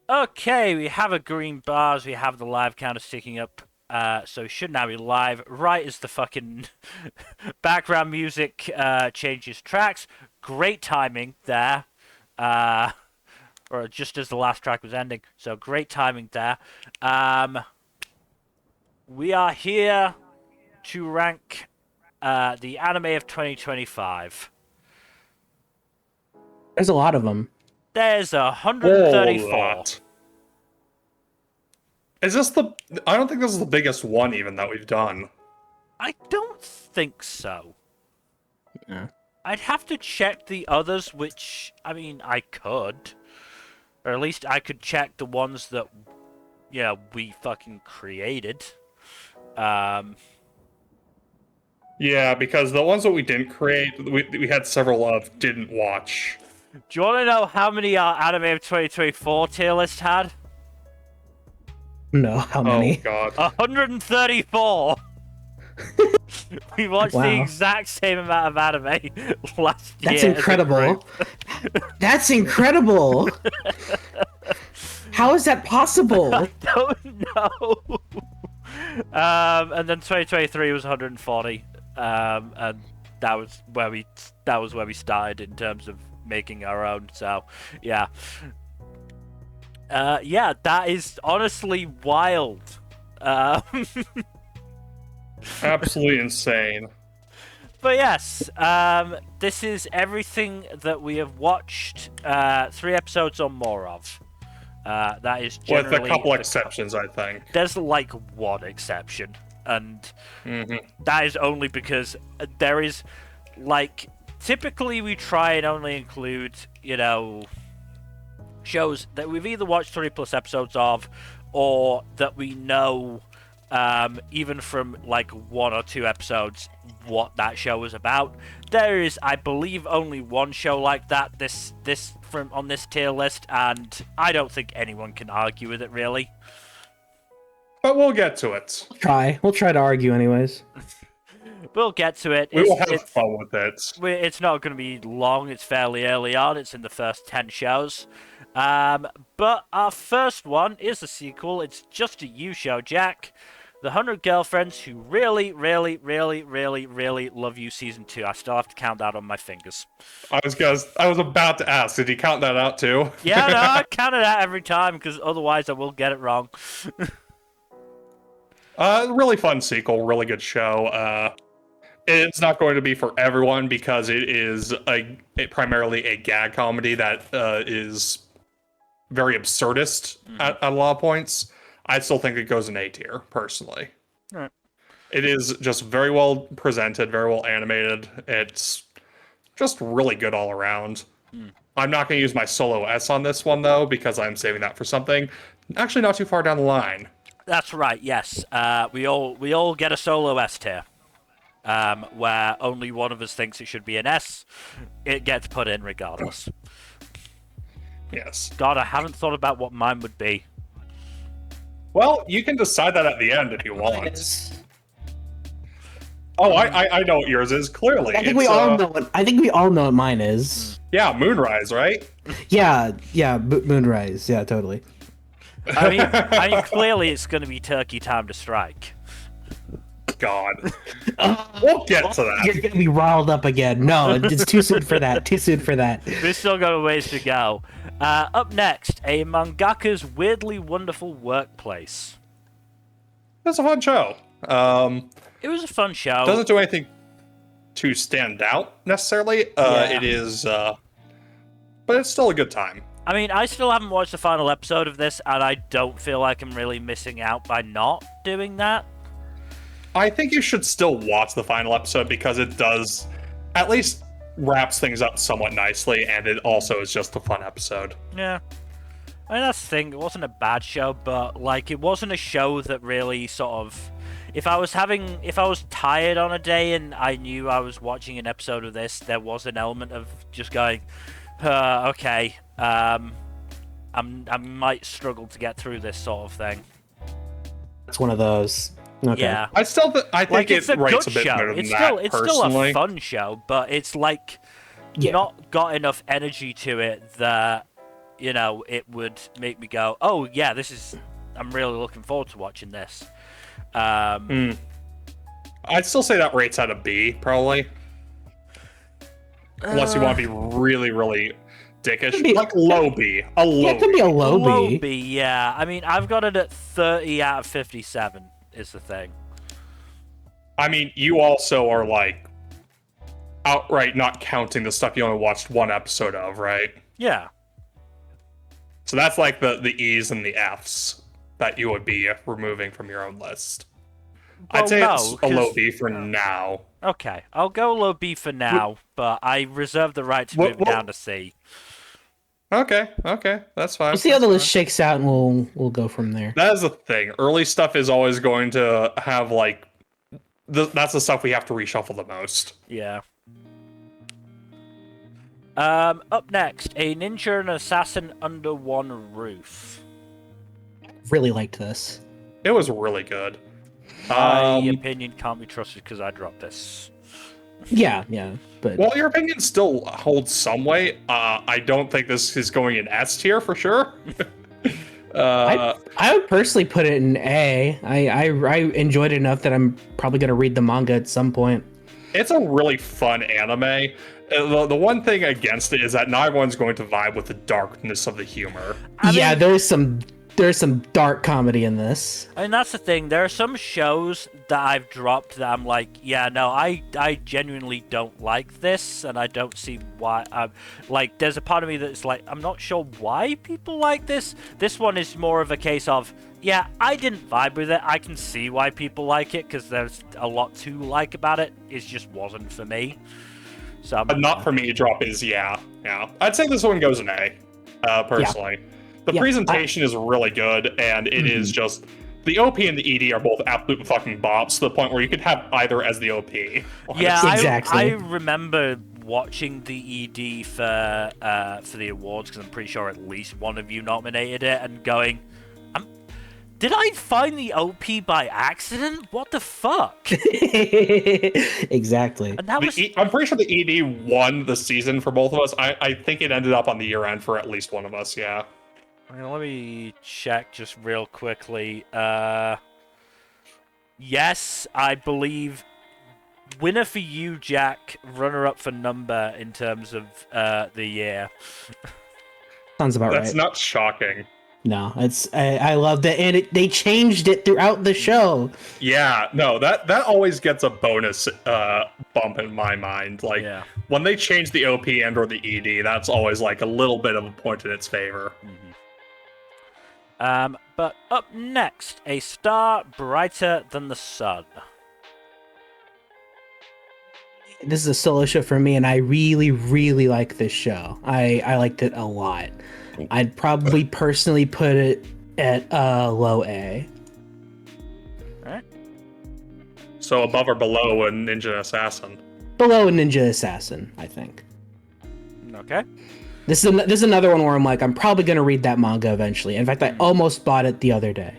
Okay, we have a green bars, we have the live counter sticking up, so it should now be live right as the fucking background music changes tracks. Great timing there, uh, or just as the last track was ending, so great timing there. We are here to rank the anime of 2025. There's a lot of them. There's Whoa, 134. that. Is this the... I don't think this is the biggest one, even, that we've done. I don't think so. Yeah. I'd have to check the others, which, I mean, I could. Or at least I could check the ones that, we fucking created. Yeah, because the ones that we didn't create, we had several of didn't watch. Do you want to know how many our Anime of 2024 tier list had? No, how Oh, many? God. 134! We watched the Wow. exact same amount of anime last year. That's as a incredible. group. That's incredible. How is that possible? I don't know. And then 2023 was 140, and that was where we started in terms of making our own. So, yeah, that is honestly wild. Absolutely insane. But yes, this is everything that we have watched 3 episodes or more of. That is With generally a couple exceptions, I think. There's like one exception, and Mm-hmm. that is only because there is like typically we try and only include shows that we've either watched 3+ episodes of, or that we know even from like 1 or 2 episodes what that show was about. There is, I believe, only one show like that this from on this tier list, and I don't think anyone can argue with it really. But we'll get to it. We'll try to argue anyways. We'll get to it. We will have fun with it. It's not going to be long. It's fairly early on. It's in the first 10 shows. But our first one is a sequel. It's Just a You Show, Jack. The 100 Girlfriends Who Really, Really, Really, Really, Really Love You Season 2. I still have to count that on my fingers. I was about to ask, did you count that out too? Yeah, no, I count it out every time, because otherwise I will get it wrong. Really fun sequel, really good show. It's not going to be for everyone because it is primarily a gag comedy that is very absurdist at a lot of points. I still think it goes in A tier, personally. Right. It is just very well presented, very well animated. It's just really good all around. I'm not going to use my solo S on this one, though, because I'm saving that for something actually not too far down the line. That's right, yes. We all get a solo S tier. Where only one of us thinks it should be an S. It gets put in regardless. Yes. God, I haven't thought about what mine would be. Well, you can decide that at the end if you want. Oh, I know what yours is, clearly. I think we all know what. I think we all know what mine is. Yeah, Moonrise, right? Yeah, Moonrise. Yeah, totally. I mean, clearly it's going to be Turkey Time to Strike. God. We'll get to that. You're gonna be riled up again. No, it's too soon for that. Too soon for that. We've still got a ways to go. Up next, a mangaka's weirdly wonderful workplace. It's a fun show. It was a fun show. Doesn't do anything to stand out, necessarily. It is, but it's still a good time. I mean, I still haven't watched the final episode of this, and I don't feel like I'm really missing out by not doing that. I think you should still watch the final episode because it does at least wraps things up somewhat nicely, and it also is just a fun episode. Yeah. I mean, that's the thing. It wasn't a bad show, but, like, it wasn't a show that really sort of... If I was tired on a day and I knew I was watching an episode of this, there was an element of just going, okay, I might struggle to get through this sort of thing. It's one of those. Okay. Yeah. I think Like, it's it a writes good a bit show. better than It's that, still a personally. fun show, but it's like Yeah. not got enough energy to it that it would make me go, oh yeah, I'm really looking forward to watching this. I'd still say that rates at a B, probably. Unless you want to be really, really dickish. Like low B. A low it can be a low B. Yeah. I mean, I've got it at 30 out of 57 is the thing. I mean, you also are like outright not counting the stuff you only watched one episode of, right? Yeah. So that's like the E's and the F's that you would be removing from your own list. I'd say it's a low B for now. Okay, I'll go low B for now, but I reserve the right to move down to C. Okay, that's fine. We'll see how the list shakes out, and we'll go from there. That is the thing. Early stuff is always going to have like that's the stuff we have to reshuffle the most. Yeah. Up next, a ninja and assassin under one roof. Really liked this. It was really good. My opinion can't be trusted because I dropped this. Yeah, but well, your opinion still holds some weight. I don't think this is going in S tier for sure. I would personally put it in A. I enjoyed it enough that I'm probably gonna read the manga at some point. It's a really fun anime. The one thing against it is that not everyone's going to vibe with the darkness of the humor. I mean, there's some dark comedy in this. I mean, that's the thing. There are some shows that I've dropped that I'm like, yeah, no, I genuinely don't like this, and I don't see why. Like, there's a part of me that's like, I'm not sure why people like this. This one is more of a case of, yeah, I didn't vibe with it. I can see why people like it, because there's a lot to like about it. It just wasn't for me. So, not for me, drop is, yeah. I'd say this one goes in A, personally. Yeah. The presentation is really good, and it is just... The OP and the ED are both absolute fucking bops, to the point where you could have either as the OP. Yeah, exactly. I remember watching the ED for the awards, because I'm pretty sure at least one of you nominated it, and going... Did I find the OP by accident? What the fuck? Exactly. And that was... I'm pretty sure the ED won the season for both of us. I think it ended up on the year end for at least one of us, yeah. Let me check just real quickly. Yes, I believe winner for you, Jack. Runner-up for Nmbr in terms of the year. Sounds about right. That's not shocking. No, I loved it, and they changed it throughout the show. Yeah, no, that always gets a bonus bump in my mind. Like when they change the OP and or the ED, that's always like a little bit of a point in its favor. But up next, a star brighter than the sun. This is a solo show for me, and I really, really like this show. I liked it a lot. I'd probably personally put it at low A. Alright. So above or below a Ninja Assassin? Below a Ninja Assassin, I think. Okay. This is another one where I'm like, I'm probably going to read that manga eventually. In fact, I almost bought it the other day.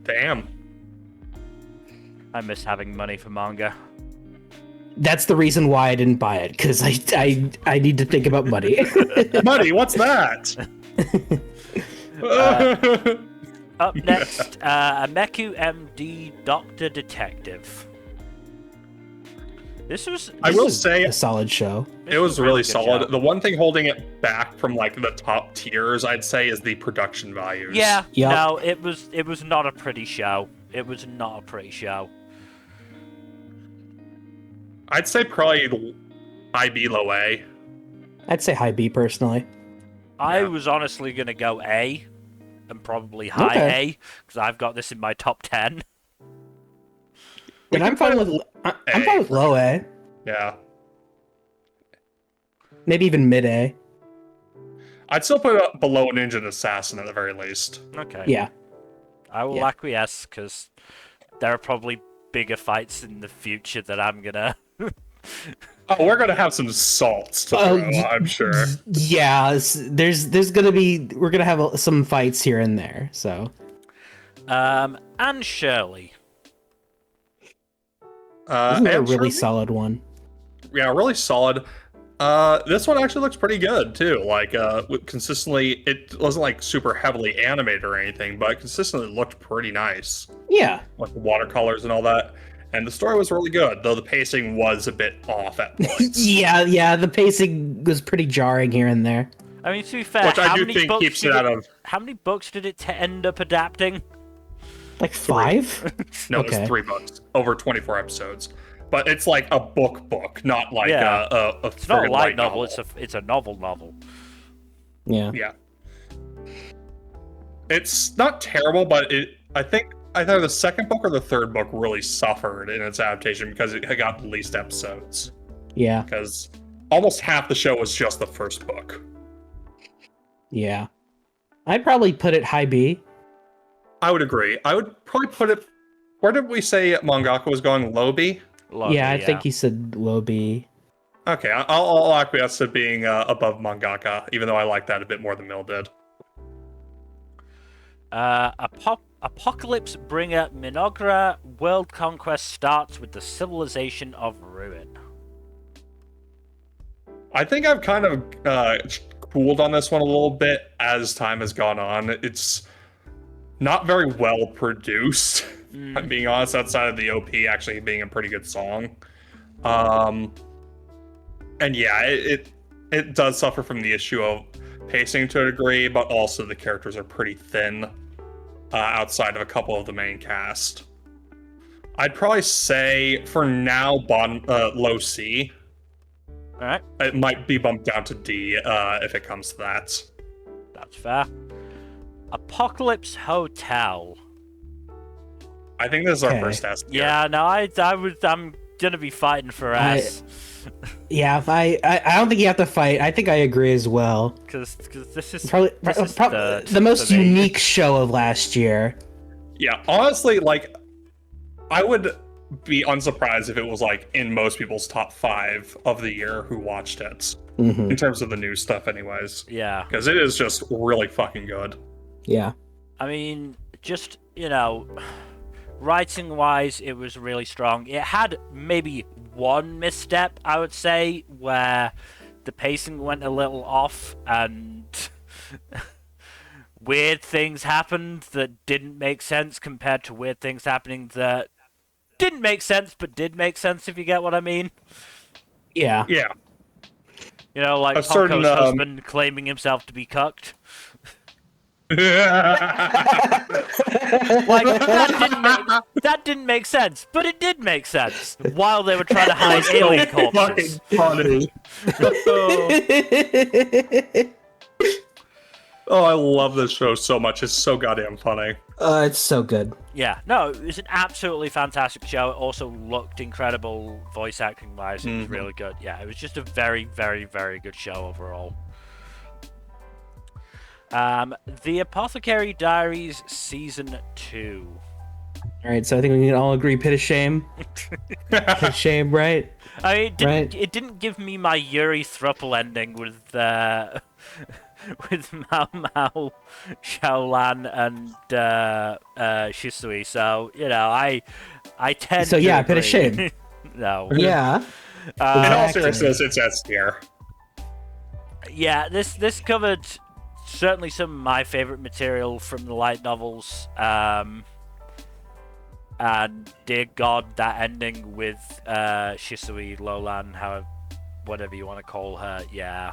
Damn. I miss having money for manga. That's the reason why I didn't buy it, because I need to think about money. Money, what's that? Up next, a Meku MD Doctor Detective. This was a solid show. It was really solid. Show. The one thing holding it back from like the top tiers, I'd say, is the production values. Yeah, no, it was not a pretty show. It was not a pretty show. I'd say probably high B, low A. I'd say high B personally. I was honestly gonna go A, and probably high A, because I've got this in my top 10. And I'm fine with low A. Yeah. Maybe even mid A. I'd still put it below Ninja and Assassin at the very least. Okay. Yeah. I will acquiesce, because there are probably bigger fights in the future that I'm gonna... Oh, we're gonna have some salts to throw, I'm sure. Yeah, there's gonna be... We're gonna have some fights here and there, so... And Shirley. This is a really solid one. Yeah, really solid. This one actually looks pretty good too. Like, consistently, it wasn't like super heavily animated or anything, but it consistently looked pretty nice. Yeah. Like the watercolors and all that. And the story was really good, though the pacing was a bit off at points. yeah, the pacing was pretty jarring here and there. I mean, to be fair, Which I do think keeps it out of... How many books did it end up adapting? Like 5? No, Okay. it's 3 books over 24 episodes. But it's like a book, not like Yeah. a It's not a friggin' light novel. It's a novel. Yeah. Yeah. It's not terrible, but I think either the second book or the third book really suffered in its adaptation because it had got the least episodes. Yeah. Because almost half the show was just the first book. Yeah. I'd probably put it high B. I would agree. I would probably put it... Where did we say mangaka was going? Low B? Yeah, I think he said low B. Okay, I'll acquiesce to being above mangaka, even though I like that a bit more than Mill did. Apocalypse Bringer Minogra World Conquest starts with the civilization of ruin. I think I've kind of cooled on this one a little bit as time has gone on. It's not very well produced, I'm being honest, outside of the OP actually being a pretty good song. And yeah, it does suffer from the issue of pacing to a degree, but also the characters are pretty thin outside of a couple of the main cast. I'd probably say, for now, low C. Alright. It might be bumped down to D if it comes to that. That's fair. Apocalypse Hotel. I think this is our first S tier. Yeah, no, I'm gonna be fighting for S. Yeah, I don't think you have to fight. I think I agree as well. Because this is probably the most unique show of last year. Yeah, honestly, like, I would be unsurprised if it was like in most people's top 5 of the year who watched it. In terms of the new stuff anyways. Yeah. Because it is just really fucking good. Yeah. I mean, just, writing-wise, it was really strong. It had maybe one misstep, I would say, where the pacing went a little off and weird things happened that didn't make sense compared to weird things happening that didn't make sense but did make sense, if you get what I mean. Yeah. Yeah. Like Honko's husband claiming himself to be cucked. Like, that didn't make sense, but it did make sense while they were trying to hide alien corpses. Fucking funny. Oh, I love this show so much. It's so goddamn funny. It's so good. Yeah, no, it was an absolutely fantastic show. It also looked incredible voice acting wise. It was really good. Yeah, it was just a very, very, very good show overall. The Apothecary Diaries Season 2. Alright, so I think we can all agree Pit of Shame. Pit of Shame, right? I mean, it didn't give me my Yuri thruple ending with Mao Mao, Xiaolan, and Shisui, so, I tend so, to yeah, agree. Pit of Shame. No. Yeah. In all seriousness, it's S tier. Yeah, this covered certainly some of my favorite material from the light novels. And dear God, that ending with Shisui, Lolan, whatever you want to call her, yeah.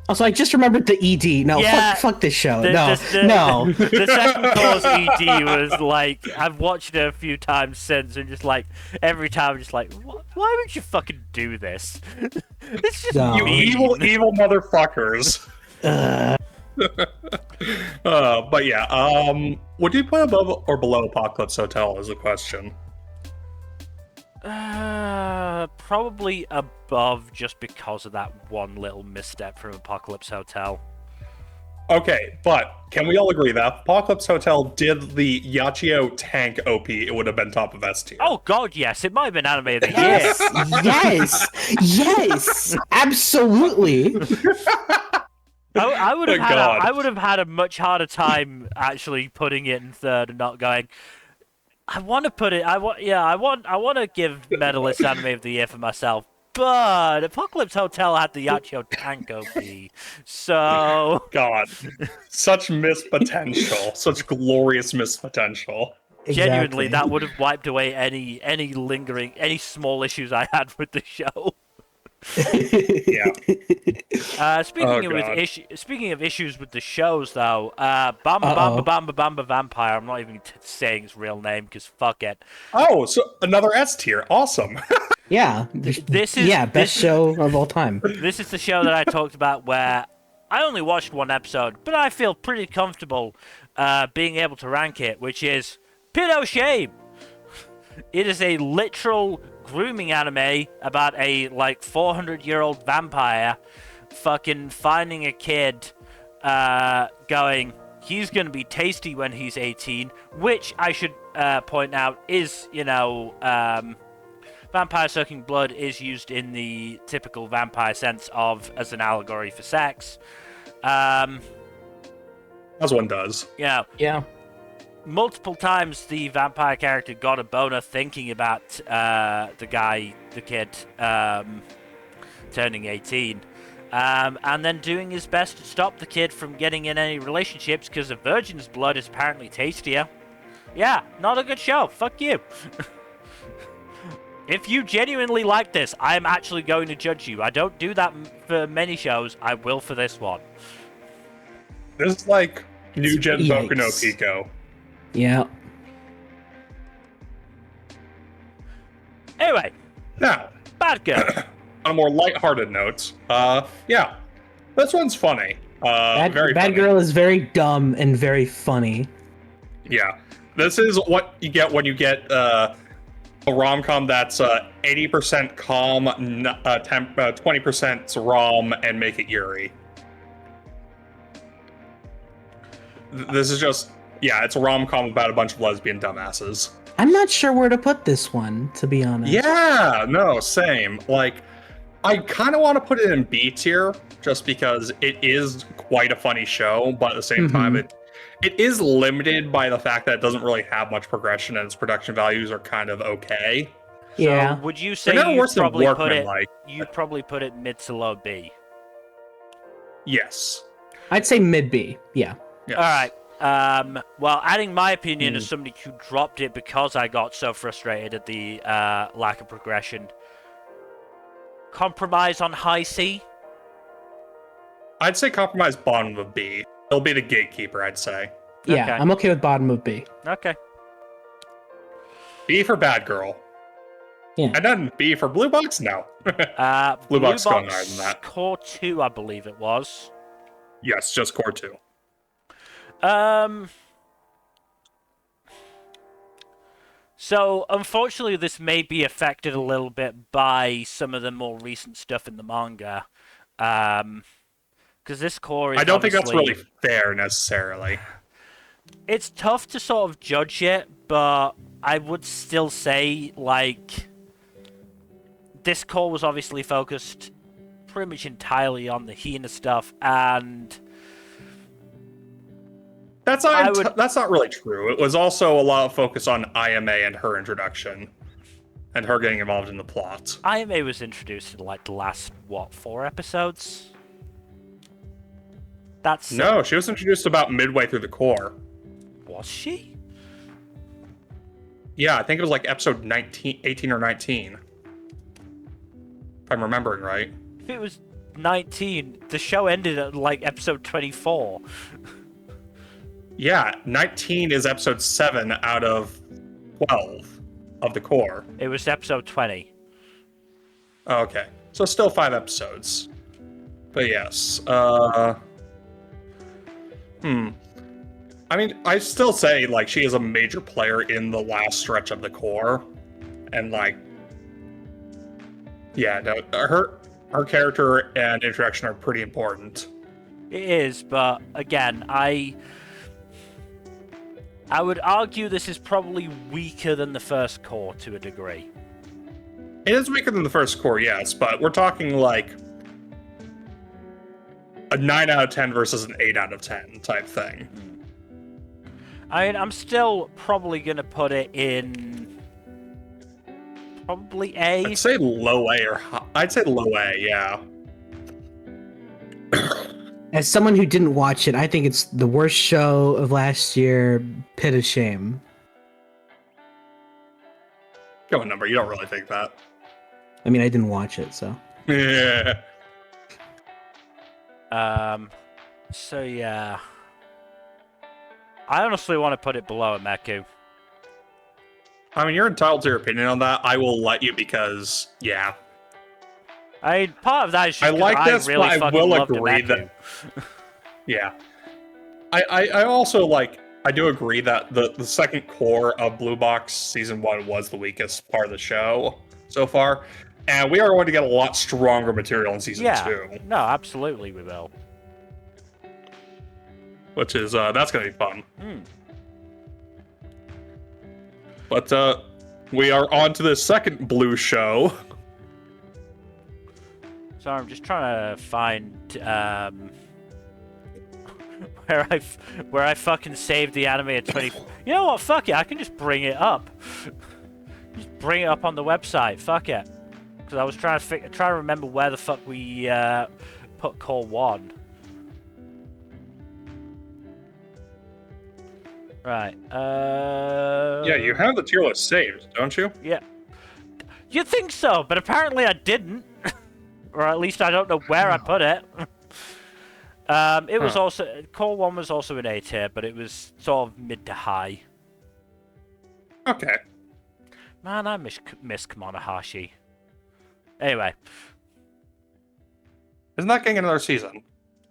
Also, I just remembered the ED. No, Yeah, fuck this show. The second cause ED was like, I've watched it a few times since, and just like, every time I'm just like, why would you fucking do this? It's just You evil motherfuckers. But yeah, would you put above or below Apocalypse Hotel is the question. Probably above, just because of that one little misstep from Apocalypse Hotel. Okay, but can we all agree that if Apocalypse Hotel did the Yachio tank OP, it would have been top of S tier? Oh god, yes, it might have been anime of the year. Yes, absolutely. I would have had a much harder time actually putting it in third and not going. I want to put it. I want to give medalist anime of the year for myself, but Apocalypse Hotel had the Yacho tank OP, so God, such missed potential, such glorious missed potential. genuinely Exactly. that would have wiped away any lingering, any small issues I had with the show. Yeah. Speaking Oh, of God. speaking of issues with the shows, though, Bamba Uh-oh. Bamba Bamba Bamba Vampire. I'm not even saying his real name because fuck it. Oh, so another S tier. Awesome. Yeah. This is Yeah, best show of all time. This is the show that I talked about where I only watched one episode, but I feel pretty comfortable being able to rank it, which is Pedo Shame. It is a literal grooming anime about a 400-year-old vampire fucking finding a kid going, he's gonna be tasty when he's 18, which I should point out is, vampire sucking blood is used in the typical vampire sense of as an allegory for sex. As one does. Yeah. Multiple times the vampire character got a boner thinking about the kid, turning 18. And then doing his best to stop the kid from getting in any relationships because a virgin's blood is apparently tastier. Yeah, not a good show. Fuck you. If you genuinely like this, I am actually going to judge you. I don't do that for many shows. I will for this one. This is like new gen Yikes. Boku no Pico. Yeah. Anyway, Now, Bad Girl. on a more lighthearted note, yeah, this one's funny. Very Bad funny. Girl is very dumb and very funny. Yeah, this is what you get when you get a rom-com that's 80% calm, 20% rom, and make it Yuri. This is just, yeah, it's a rom-com about a bunch of lesbian dumbasses. I'm not sure where to put this one, to be honest. Yeah, no, same. Like, I kind of want to put it in B tier, just because it is quite a funny show, but at the same time, it is limited by the fact that it doesn't really have much progression, and its production values are kind of okay. Yeah. So would you say They're never worse than you'd Workman, probably put it mid to low B? Yes. I'd say mid B. Yeah. Yes. All right. Well, adding my opinion as somebody who dropped it because I got so frustrated at the lack of progression. Compromise on high C. I'd say compromise bottom of B. It'll be the gatekeeper, I'd say. Yeah, Okay. I'm okay with bottom of B. Okay. B for Bad Girl. Yeah. And then B for Blue Box? No. Blue Box going higher than that. Core 2, I believe it was. Yes, just Core 2. So, unfortunately, this may be affected a little bit by some of the more recent stuff in the manga. Because this core is I don't think that's obviously- really fair, necessarily. It's tough to sort of judge it, but I would still say, this core was obviously focused pretty much entirely on the Hina stuff, and That's not really true. It was also a lot of focus on IMA and her introduction. And her getting involved in the plot. IMA was introduced in, the last, 4 episodes? That's... No, she was introduced about midway through the core. Was she? Yeah, I think it was episode 18 or 19. If I'm remembering right. If it was 19, the show ended at, episode 24. Yeah, 19 is episode 7 out of 12 of the core. It was episode 20. Okay, so still 5 episodes. But yes, I mean, I still say, she is a major player in the last stretch of the core. And, yeah, no, her character and introduction are pretty important. It is, but again, I would argue this is probably weaker than the first core to a degree. It is weaker than the first core, yes, but we're talking, a 9 out of 10 versus an 8 out of 10 type thing. I mean, I'm still probably going to put it in... Probably A. I'd say low A or I'd say low A, yeah. As someone who didn't watch it, I think it's the worst show of last year. Pit of shame. Go on, Number. You don't really think that. I mean, I didn't watch it, so. Yeah. So yeah. I honestly want to put it below a Meku. I mean, you're entitled to your opinion on that. I will let you because, yeah. Part of that is just I like this, really but I fucking will love agree Nameku. that. Yeah. I also I do agree that the second core of Blue Box Season 1 was the weakest part of the show so far. And we are going to get a lot stronger material in Season 2. No, absolutely we will. Which is, that's going to be fun. Mm. But we are on to the second Blue show. So I'm just trying to find where I fucking saved the anime at 20. You know what? Fuck it. I can just bring it up. Just bring it up on the website. Fuck it. Because I was trying to remember where the fuck we put Core 1. Right. Yeah, you have the tier list saved, don't you? Yeah. You'd think so, but apparently I didn't. Or at least I don't know where I put it. It was also... Core 1 was also an A tier, but it was sort of mid to high. Okay. Man, I miss Kamonohashi. Anyway. Isn't that getting another season?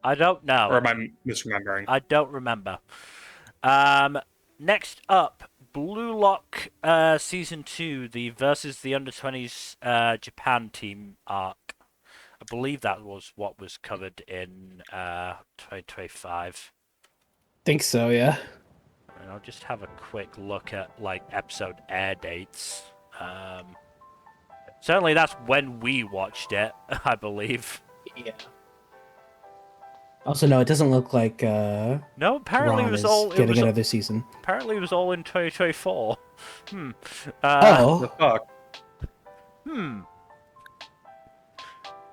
I don't know. Or am I misremembering? I don't remember. Next up, Blue Lock Season 2, the versus the Under-20s Japan team arc. I believe that was what was covered in 2025. Think so, yeah. And I'll just have a quick look at like episode air dates. Certainly that's when we watched it, I believe. Yeah. Also, no, it doesn't look like No, apparently Ron it was is all getting another season. Apparently it was all in 2024. The Oh, fuck?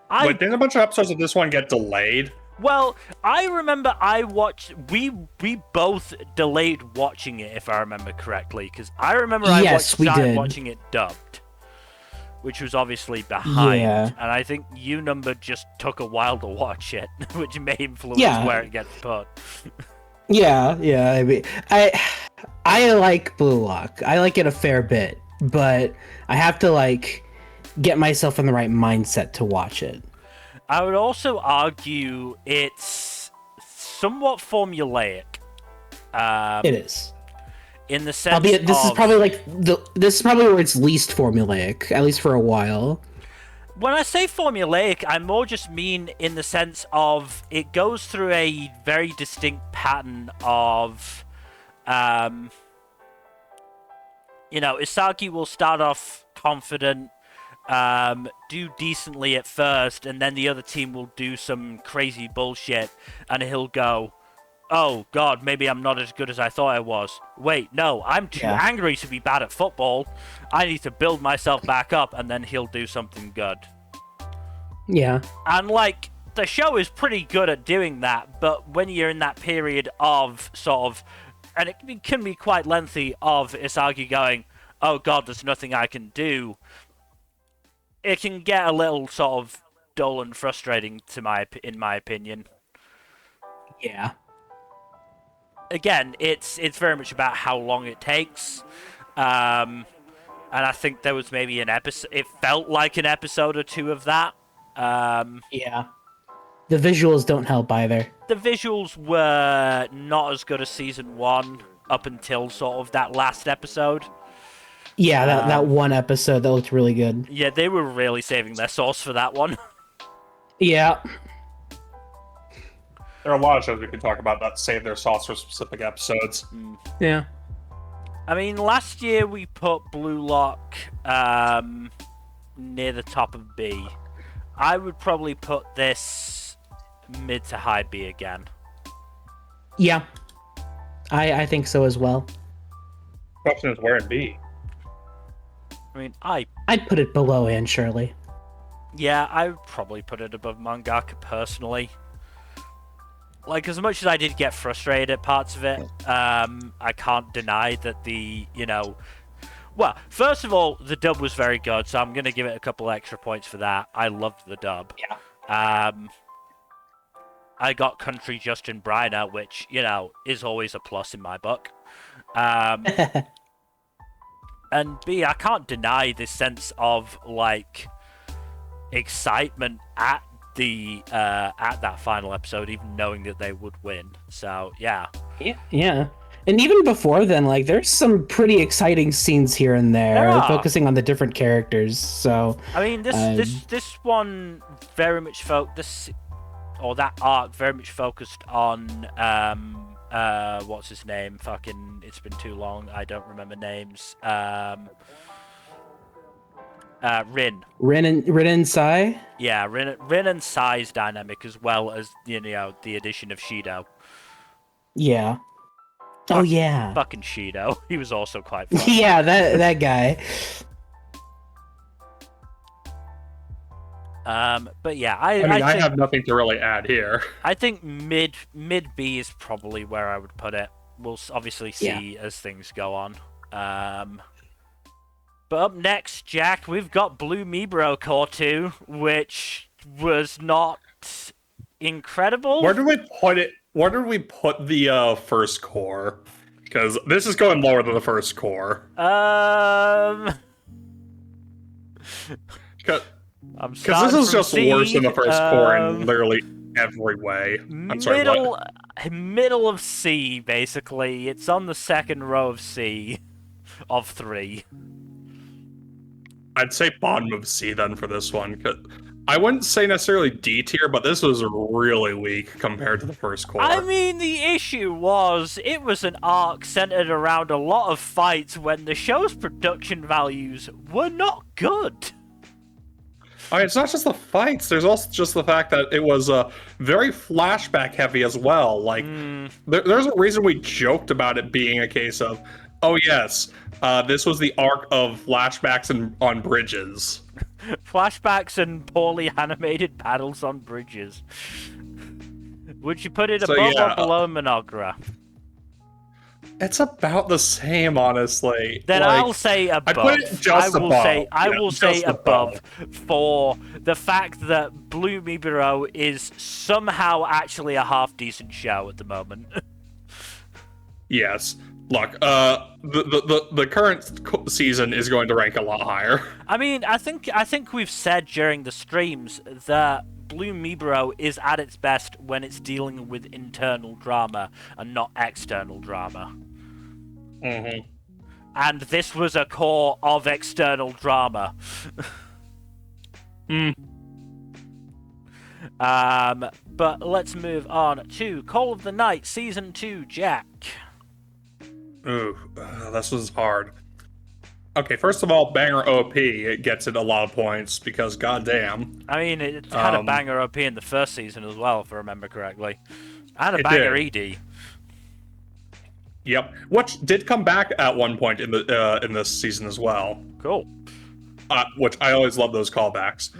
I Wait, didn't a bunch of episodes of this one get delayed? Well, I remember we both delayed watching it, if I remember correctly, because I remember Yes, we started did. watching it dubbed, which was obviously behind, Yeah. and I think Number just took a while to watch it, which may influence Yeah. where it gets put. yeah. I mean, I like Blue Lock. I like it a fair bit, but I have to like get myself in the right mindset to watch it. I would also argue it's somewhat formulaic. It is. In the sense Albeit this is of- probably this is probably where it's least formulaic, at least for a while. When I say formulaic, I more just mean in the sense of it goes through a very distinct pattern of, Isagi will start off confident, do decently at first, and then the other team will do some crazy bullshit, and he'll go, oh god, maybe I'm not as good as I thought I was. Wait, no, I'm too angry to be bad at football. I need to build myself back up, and then he'll do something good. Yeah. And, like, the show is pretty good at doing that, but when you're in that period of sort of, and it can be quite lengthy, of Isagi going, oh god, there's nothing I can do, it can get a little sort of dull and frustrating in my opinion. Yeah. Again, it's very much about how long it takes, and I think there was maybe an episode. It felt like an episode or two of that. Yeah. The visuals don't help either. The visuals were not as good as season 1 up until sort of that last episode. Yeah, that one episode that looked really good. Yeah, they were really saving their sauce for that one. Yeah. There are a lot of shows we could talk about that save their sauce for specific episodes. Yeah. I mean, last year we put Blue Lock near the top of B. I would probably put this mid to high B again. Yeah. I think so as well. Question is where in B? I mean, I'd put it below Anne Shirley. yeah, I would probably put it above mangaka personally. Like, as much as I did get frustrated at parts of it, I can't deny that well, first of all, the dub was very good, so I'm going to give it a couple extra points for that. I loved the dub. Yeah. I got country Justin Briner, which, is always a plus in my book. And B, I can't deny this sense of, like, excitement at that final episode, even knowing that they would win. So yeah. Yeah. And even before then, like, there's some pretty exciting scenes here and there focusing on the different characters. So I mean, this one very much that arc very much focused on what's his name? Fucking, it's been too long. I don't remember names. Rin. Rin and Sai? Yeah, Rin and Sai's dynamic, as well as, the addition of Shido. Yeah. Oh, yeah. Fucking Shido. He was also quite fun. Yeah, that guy. But yeah, I have nothing to really add here. I think mid B is probably where I would put it. We'll obviously see as things go on. But up next, Jack, we've got Blue Mibro Core 2, which was not incredible. Where do we put it? Where did we put the first core? Because this is going lower than the first core. Because this is just worse than the first core in literally every way. I'm sorry, what? Middle of C, basically. It's on the second row of C of 3. I'd say bottom of C then for this one. I wouldn't say necessarily D tier, but this was really weak compared to the first core. I mean, the issue was, it was an arc centered around a lot of fights when the show's production values were not good. I mean, it's not just the fights. There's also just the fact that it was very flashback heavy as well. Like, there's a reason we joked about it being a case of, oh yes, this was the arc of flashbacks on bridges. Flashbacks and poorly animated battles on bridges. Would you put it above or below Monogra? It's about the same, honestly. Then I'll say above. I put it just above. I will say above for the fact that Blue Miburo is somehow actually a half-decent show at the moment. Yes. Look, the current season is going to rank a lot higher. I mean, I think we've said during the streams that Blue Miburo is at its best when it's dealing with internal drama and not external drama. Mm-hmm. And this was a core of external drama. But let's move on to Call of the Night Season 2, Jack. Ooh, this was hard. Okay, first of all, banger OP, it gets it a lot of points because goddamn. I mean, it had a banger OP in the first season as well, if I remember correctly. And a banger ED. Yep, which did come back at one point in this season as well. Cool. Which I always love those callbacks.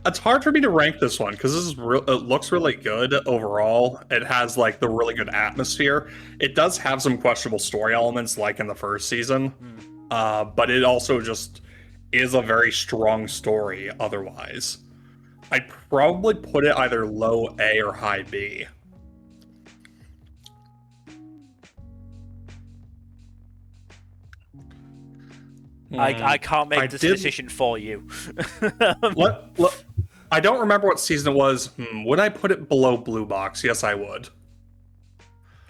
It's hard for me to rank this one because it looks really good overall. It has like the really good atmosphere. It does have some questionable story elements like in the first season, but it also just is a very strong story otherwise. I'd probably put it either low A or high B. I can't make this decision for you. Look, I don't remember what season it was. Would I put it below Blue Box? Yes, I would.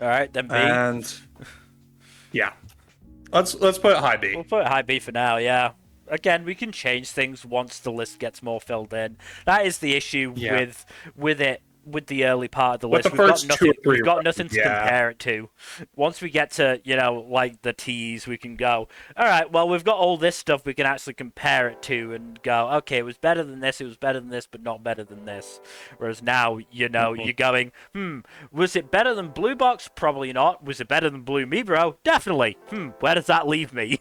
All right, then B. And yeah, let's put it high B. We'll put it high B for now. Yeah. Again, we can change things once the list gets more filled in. That is the issue with it. With the early part of the list, we've got nothing to compare it to. Once we get to, like the T's, we can go, all right, well, we've got all this stuff we can actually compare it to and go, okay, it was better than this, but not better than this. Whereas now, you're going, was it better than Blue Box? Probably not. Was it better than Blue Mibro? Definitely. Where does that leave me?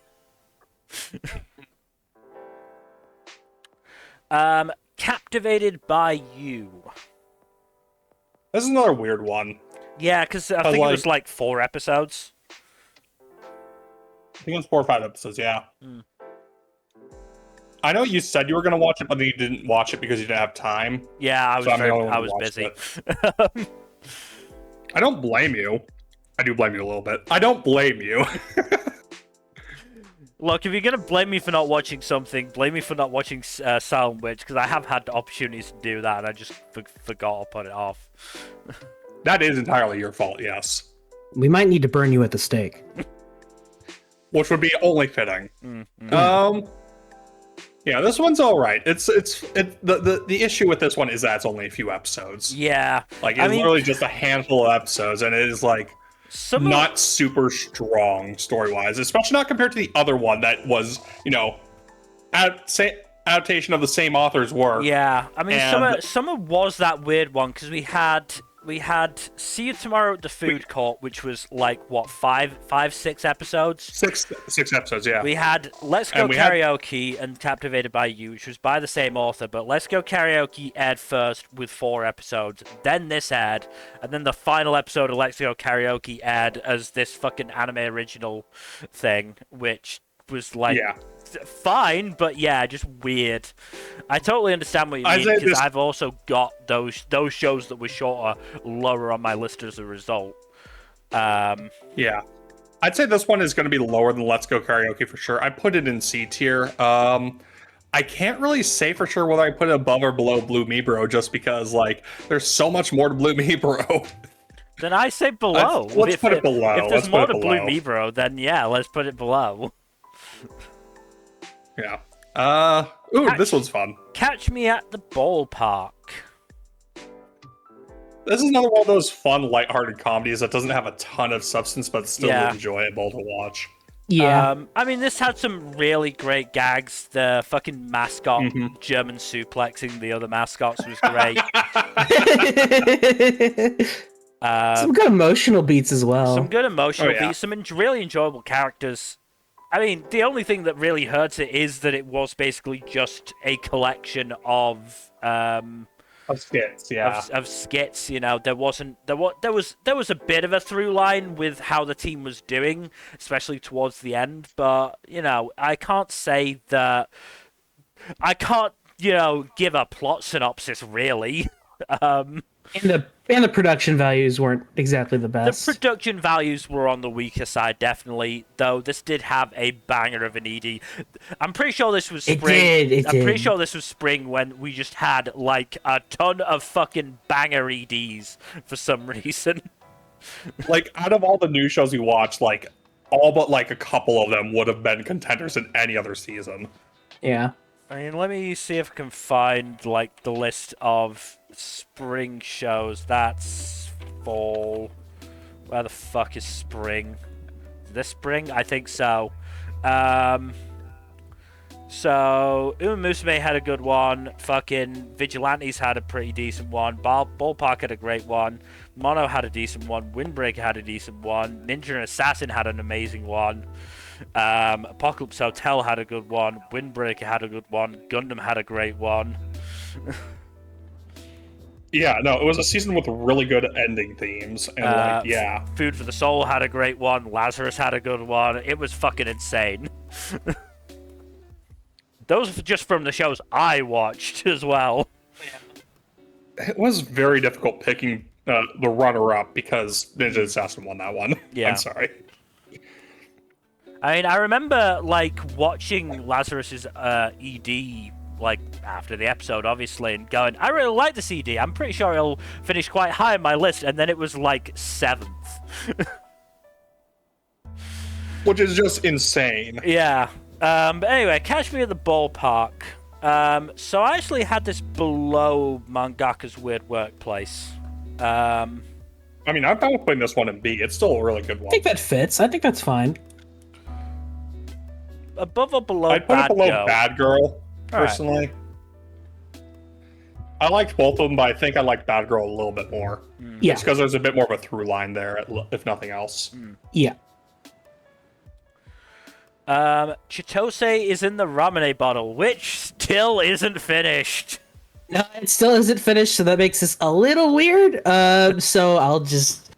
Captivated by You. This is another weird one. Yeah, because I think it was like 4 episodes. I think it was 4 or 5 episodes, yeah. Mm. I know you said you were going to watch it, but then you didn't watch it because you didn't have time. Yeah, I was busy. I don't blame you. I do blame you a little bit. I don't blame you. Look, if you're gonna blame me for not watching something, blame me for not watching Silent Witch, because I have had the opportunities to do that, and I just forgot to put it off. That is entirely your fault, yes. We might need to burn you at the stake. Which would be only fitting. Yeah, this one's all right. The issue with this one is that it's only a few episodes. Yeah, like it's literally just a handful of episodes, and it is like not super strong story-wise, especially not compared to the other one that was, adaptation of the same author's work. Yeah, I mean, Summer was that weird one because we had See You Tomorrow at the Food Court, which was like what 6 episodes. Six episodes, yeah. We had Let's Go Karaoke and Captivated by You, which was by the same author, but Let's Go Karaoke aired first with 4 episodes. Then this aired, and then the final episode of Let's Go Karaoke aired as this fucking anime original thing, which was like fine, but yeah, just weird. I totally understand what you mean because I've also got those shows that were shorter lower on my list as a result. Yeah, I'd say this one is going to be lower than Let's Go Karaoke for sure. I put it in C tier. I can't really say for sure whether I put it above or below Blue Me Bro, just because like there's so much more to Blue Me Bro. Then I say below. Let's put it below. If there's more to Blue Me Bro, then yeah, let's put it below. Yeah. This one's fun. Catch Me at the Ballpark. This is another one of those fun, lighthearted comedies that doesn't have a ton of substance, but still enjoyable to watch. Yeah. I mean, this had some really great gags. The fucking mascot German suplexing the other mascots was great. Some good emotional beats as well. Some good emotional beats. Some really enjoyable characters. I mean, the only thing that really hurts it is that it was basically just a collection of skits, yeah. Of skits, there was a bit of a through line with how the team was doing, especially towards the end, but I can't say that I can't, give a plot synopsis really. And the production values weren't exactly the best. The production values were on the weaker side, definitely, though this did have a banger of an ED. I'm pretty sure this was spring. I'm pretty sure this was spring when we just had, like, a ton of fucking banger EDs for some reason. Like, out of all the new shows we watched, like, all but, like, a couple of them would have been contenders in any other season. Yeah. I mean, let me see if I can find, like, the list of spring shows. That's fall. Where the fuck is spring? This spring? I think so. So, Uma Musume had a good one. Fucking Vigilantes had a pretty decent one. Ballpark had a great one. Mono had a decent one. Windbreaker had a decent one. Ninja and Assassin had an amazing one. Apocalypse Hotel had a good one. Windbreaker had a good one. Gundam had a great one. Yeah, no, it was a season with really good ending themes, and Food for the Soul had a great one. Lazarus had a good one. It was fucking insane. Those are just from the shows I watched as well. It was very difficult picking the runner-up because Ninja Assassin won that one. Yeah. I'm sorry. I mean, I remember, like, watching Lazarus's ED, like, after the episode, obviously, and going, I really like this ED. I'm pretty sure it'll finish quite high on my list, and then it was, like, 7th. Which is just insane. Yeah. But anyway, Catch Me at the Ballpark. So I actually had this below Mangaka's Weird Workplace. I mean, I'm fine with putting this one in B. It's still a really good one. I think that fits. I think that's fine. Above or below I'd put Bad it below Girl? Bad Girl, personally. Right. I liked both of them, but I think I like Bad Girl a little bit more. Yeah. It's because there's a bit more of a through line there, if nothing else. Yeah. Chitose is in the Ramune bottle, which still isn't finished. No, it still isn't finished, so that makes this a little weird. So I'll just,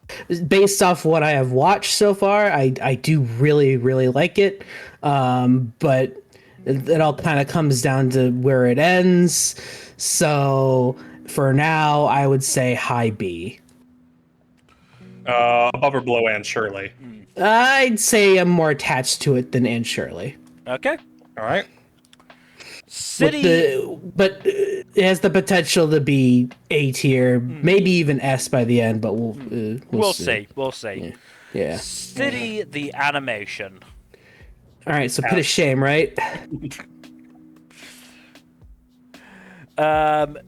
based off what I have watched so far, I do really, really like it. But it all kind of comes down to where it ends. So for now, I would say high B. Above or below Anne Shirley? I'd say I'm more attached to it than Anne Shirley. Okay. All right. City. But it has the potential to be A tier, maybe even S by the end. But we'll see. We'll see. Yeah. City, the animation. All right. So put to shame, right?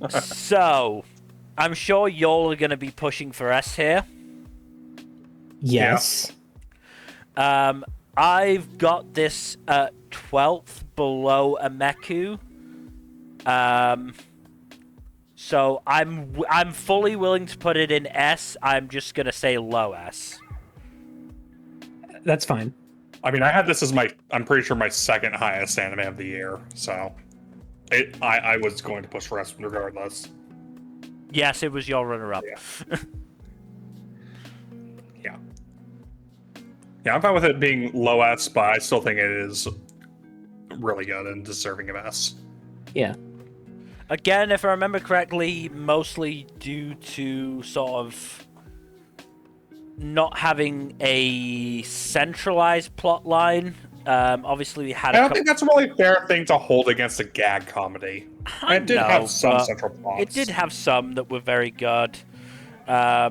So, I'm sure y'all are going to be pushing for S here. Yes. I've got this at 12th below Ameku. So I'm fully willing to put it in S. I'm just going to say low S. That's fine. I mean, I had this as I'm pretty sure my second highest anime of the year, so I was going to push for S regardless. Yes, it was your runner-up. Yeah. Yeah, I'm fine with it being low S, but I still think it is really good and deserving of S. Yeah. Again, if I remember correctly, mostly due to sort of not having a centralized plot line. Obviously, we had. I don't think that's a really fair thing to hold against a gag comedy. It did have some central plots. It did have some that were very good. I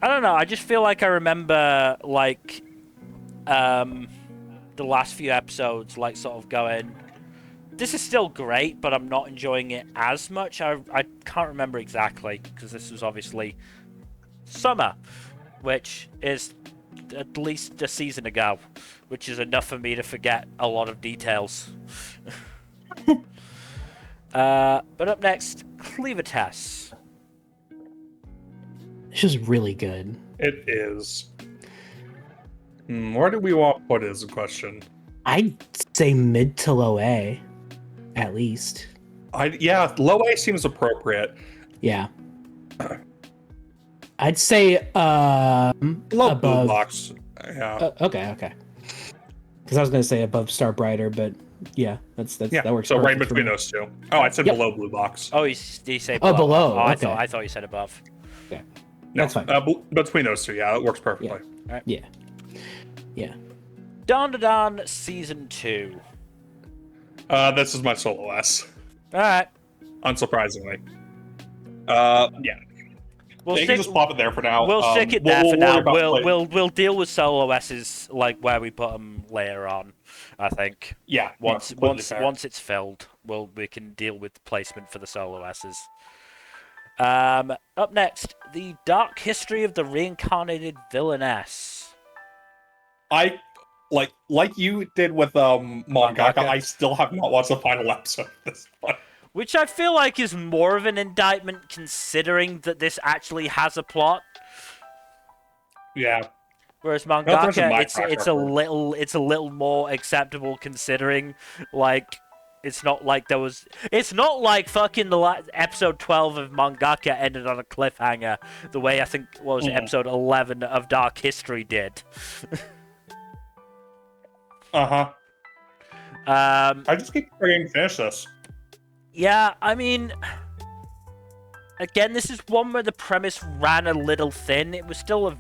don't know. I just feel like I remember like the last few episodes, like sort of going, "This is still great, but I'm not enjoying it as much." I can't remember exactly because this was obviously summer, which is at least a season ago, which is enough for me to forget a lot of details. But up next, Cleavitas. It's just really good. It is. Where do we want to put it as a question? I'd say mid to low A, at least. Yeah, low A seems appropriate. Yeah. I'd say Low above. blue box. Yeah. Okay. Because I was gonna say above Star Brighter, but yeah, that works. So right perfect for between me. those two. Oh, I said Yep. below blue box. Oh, did you say below? below. Oh, Okay. I thought you said above. Okay. No, That's fine. Between those two, yeah, it works perfectly. Yeah. Don Season 2. This is my solo S. Alright. Unsurprisingly. Yeah. We'll You can just plop it there for now. We'll stick it there for worry now. about We'll deal with solo S's like where we put them later on. I think. Yeah. Once completely fair. it's filled, we can deal with placement for the solo S's. Up next, the Dark History of the Reincarnated Villainess. I like you did with Mangaka. Mangaka. I still have not watched the final episode of this one. Which I feel like is more of an indictment considering that this actually has a plot. Yeah. Whereas Not to mention mangaka, my it's track a record. little more acceptable considering, like, it's not like fucking episode 12 of mangaka ended on a cliffhanger the way I think episode 11 of Dark History did. I just keep forgetting to finish this. Yeah, I mean, again, this is one where the premise ran a little thin. It was still a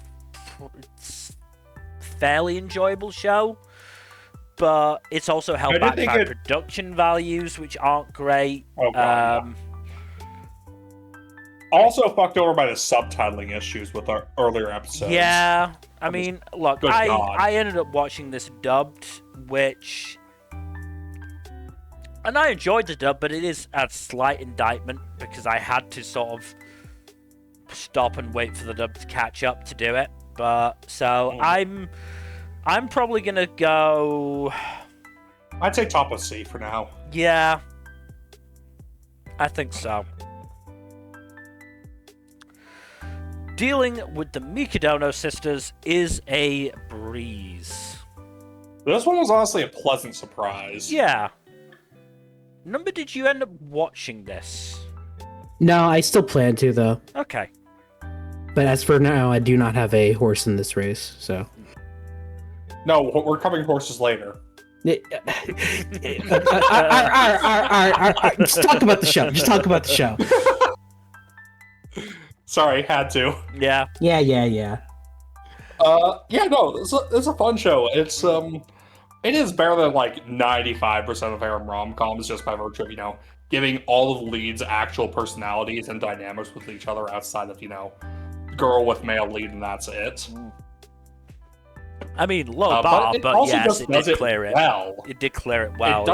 fairly enjoyable show, but it's also held back by production values, which aren't great. Oh, God, Also fucked over by the subtitling issues with our earlier episodes. Yeah, I mean, look, Good God. I ended up watching this dubbed, which... And I enjoyed the dub, but it is a slight indictment because I had to sort of stop and wait for the dub to catch up to do it. But so I'm probably gonna go. I'd say top of C for now. Yeah, I think so. Dealing with the Mikadono sisters is a breeze. This one was honestly a pleasant surprise. Yeah. Number, did you end up watching this? No, I still plan to though. Okay. But as for now, I do not have a horse in this race. So. No, we're covering horses later. Just talk about the show. Just talk about the show. Sorry, had to. Yeah. Yeah. Yeah, no, it's a fun show. It is better than like 95% of harem rom-coms just by virtue of, giving all of the leads actual personalities and dynamics with each other outside of, girl with male lead and that's it. I mean, low bar, but yes, it did clear it. Well. It did clear it well,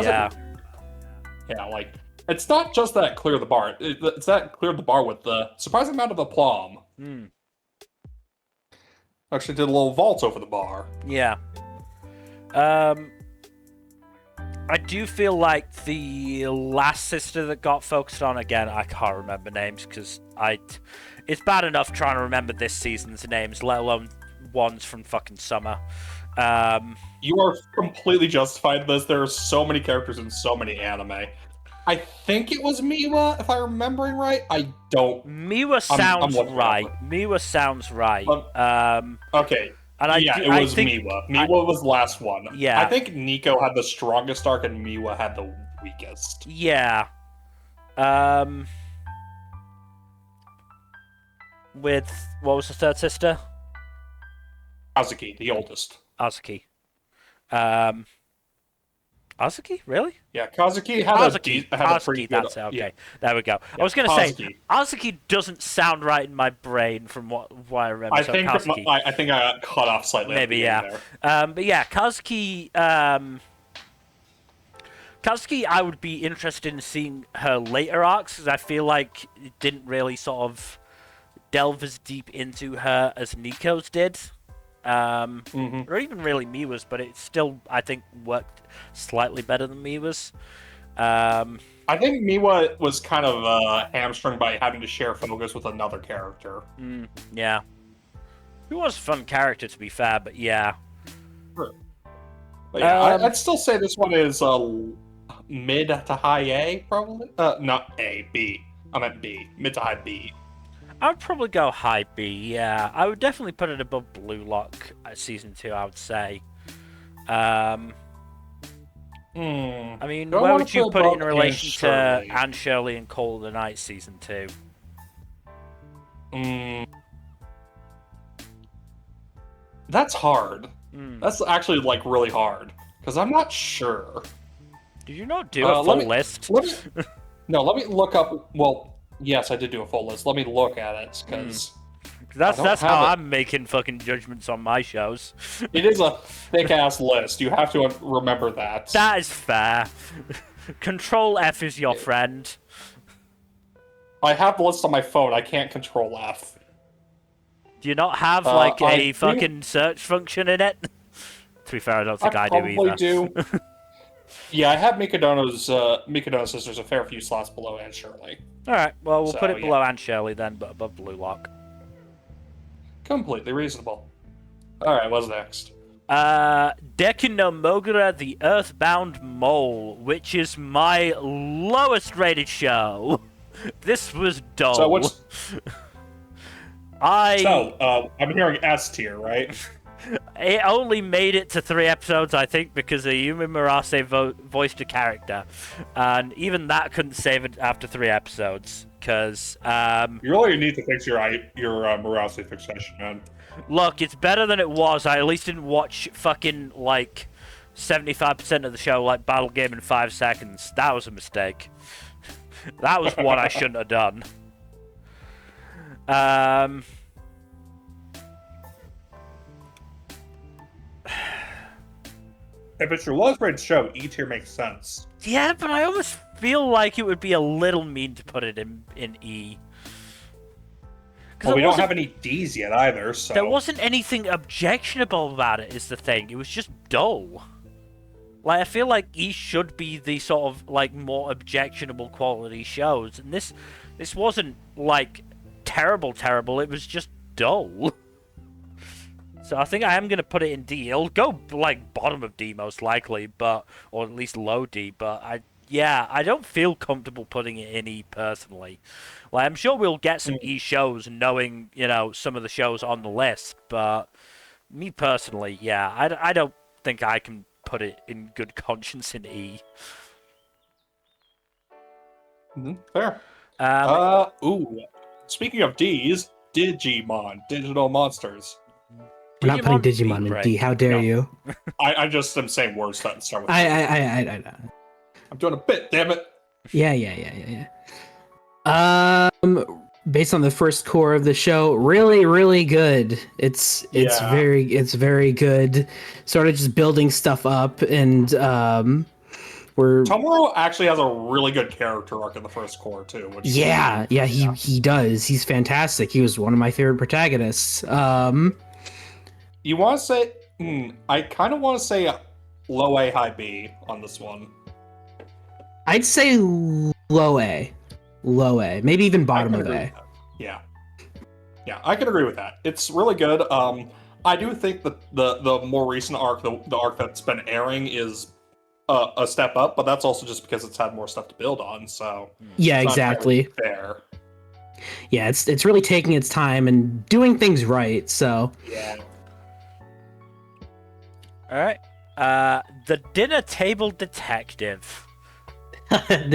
Yeah, like, it's not just that it cleared the bar. It's that it cleared the bar with the surprising amount of aplomb. Actually did a little vault over the bar. Yeah. I do feel like the last sister that got focused on, again, I can't remember names, because it's bad enough trying to remember this season's names, let alone ones from fucking summer. You are completely justified in this. There are so many characters in so many anime. I think it was Miwa, if I'm remembering right. I don't. Miwa sounds right. Miwa sounds right. Okay. And it was Miwa. Miwa was the last one. Yeah. I think Nico had the strongest arc and Miwa had the weakest. Yeah. With, what was the third sister? Azuki, the oldest. Azuki. Azuki? Really? Yeah, Kazuki had Azuki. a pretty good... That's it. Okay, yeah. there we go. Yeah, I was going to say, Azuki doesn't sound right in my brain from what I remember. I think I got cut off slightly. Maybe, yeah. But yeah, Kazuki... Kazuki, I would be interested in seeing her later arcs, because I feel like it didn't really sort of delve as deep into her as Nico's did. Or even really Miwa's, but it still, I think, worked slightly better than Miwa's. I think Miwa was kind of hamstrung by having to share focus with another character. Yeah. He was a fun character, to be fair, but yeah. But yeah, I'd still say this one is mid to high A, probably. Not A, B. I meant B. Mid to high B. I would probably go high B, yeah. I would definitely put it above Blue Lock Season 2, I would say. I mean, where would you put it in relation to Anne Shirley and Call of the Night Season 2? That's hard. That's actually, like, really hard. Because I'm not sure. Did you not do a full list? No, let me look up... Well... Yes, I did do a full list. Let me look at it, because... That's how I'm making fucking judgments on my shows. It is a thick-ass list. You have to remember that. That is fair. Control F is your friend. I have the list on my phone. I can't Control F. Do you not have, like, a fucking search function in it? To be fair, I don't think I do either. Probably do. Yeah, I have Mikadono's sisters a fair few slots below Anne Shirley. Alright, well, we'll put it below Anne Shirley then, but above Blue Lock. Completely reasonable. Alright, what's next? Deku no Mogura, the Earthbound Mole, which is my lowest rated show. This was dull. So what's... I'm hearing S tier, right? It only made it to 3 episodes, I think, because Ayumi Murase voiced a character. And even that couldn't save it after 3 episodes, because... You really need to fix your Murase fixation, man. Look, it's better than it was. I at least didn't watch fucking, like, 75% of the show, like, Battle Game in 5 seconds. That was a mistake. That was what I shouldn't have done. If it's your lowest rated show, E tier makes sense. Yeah, but I almost feel like it would be a little mean to put it in E. Well, we don't have any Ds yet either, so... There wasn't anything objectionable about it, is the thing. It was just dull. Like, I feel like E should be the sort of, like, more objectionable quality shows. And this wasn't, like, terrible. It was just dull. So I think I am gonna put it in D. It'll go like bottom of D most likely, but or at least low D. But I don't feel comfortable putting it in E personally. Like I'm sure we'll get some E shows, knowing some of the shows on the list. But me personally, yeah, I don't think I can put it in good conscience in E. Fair. Speaking of D's, Digimon, Digital Monsters. We're not putting Digimon in D. How dare you? I just am saying words that start with. I'm doing a bit, damn it. Yeah. Based on the first core of the show, really, really good. It's very good. Sort of just building stuff up, and Tomoro actually has a really good character arc in the first core too. He does. He's fantastic. He was one of my favorite protagonists. You want to say? I kind of want to say low A, high B on this one. I'd say low A, maybe even bottom of A. Yeah, I can agree with that. It's really good. I do think that the more recent arc, the arc that's been airing, is a step up, but that's also just because it's had more stuff to build on. So yeah, exactly. Fair. Yeah, it's really taking its time and doing things right. So yeah. All right. The Dinner Table Detective.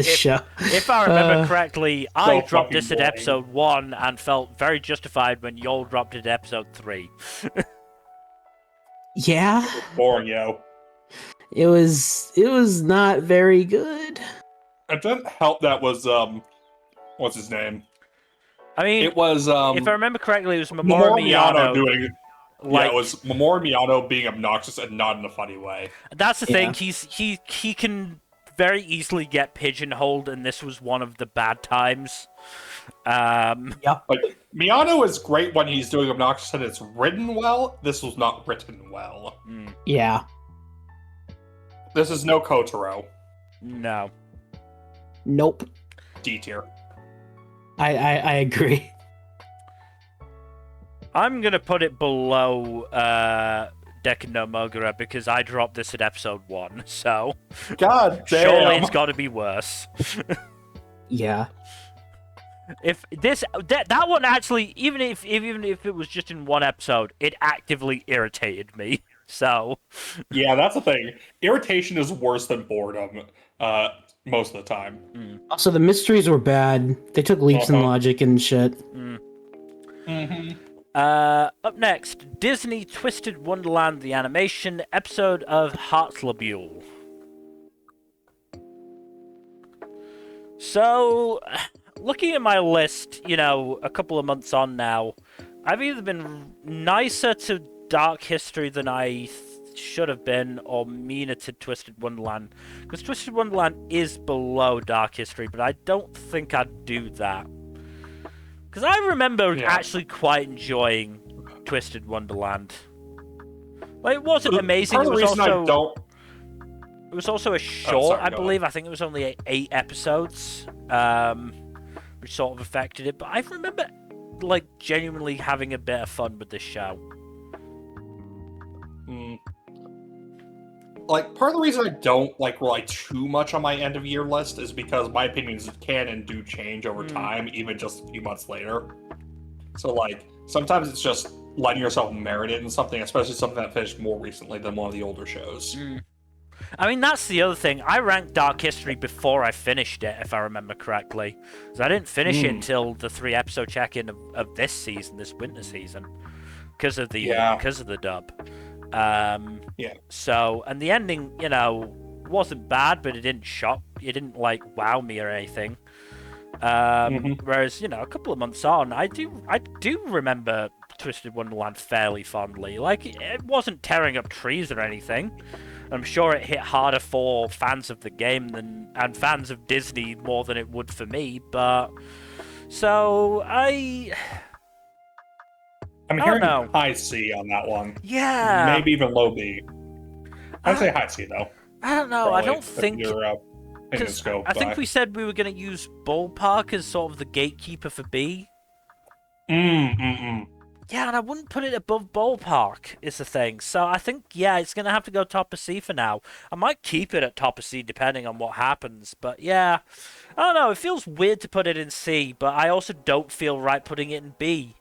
Show. If I remember correctly, I dropped this at episode 1 and felt very justified when y'all dropped it at episode 3. Yeah. Boring, yo. It was not very good. It didn't help that was what's his name? I mean, it was if I remember correctly, it was Mamoru Miyano doing. It was Mamoru Miyano being obnoxious and not in a funny way. That's the thing. He can very easily get pigeonholed, and this was one of the bad times. Like Miyano is great when he's doing obnoxious and it's written well. This was not written well. Yeah. This is no Kotaro. No. Nope. D tier. I agree. I'm gonna put it below Deku no Mogura because I dropped this at episode 1, so God damn. Surely it's got to be worse. Yeah. If that one actually, even if it was just in one episode, it actively irritated me. So yeah, that's the thing. Irritation is worse than boredom. Most of the time. Also, the mysteries were bad. They took leaps in logic and shit. Up next, Disney Twisted Wonderland: The Animation, episode of Heartslabule. So, looking at my list, a couple of months on now, I've either been nicer to Dark History than I should have been, or meaner to Twisted Wonderland. Because Twisted Wonderland is below Dark History, but I don't think I'd do that. Because I remember actually quite enjoying Twisted Wonderland. Like, it wasn't amazing. It was also a short, I believe. I think it was only 8 episodes, which sort of affected it. But I remember, genuinely having a bit of fun with this show. Part of the reason I don't rely too much on my end of year list is because my opinions can and do change over time, even just a few months later. So sometimes it's just letting yourself merit it in something, especially something that finished more recently than one of the older shows. I mean, that's the other thing. I ranked Dark History before I finished it, if I remember correctly. Because I didn't finish it until the 3-episode check-in of this season, this winter season, because of the dub. So, and the ending, wasn't bad, but it didn't shock. It didn't wow me or anything. Whereas, a couple of months on, I do remember Twisted Wonderland fairly fondly. It wasn't tearing up trees or anything. I'm sure it hit harder for fans of the game and fans of Disney more than it would for me. But so I'm hearing high C on that one. Yeah. Maybe even low B. I'd say high C, though. I don't know. Probably, I don't think... I think we said we were going to use Ballpark as sort of the gatekeeper for B. Yeah, and I wouldn't put it above Ballpark, is the thing. So I think, yeah, it's going to have to go top of C for now. I might keep it at top of C depending on what happens. But yeah, I don't know. It feels weird to put it in C, but I also don't feel right putting it in B.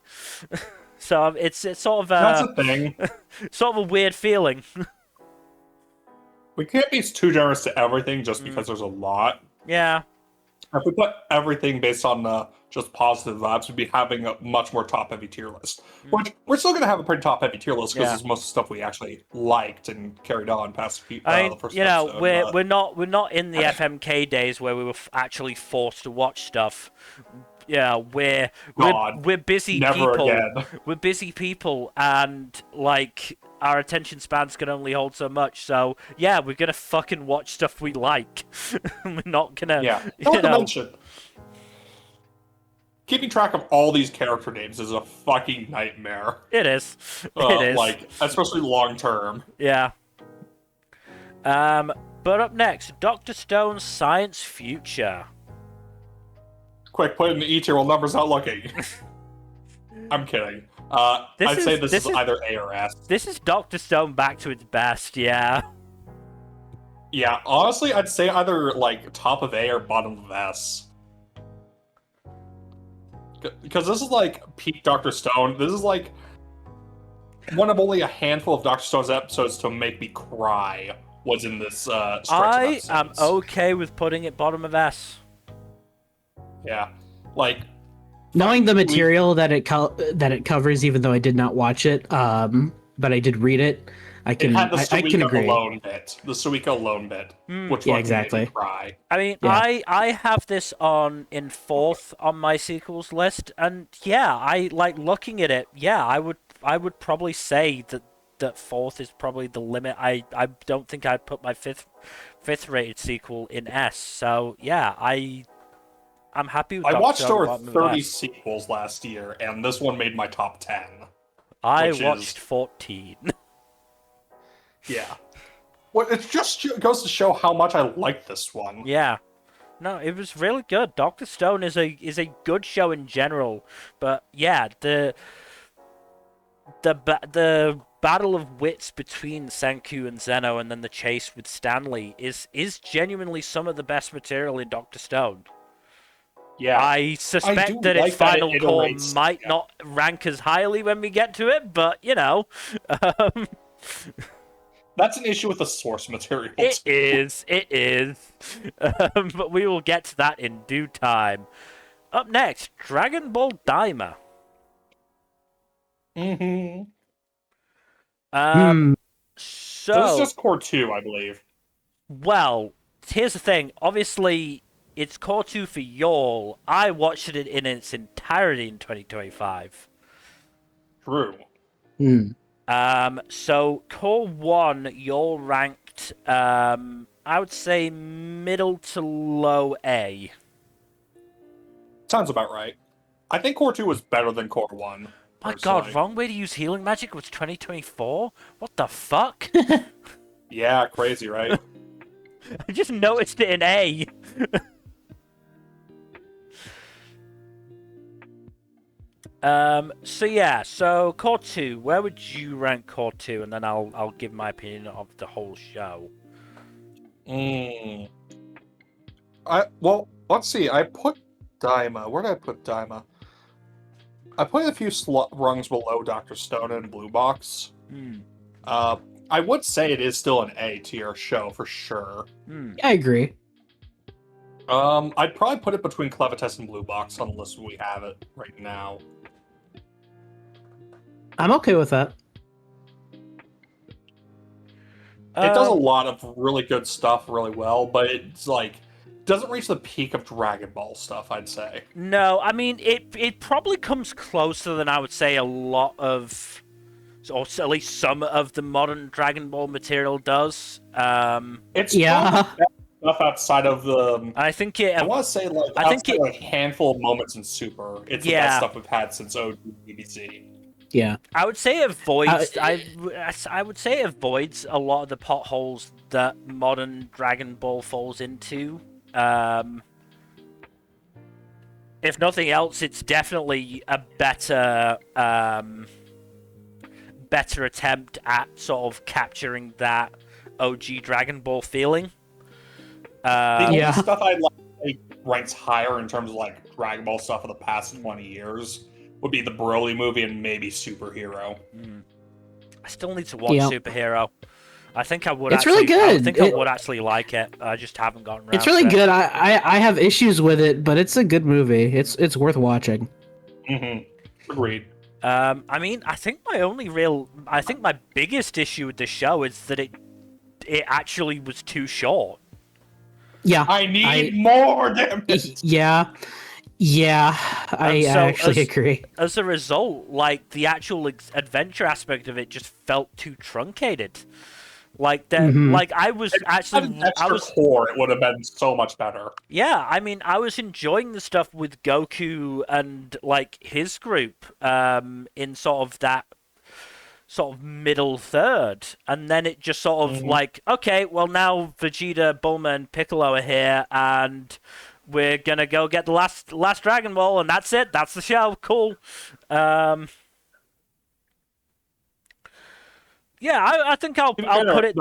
So it's sort of That's a the thing. sort of a weird feeling. We can't be too generous to everything just because there's a lot. Yeah. If we put everything based on just positive vibes, we'd be having a much more top-heavy tier list. Which we're still going to have a pretty top-heavy tier list because it's most stuff we actually liked and carried on past the first you know, episode. we're not in the FMK days where we were actually forced to watch stuff. Yeah, we're busy never people. again. We're busy people, and like our attention spans can only hold so much. So yeah, we're gonna fucking watch stuff we like. We're not gonna. Yeah. You know. Mention, keeping track of all these character names is a fucking nightmare. It is. It is. Like, especially long term. Yeah. But up next, Dr. Stone's Science Future. Quick, put in E tier while numbers not looking. I'm kidding. I'd say this is either A or S. This is Dr. Stone back to its best, yeah. Yeah, honestly, I'd say either like top of A or bottom of S. Because this is like peak Dr. Stone. This is like one of only a handful of Dr. Stone's episodes to make me cry was in this stretch of episodes. I am okay with putting it bottom of S. Yeah, like knowing the material that it covers, even though I did not watch it, but I did read it. I can agree. The Suiko loan bit, which exactly. made me cry. I mean, yeah. I have this in fourth on my sequels list, and yeah, I like looking at it. Yeah, I would probably say that fourth is probably the limit. I don't think I'd put my fifth rated sequel in S. So yeah, I'm happy with I Dr. watched Stone over 30 sequels last year, and this one made my top 10. I watched 14. Yeah. Well, it just goes to show how much I like this one. Yeah. No, it was really good. Dr. Stone is a good show in general, but yeah, the battle of wits between Senku and Zeno, and then the chase with Stanley is genuinely some of the best material in Dr. Stone. Yeah, I suspect that its final core might not rank as highly when we get to it, but you know. That's an issue with the source material. It is. But we will get to that in due time. Up next, Dragon Ball Daima. So this is just core 2, I believe. Well, here's the thing. Obviously, it's core 2 for y'all. I watched it in its entirety in 2025. True. So core 1, y'all ranked, I would say middle to low A. Sounds about right. I think core 2 was better than core 1. My god, wrong way to use healing magic was 2024? What the fuck? Yeah, crazy, right? I just noticed it in A. So core 2, where would you rank core 2? And then I'll give my opinion of the whole show. Well, let's see. I put Daima. Where did I put Daima? I put a few rungs below Dr. Stone and Blue Box. I would say it is still an A tier show for sure. I agree. I'd probably put it between Clevitas and Blue Box on the list we have it right now. I'm okay with that. It does a lot of really good stuff really well, but it's like doesn't reach the peak of Dragon Ball stuff, I'd say. No, I mean it probably comes closer than I would say a lot of, or at least some of the modern Dragon Ball material does. It's stuff outside of the. I think it. I want to say like a handful of moments in Super. It's the best stuff we've had since OG BBC. Yeah, I would say it avoids. I would say it avoids a lot of the potholes that modern Dragon Ball falls into. If nothing else, it's definitely a better better attempt at sort of capturing that OG Dragon Ball feeling. The only Yeah. stuff I like ranks higher in terms of like Dragon Ball stuff of the past 20 years would be the Broly movie and maybe Superhero. I still need to watch Yeah. Superhero. I think I would. It's actually, really good. I think I would actually like it. I just haven't gotten around. It's really to it. good. I have issues with it, but it's a good movie. It's worth watching. Agreed. I mean, I think my biggest issue with the show is that it actually was too short. Yeah. I need more, damn it. Yeah. Yeah, I actually agree. As a result, like the actual adventure aspect of it just felt too truncated. Like that, like I was actually, core, it would have been so much better. Yeah, I mean, I was enjoying the stuff with Goku and like his group, in sort of that sort of middle third, and then it just sort of like, okay, well now Vegeta, Bulma, and Piccolo are here, and we're gonna go get the last Dragon Ball, and that's it. That's the show. Cool. Yeah, I think I'll put it.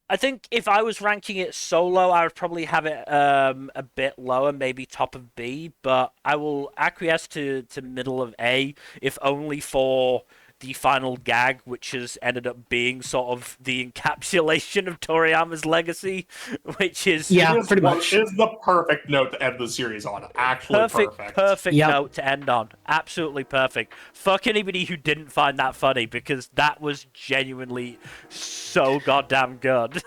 I think if I was ranking it solo, I would probably have it a bit lower, maybe top of B. But I will acquiesce to middle of A, if only for the final gag, which has ended up being sort of the encapsulation of Toriyama's legacy, which is pretty much is the perfect note to end the series on. Actually, perfect note to end on. Absolutely perfect. Fuck anybody who didn't find that funny, because that was genuinely so goddamn good.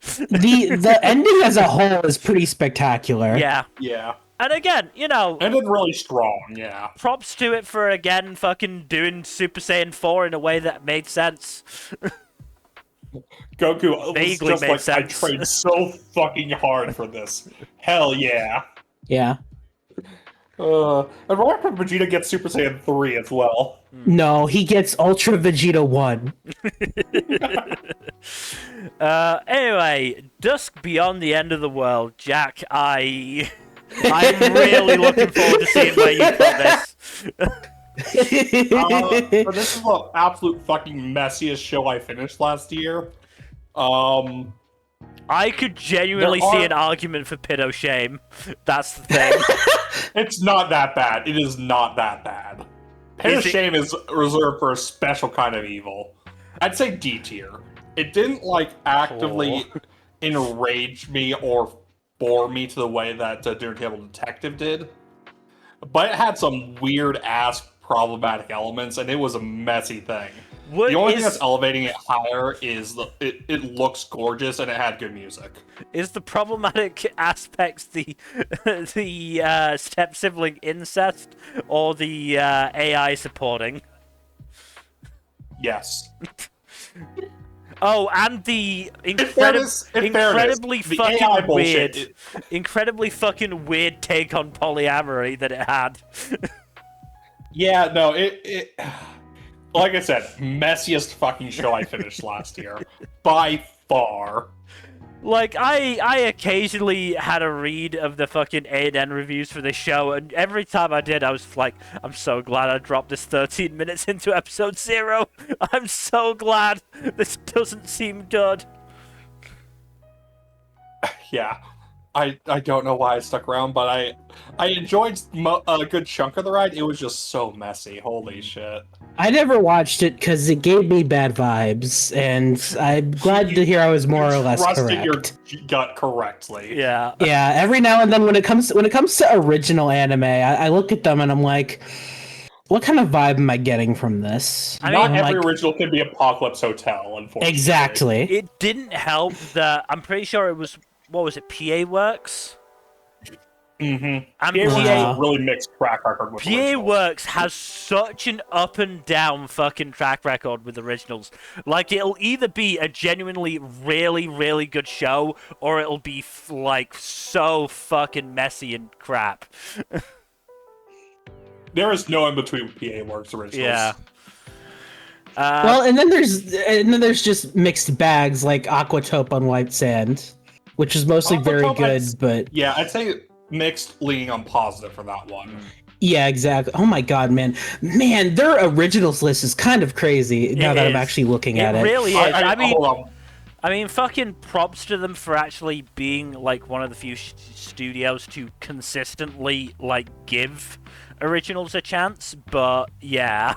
the ending as a whole is pretty spectacular. Yeah. And again, ended really strong, yeah. Props to it for, again, fucking doing Super Saiyan 4 in a way that made sense. Goku Vaguely was just made like, sense. I trained so fucking hard for this. Hell yeah. Yeah. And right after Vegeta gets Super Saiyan 3 as well. No, he gets Ultra Vegeta 1. Anyway, Dusk Beyond the End of the World. Jack, I'm really looking forward to seeing where you put this. But this is the absolute fucking messiest show I finished last year. I could genuinely see an argument for Pito Shame. That's the thing. It's not that bad. It is not that bad. Pito Shame is reserved for a special kind of evil. I'd say D tier. It didn't actively enrage me or bore me to the way that Dinner Table Detective did, but it had some weird ass problematic elements, and it was a messy thing. The only thing that's elevating it higher is it looks gorgeous and it had good music. Is the problematic aspects the step sibling incest or the AI supporting? Yes. Oh, and the incredibly fucking weird take on polyamory that it had. Yeah, no, it like I said, messiest fucking show I finished last year. By far. Like, I occasionally had a read of the fucking A&N reviews for this show, and every time I did, I was like, I'm so glad I dropped this 13 minutes into episode 0. I'm so glad this doesn't seem good. Yeah. I don't know why I stuck around, but I enjoyed a good chunk of the ride. It was just so messy. Holy shit. I never watched it because it gave me bad vibes, and I'm glad to hear I was more or less correct. Your gut correctly. Yeah. Yeah, every now and then when it comes to original anime, I look at them and I'm like, what kind of vibe am I getting from this? Not every original can be Apocalypse Hotel, unfortunately. Exactly. It didn't help that I'm pretty sure it was, what was it, PA Works? Mm-hmm. And PA Works has a really mixed track record with PA Works has such an up and down fucking track record with originals. Like, it'll either be a genuinely really, really good show, or it'll be so fucking messy and crap. There is no in between with PA Works originals. Yeah. Well, and then there's just mixed bags like Aquatope on White Sand, which is mostly very good, but yeah, I'd say mixed, leaning on positive for that one. Yeah, exactly. Oh my god, man. Man, their originals list is kind of crazy now that I'm actually looking at It it. really is. I mean, hold on. I mean, fucking props to them for actually being like one of the few studios to consistently like give originals a chance. But yeah,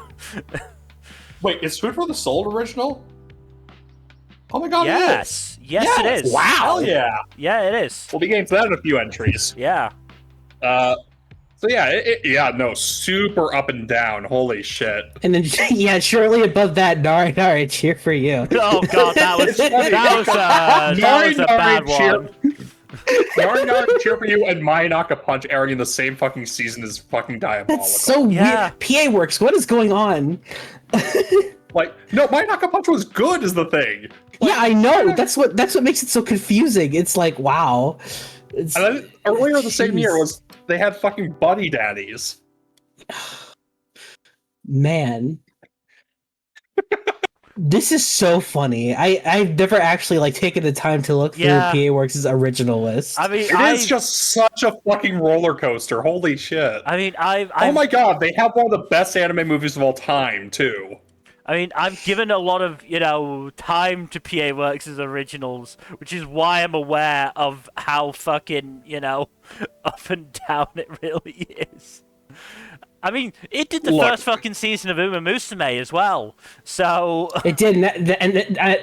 Wait, is Food for the Soul original? Oh my god, it yes, is! yes, it is. Wow. Hell yeah! Yeah, it is. We'll be getting to that in a few entries. Yeah. So yeah, no, super up and down. Holy shit. And then, yeah, shortly above that, Nari, cheer for you. Oh god, that was a bad one. Nari cheer for you and Mayanaka Punch airing in the same fucking season is fucking diabolical. That's so Yeah. weird. PA Works, what is going on? Like, no, Mayanaka Punch was good is the thing. Yeah, I know. That's what makes it so confusing. It's like, wow. It's, And then earlier the same year Jeez. was they had fucking Buddy Daddies. Man. This is so funny. I've never actually like taken the time to look through PA Works' original list. I mean, It is just such a fucking roller coaster. Holy shit. I mean, Oh my god, they have one of the best anime movies of all time, too. I mean, I've given a lot of, time to PA Works' originals, which is why I'm aware of how fucking, up and down it really is. I mean, it did the first fucking season of Uma Musume as well, so... It did, and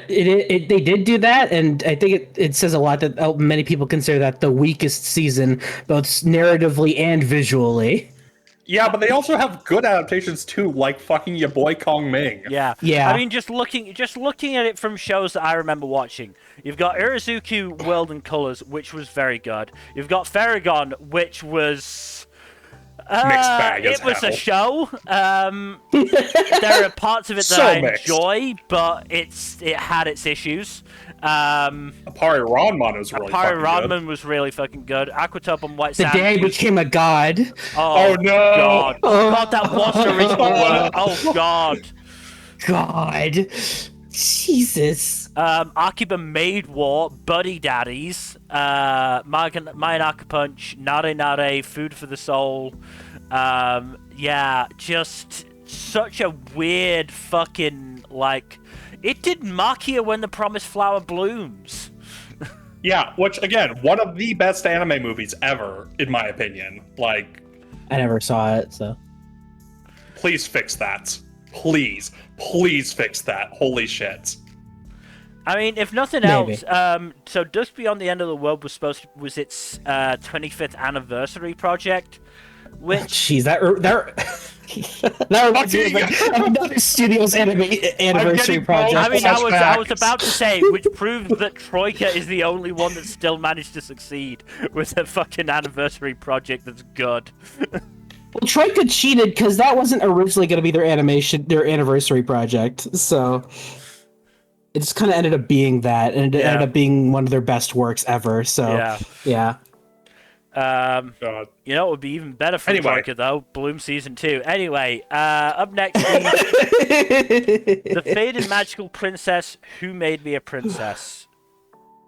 they did do that, and I think it says a lot that many people consider that the weakest season, both narratively and visually. Yeah, but they also have good adaptations too, like fucking your boy Kong Ming. Yeah. Yeah. I mean, just looking at it from shows that I remember watching, you've got Irazuku World and Colors, which was very good. You've got Ferragon, which was... Mixed bag as it was hell. a show. There are parts of it that So I mixed. enjoy, but it had its issues. Appari Ranman was really Pyro fucking Ranman was really fucking good. Aquatop and White The Sand. day I became a god. Oh no! God! God, that was the original work. Oh God! God. Jesus. Akiba Maid War, Buddy Daddies, Mayanaka Punch, Nare Nare, Food for the Soul. Yeah, just such a weird fucking, like... It did Makia When the Promised Flower Blooms. Yeah, which, again, one of the best anime movies ever, in my opinion. Like... I never saw it, so... Please fix that. Please fix that. Holy shit. I mean, if nothing Maybe. else, so Dusk Beyond the End of the World was its 25th anniversary project, which Jeez, that reminds me of like another studio's anniversary project. I mean, I was Flashbacks. about to say, which proves that Troika is the only one that still managed to succeed with a fucking anniversary project that's good. Well, Troika cheated because that wasn't originally going to be their anniversary project. So it just kind of ended up being that, and it ended up being one of their best works ever. So yeah. God. You know, it would be even better for Anyway. Troika, though. Bloom Season 2. Anyway, up next, The Faded Magical Princess Who Made Me a Princess.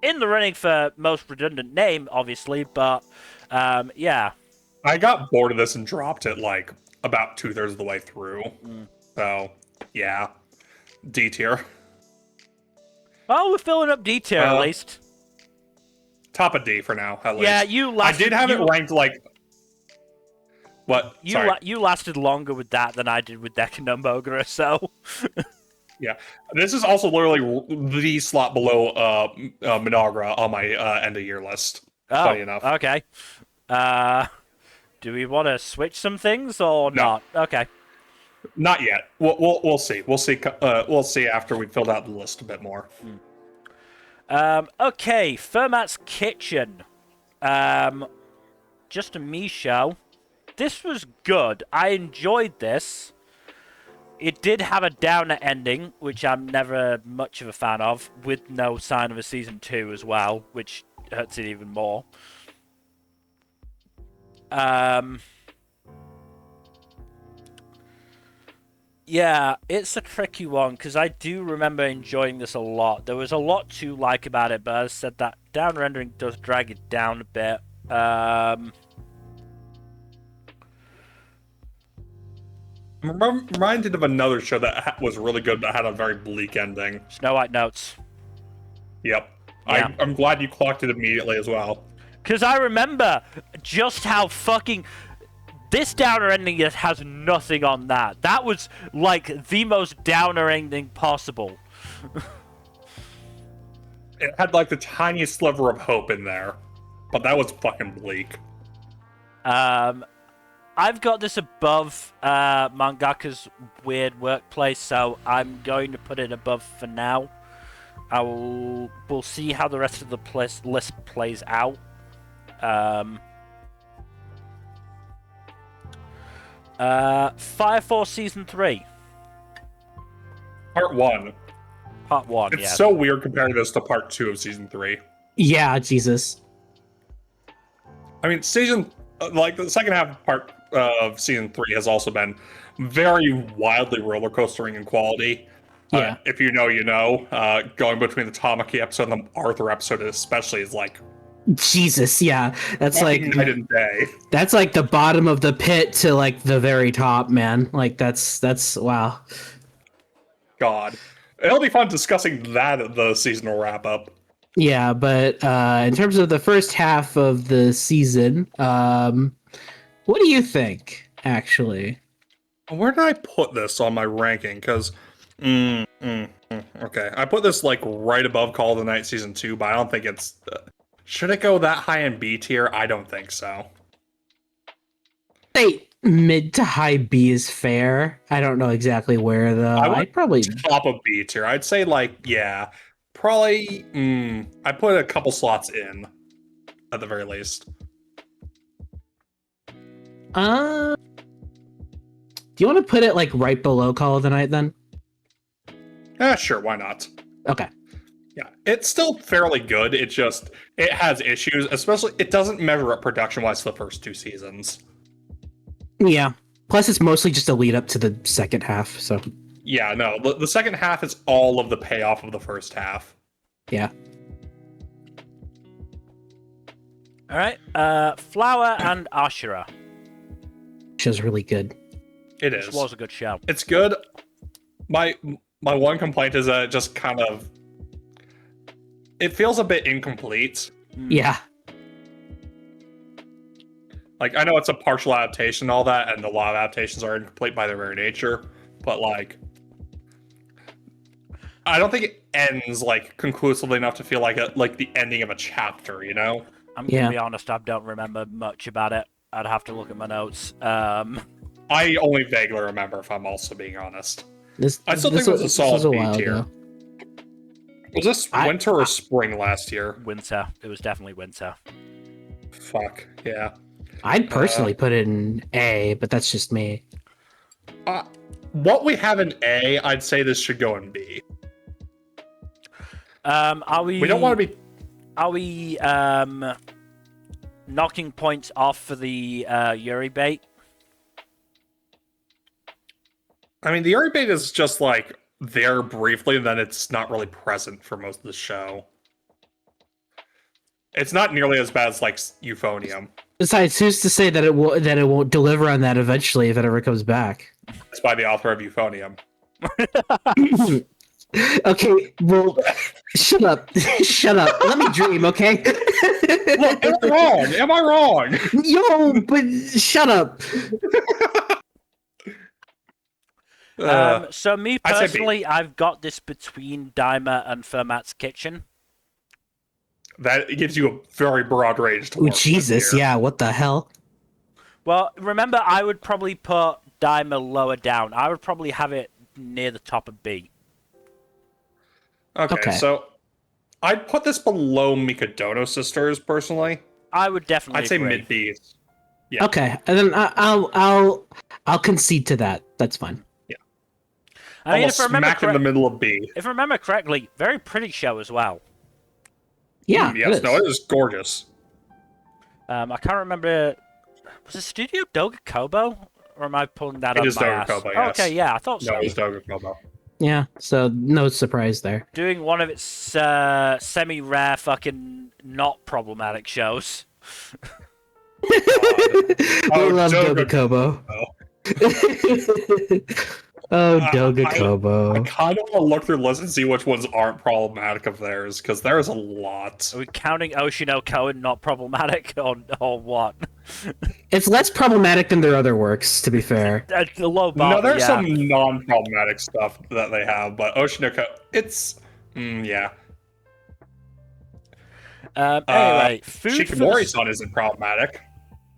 In the running for most redundant name, obviously, but, yeah. I got bored of this and dropped it, like, about 2/3 of the way through. So, yeah. D tier. Well, we're filling up D tier, at least. Top of D for now, at least. Yeah, you lasted... I did have it ranked, like... What? Sorry. You lasted longer with that than I did with Decanumbogra, so... Yeah. This is also literally the slot below Minagra on my end-of-year list. Funny enough. Okay. Do we want to switch some things or No. not? Okay. Not yet. We'll see. We'll see after we've filled out the list a bit more. Okay, Fermat's Kitchen. Just a me show. This was good. I enjoyed this. It did have a downer ending, which I'm never much of a fan of, with no sign of a season 2 as well, which hurts it even more. Yeah, it's a tricky one, because I do remember enjoying this a lot. There was a lot to like about it, but as I said, that down rendering does drag it down a bit. I'm reminded of another show that was really good but had a very bleak ending. Snow White Notes. Yep. Yeah. I'm glad you clocked it immediately as well. Because I remember just how fucking... This downer ending has nothing on that. That was, like, the most downer ending possible. It had, like, the tiniest sliver of hope in there. But that was fucking bleak. I've got this above Mangaka's Weird Workplace, so I'm going to put it above for now. We'll see how the rest of the list plays out. Fire Force Season 3. Part 1. Part 1, It's yeah. so weird comparing this to Part 2 of Season 3. Yeah, Jesus. I mean, the second half of Season 3 has also been very wildly roller coastering in quality. Yeah. If you know, you know. Going between the Tamaki episode and the Arthur episode especially is like... Jesus, yeah. That's like night and day. That's like the bottom of the pit to like the very top, man. Like that's wow. God. It'll be fun discussing that at the seasonal wrap-up. Yeah, but in terms of the first half of the season, what do you think, actually? Where did I put this on my ranking? Because, okay. I put this, like, right above Call of the Night Season 2, but I don't think it's... should it go that high in B tier? I don't think so. Hey, mid to high B is fair. I don't know exactly where, though. I'd probably... Top of B tier. I'd say, like, yeah. Probably, I put a couple slots in, at the very least. Do you want to put it, like, right below Call of the Night, then? Sure, why not? Okay. Yeah, it's still fairly good. It has issues, especially, it doesn't measure up production-wise to the first 2 seasons. Yeah. Plus, it's mostly just a lead up to the second half, so... Yeah, no, the second half is all of the payoff of the first half. Yeah. Alright, Flower and Ashura. Show's really good. It is. This was a good show. It's good. My one complaint is that it just kind of... It feels a bit incomplete. Yeah. Like, I know it's a partial adaptation and all that, and a lot of adaptations are incomplete by their very nature, but, like... I don't think it ends, like, conclusively enough to feel like the ending of a chapter, you know? I'm gonna be honest, I don't remember much about it. I'd have to look at my notes. I only vaguely remember, if I'm also being honest. I still think it was a this solid a B while tier. ago. Was this winter or spring last year? Winter. It was definitely winter. Fuck, yeah. I'd personally put it in A, but that's just me. What we have in A, I'd say this should go in B. Are we... We don't want to be... Are we, knocking points off for the, Yuri bait? I mean, the Yuri bait is just, like, there briefly, and then it's not really present for most of the show. It's not nearly as bad as, like, Euphonium. Besides, who's to say that it won't deliver on that eventually if it ever comes back? It's by the author of Euphonium. Okay, well, shut up. Shut up. Let me dream, okay? Look, am I wrong? Am I wrong? Yo, but shut up. So me personally, I've got this between Daima and Fermat's Kitchen. That gives you a very broad range to Oh, work Jesus, with here. yeah, what the hell? Well, remember, I would probably put Daima lower down. I would probably have it near the top of B. Okay, so I'd put this below Mikadono Sisters, personally. I would definitely I'd say agree. mid-B. Yeah. Okay, and then I'll concede to that. That's fine. Yeah. I mean, Almost smack in the middle of B. If I remember correctly, very pretty show as well. Yeah. Yes, no, it is gorgeous. I can't remember. Was it Studio Doga Kobo? Or am I pulling that It up is my Doga ass? Kobo, Oh, yes. okay, yeah, I thought so. No, it's Doga Kobo. Yeah, so no surprise there. Doing one of its semi-rare fucking not problematic shows. We love Doga Doga Kobo. Oh, Doga I Kobo. kind of want to look through the list and see which ones aren't problematic of theirs, because there's a lot. Are we counting Oshinoko and not problematic, or what? It's less problematic than their other works, to be fair. The low bar, No, but there's yeah. some non-problematic stuff that they have, but Oshinoko, it's yeah. Anyway, food for the... Shikimori-san isn't problematic.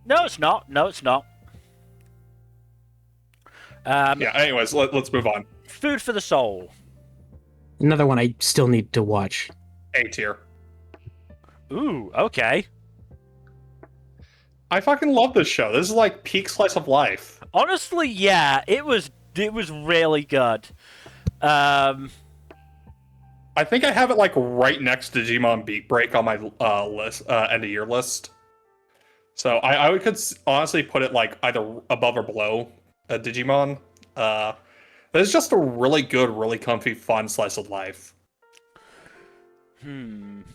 No, it's not. No, it's not. Yeah. Anyways, let's move on. Food for the soul. Another one I still need to watch. A tier. Ooh, okay. I fucking love this show. This is like peak slice of life. Honestly, yeah, it was really good. I think I have it like right next to Digimon Beat Break on my list, end of year list. So I could honestly put it like either above or below Digimon. It's just a really good, really comfy, fun slice of life. One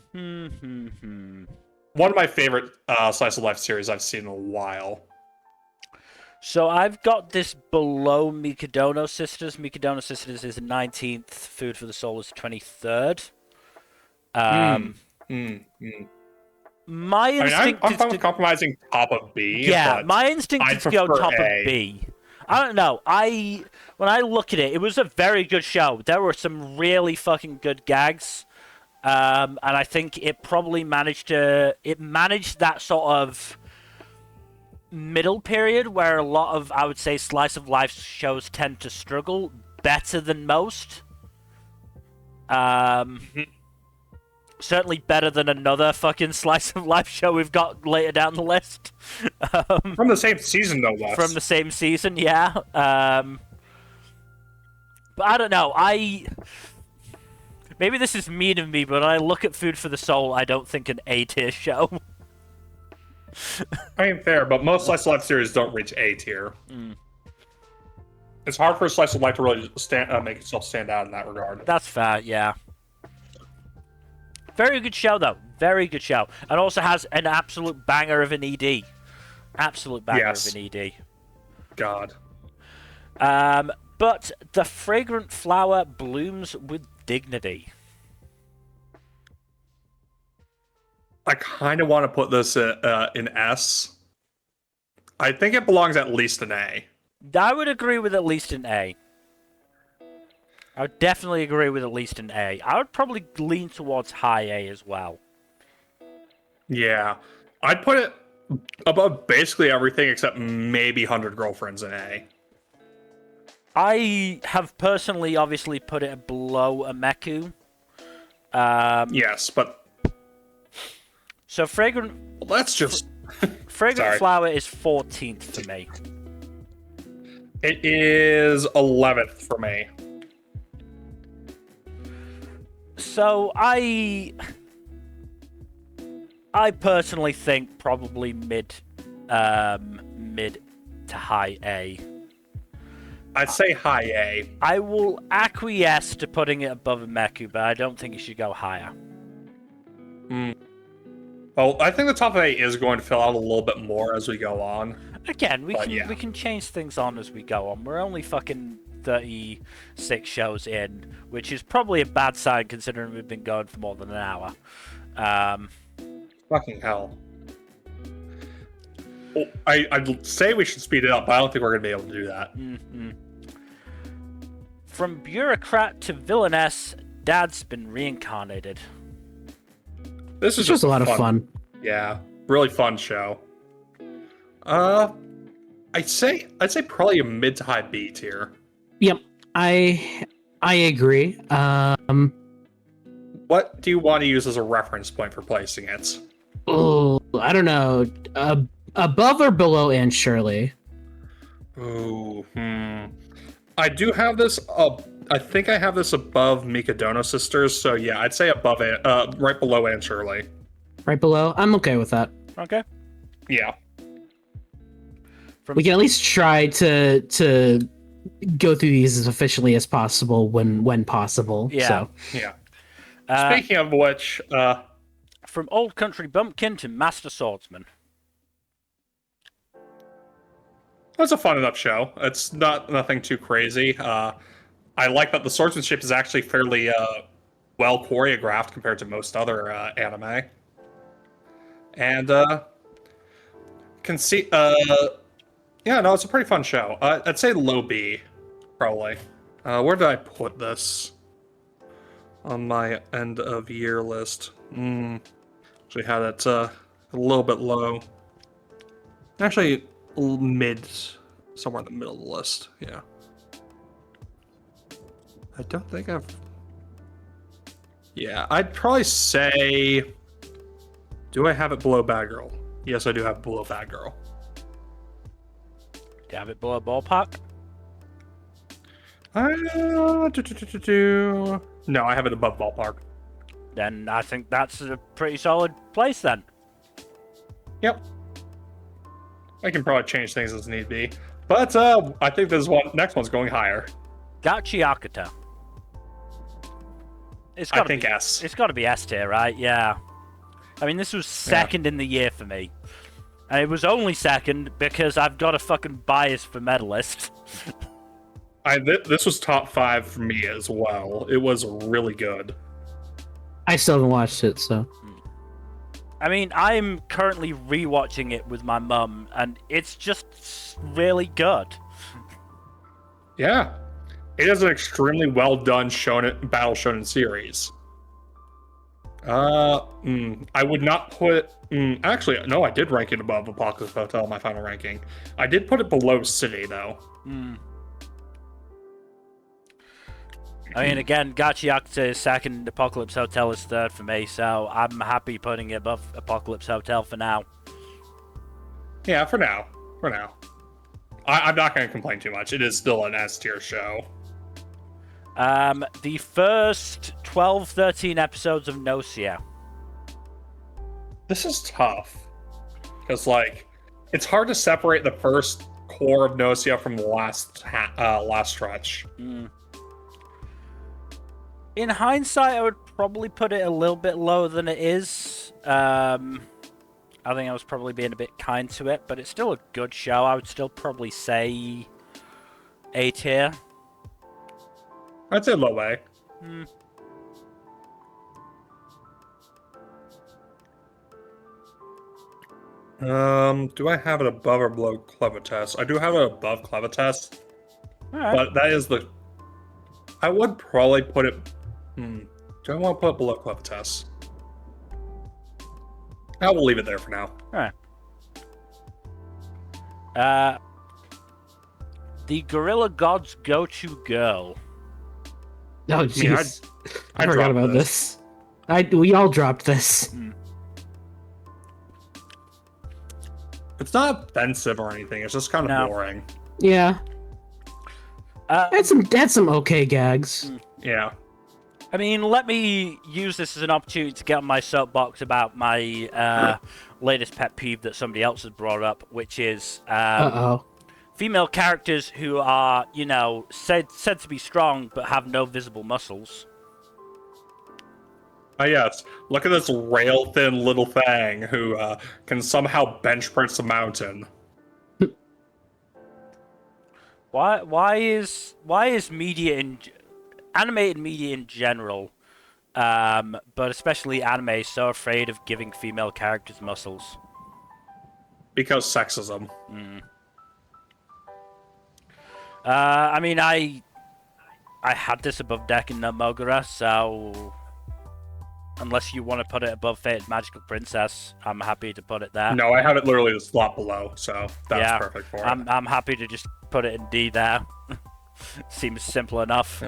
of my favorite slice of life series I've seen in a while. So I've got this below Mikadono Sisters. Mikadono Sisters is the 19th. Food for the Soul is 23rd. My instinct I'm is fine to... with compromising top of B. Yeah, but my instinct I'd is to go prefer top A. of B. I don't know. When I look at it, it was a very good show. There were some really fucking good gags. And I think it probably managed that sort of middle period where a lot of, I would say, slice of life shows tend to struggle better than most. Certainly better than another fucking slice of life show we've got later down the list. From the same season, no less. From the same season, yeah. But I don't know. Maybe this is mean of me, but when I look at Food for the Soul, I don't think an A-tier show. I mean, fair, but most slice of life series don't reach A tier. It's hard for a slice of life to really make itself stand out in that regard. That's fair, yeah. Very good show, though. Very good show. And also has an absolute banger of an ED. Absolute banger of an ED. God. But the fragrant flower blooms with dignity. I kind of want to put this in S. I think it belongs at least an A. I would agree with at least an A. I would definitely agree with at least an A. I would probably lean towards high A as well. Yeah. I'd put it above basically everything except maybe 100 Girlfriends in A. I have personally obviously put it below a Meku. Yes, but... So Fragrant... Let's just... Fragrant Flower is 14th for me. It is 11th for me. So I personally think probably mid to high A. I'd say high A. I will acquiesce to putting it above a Meku, but I don't think it should go higher. Well, I think the top of A is going to fill out a little bit more as we go on. Again, we can change things on as we go on. We're only fucking 36 shows in, which is probably a bad sign considering we've been going for more than an hour. Fucking hell. Well, I'd say we should speed it up, but I don't think we're going to be able to do that. From bureaucrat to villainess, Dad's been reincarnated. This is just a lot of fun. Yeah, really fun show. I'd say probably a mid to high B tier. Yep, I agree. What do you want to use as a reference point for placing it? Oh, I don't know. Above or below Anne Shirley? Ooh, I do have this. I think I have this above Mikadono Sisters. So yeah, I'd say above it, right below Anne Shirley. Right below. I'm okay with that. Okay. Yeah. We can at least try to go through these as efficiently as possible when possible. Yeah. So. Yeah. Speaking of which, from Old Country Bumpkin to Master Swordsman. It's a fun enough show. It's nothing too crazy. I like that the swordsmanship is actually fairly well choreographed compared to most other anime, and can see. Yeah, no, it's a pretty fun show. I'd say low B, probably. Where did I put this on my end of year list? Actually had it a little bit low. Actually, mid, somewhere in the middle of the list. Yeah. I don't think I've. Yeah, I'd probably say. Do I have it below Bad Girl? Yes, I do have it below Bad Girl. Do you have it below ballpark? No, I have it above Ballpark. Then I think that's a pretty solid place then. Yep. I can probably change things as need be. But I think this next one's going higher. Gachi Akata. I think S. It's got to be S tier, right? Yeah. I mean, this was second in the year for me. And it was only second because I've got a fucking bias for Medalist. This was top 5 for me as well. It was really good. I still haven't watched it, so. I mean, I'm currently rewatching it with my mum, and it's just really good. Yeah. It is an extremely well done battle shonen series. I would not put. Actually, no, I did rank it above Apocalypse Hotel in my final ranking. I did put it below City, though. I mean, again, Gachi Akata is second, Apocalypse Hotel is third for me, so I'm happy putting it above Apocalypse Hotel for now. Yeah, for now. For now. I'm not going to complain too much. It is still an S tier show. The first 12, 13 episodes of Nocia. This is tough. Because, like, it's hard to separate the first core of Nocia from the last stretch. In hindsight, I would probably put it a little bit lower than it is. I think I was probably being a bit kind to it, but it's still a good show. I would still probably say A tier. I'd say low A. Do I have it above or below Clevitas? I do have it above Clevitas. Alright. But that is the... I would probably put it... Do I want to put it below Clevitas? I will leave it there for now. Alright. The Gorilla God's go-to girl. Oh, jeez. I forgot dropped about this. We all dropped this. It's not offensive or anything. It's just kind of boring. Yeah. Had some okay gags. Yeah. I mean, let me use this as an opportunity to get on my soapbox about my latest pet peeve that somebody else has brought up, which is female characters who are, you know, said to be strong but have no visible muscles. Yes. Look at this rail-thin little thing who can somehow bench press a mountain. Why is animated media in general, but especially anime, so afraid of giving female characters muscles? Because sexism. I mean, I had this above Deck in Nmbr, so unless you want to put it above Fated Magical Princess, I'm happy to put it there. No, I have it literally the slot below, so that's perfect for it. I'm happy to just put it in D there. Seems simple enough.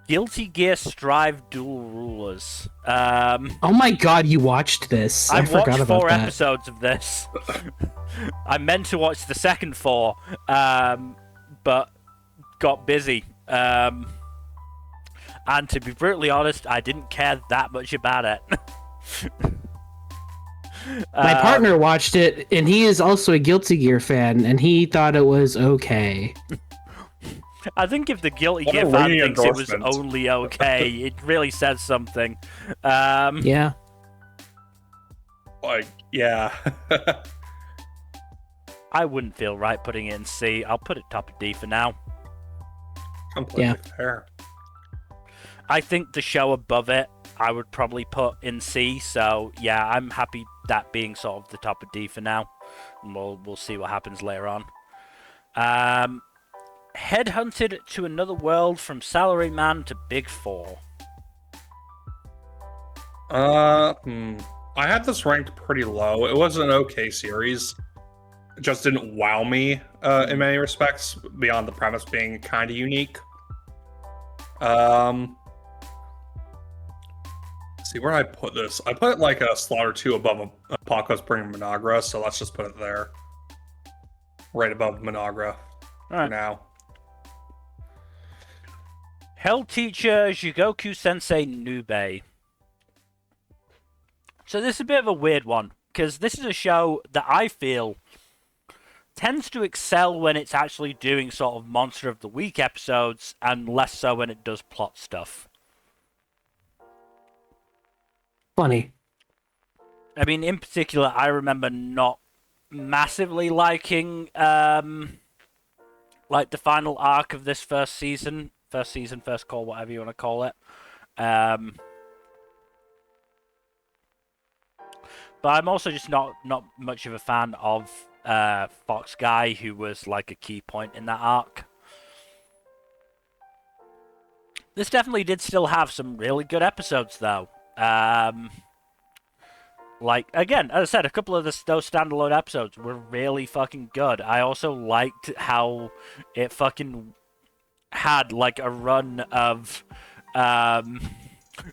Guilty Gear Strive Dual Rulers. Oh my god, you watched this. I forgot watched about 4 that. episodes of this. I meant to watch the second 4, but got busy. And to be brutally honest, I didn't care that much about it. My partner watched it, and he is also a Guilty Gear fan, and he thought it was okay. I think if the Guilty Gear fan thinks it was only okay, it really says something. Yeah. Like, yeah. I wouldn't feel right putting it in C. I'll put it top of D for now. Completely fair. I think the show above it, I would probably put in C. So yeah, I'm happy that being sort of the top of D for now. And we'll see what happens later on. Headhunted to Another World from Salaryman to Big Four. I had this ranked pretty low. It was an okay series. It just didn't wow me in many respects, beyond the premise being kind of unique. See, where did I put this? I put it like a slot or two above Apocalypse Bringing Managra, so let's just put it there. Right above Managra for now. Hell Teacher Jigoku Sensei Nube. So this is a bit of a weird one, because this is a show that I feel tends to excel when it's actually doing sort of Monster of the Week episodes, and less so when it does plot stuff. Funny. I mean, in particular, I remember not massively liking, like, the final arc of this first season, first call, whatever you want to call it. But I'm also just not much of a fan of Fox Guy, who was like a key point in that arc. This definitely did still have some really good episodes, though. Like, again, as I said, a couple of those standalone episodes were really fucking good. I also liked how it fucking had, like, a run of,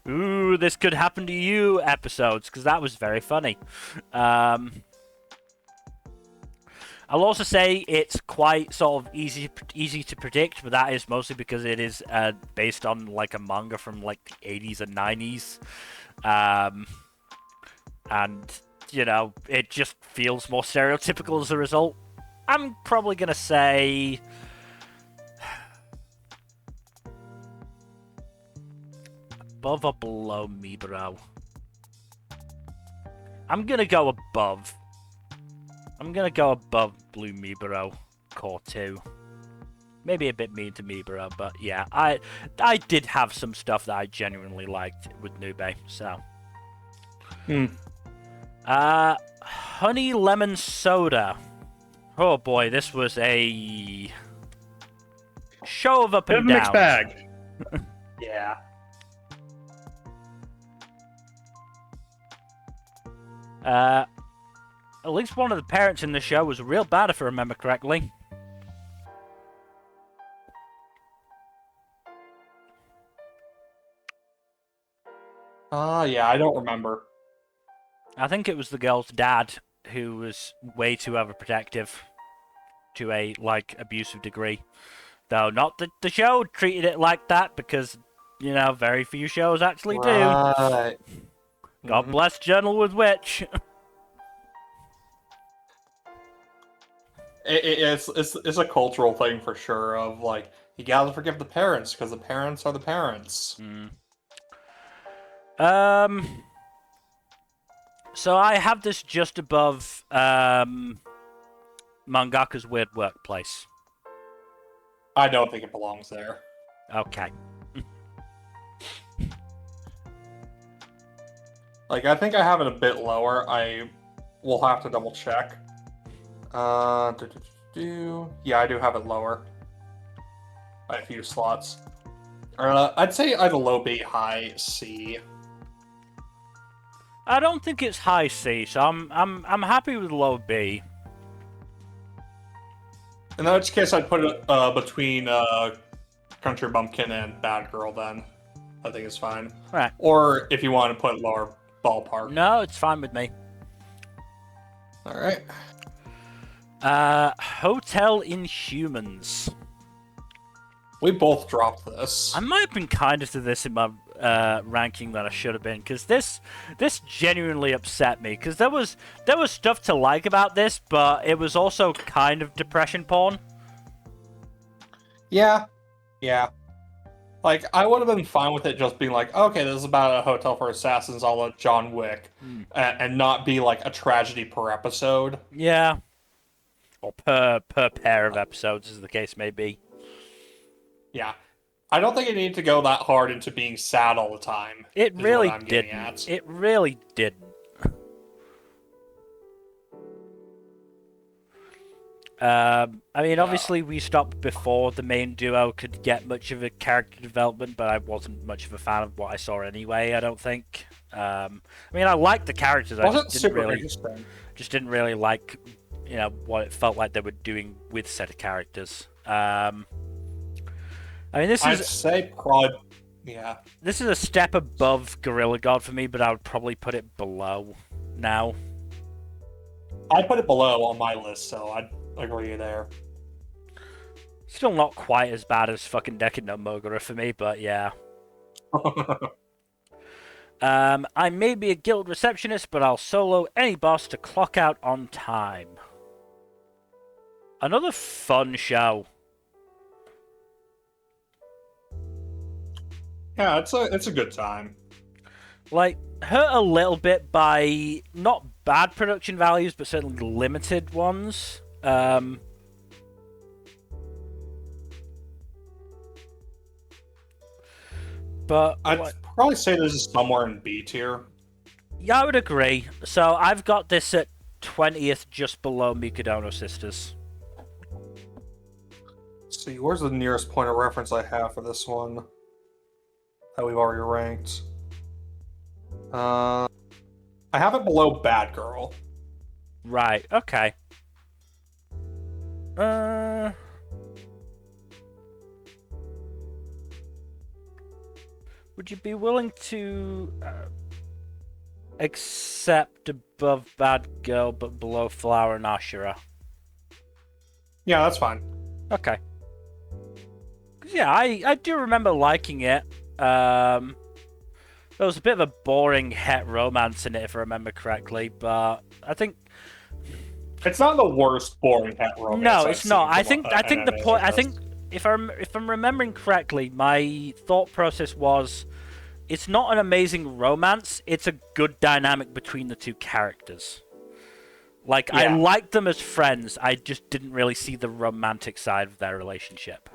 ooh, this could happen to you episodes, because that was very funny. I'll also say it's quite sort of easy to predict, but that is mostly because it is based on, like, a manga from, like, the 80s and 90s. And, you know, it just feels more stereotypical as a result. I'm probably going to say... above or below Nmbr. I'm going to go above. I'm going to go above Blue Nmbr Core 2. Maybe a bit mean to Nmbr, but yeah, I did have some stuff that I genuinely liked with Nube, so... Honey Lemon Soda. Oh boy, this was a show of up and down. Mixed bag. Yeah. At least one of the parents in the show was real bad, if I remember correctly. Yeah, I don't remember. I think it was the girl's dad who was way too overprotective to a, like, abusive degree. Though not that the show treated it like that, because, you know, very few shows actually do. Right. God bless Journal with Witch. It's a cultural thing for sure, of, like, you gotta forgive the parents, because the parents are the parents. So I have this just above Mangaka's Weird Workplace. I don't think it belongs there. Okay. Like, I think I have it a bit lower. I will have to double check. Yeah, I do have it lower by a few slots. I'd say either low B, high C. I don't think it's high C, so I'm happy with low B. In which case, I'd put it between Country Bumpkin and Bad Girl. Then I think it's fine. Right. Or if you want to put lower, Ballpark. No, it's fine with me. All right. Hotel Inhumans. We both dropped this. I might have been kinder to this in my ranking than I should have been, because this genuinely upset me, because there was stuff to like about this, but it was also kind of depression porn. Yeah. Like, I would have been fine with it just being like, okay, this is about a hotel for assassins a la John Wick, and not be like a tragedy per episode. Yeah. or per pair of episodes, as the case may be. Yeah. I don't think it needed to go that hard into being sad all the time. It is really what I'm getting didn't. at. It really didn't. I mean, obviously we stopped before the main duo could get much of a character development, but I wasn't much of a fan of what I saw anyway, I don't think. I mean, I liked the characters, I just didn't really like, you know, what it felt like they were doing with set of characters. I mean, I'd say probably, yeah. This is a step above Gorilla God for me, but I would probably put it below now. I put it below on my list, so I'd agree there. Still not quite as bad as fucking Deku no Mogura for me, but yeah. I may be a guild receptionist, but I'll solo any boss to clock out on time. Another fun show. Yeah, it's a good time. Like, hurt a little bit by not bad production values, but certainly limited ones. But I'd probably say this is somewhere in B tier. Yeah, I would agree. So I've got this at 20th, just below Mikadono Sisters. Let's see, where's the nearest point of reference I have for this one that we've already ranked? I have it below Bad Girl. Right, okay. Would you be willing to accept above Bad Girl but below Flower and Ashura? Yeah, that's fine. Okay. 'Cause yeah, I do remember liking it. There was a bit of a boring het romance in it, if I remember correctly, but I think it's not the worst boring het romance. No, it's not. I think the point. I think if I'm remembering correctly, my thought process was, it's not an amazing romance. It's a good dynamic between the two characters. Like, yeah. I liked them as friends. I just didn't really see the romantic side of their relationship.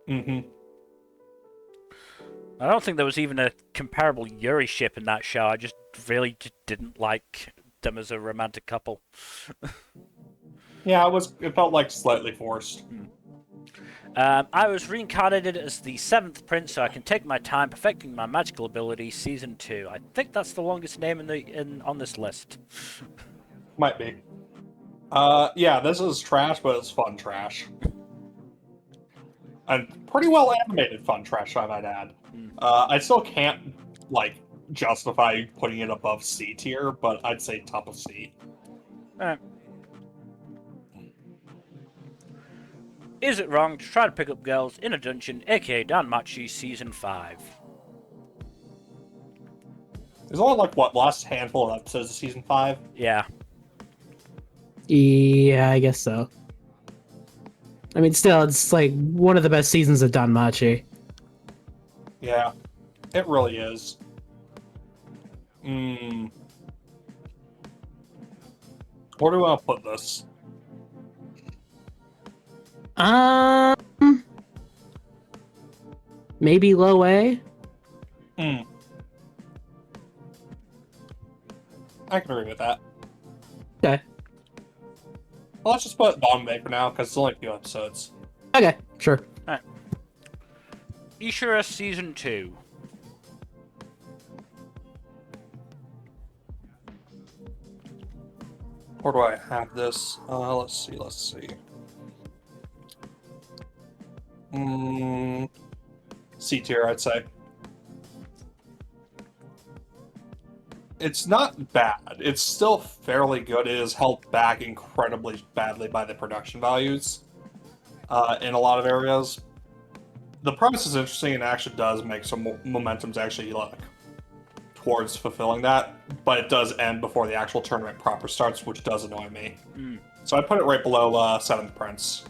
Mm-hmm. I don't think there was even a comparable Yuri ship in that show. I just really didn't like them as a romantic couple. Yeah, it felt like slightly forced. I was reincarnated as the 7th prince, so I can take my time perfecting my magical ability. Season 2. I think that's the longest name on this list. Might be. Yeah, this is trash, but it's fun trash. And pretty well animated fun trash, I might add. I still can't, like, justify putting it above C tier, but I'd say top of C. Alright. Is it wrong to try to pick up girls in a dungeon, aka Danmachi Season 5? There's only, like, what, last handful of episodes of Season 5? Yeah. Yeah, I guess so. I mean, still, it's, like, one of the best seasons of Danmachi. Yeah, it really is. Where do I want to put this? Maybe low A? I can agree with that. Okay. Well, let's just put bottom A for now, because it's only a few episodes. Okay, sure. Alright. Ishura Season 2. Where do I have this? Let's see. C tier, I'd say. It's not bad. It's still fairly good. It is held back incredibly badly by the production values in a lot of areas. The premise is interesting and actually does make some momentum to actually look towards fulfilling that, but it does end before the actual tournament proper starts, which does annoy me. So I put it right below 7th Prince.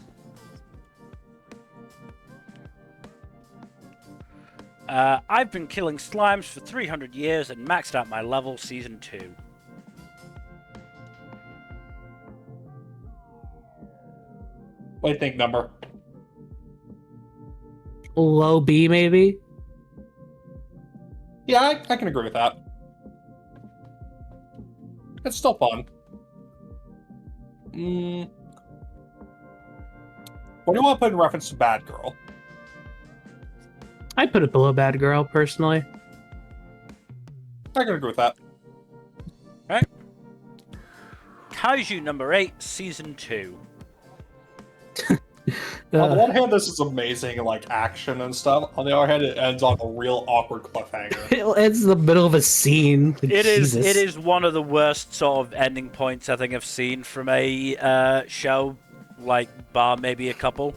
I've been killing slimes for 300 years and maxed out my level Season 2. What do you think, Number? Low B, maybe? Yeah, I can agree with that. It's still fun. What do you want to put in reference to Bad Girl? I'd put it below Bad Girl, personally. I can agree with that. Right. Kaiju number 8, season 2. On the one hand, this is amazing, like, action and stuff. On the other hand, it ends on a real awkward cliffhanger. It's the middle of a scene. It Jesus. is one of the worst sort of ending points I think I've seen from a show, like, bar maybe a couple.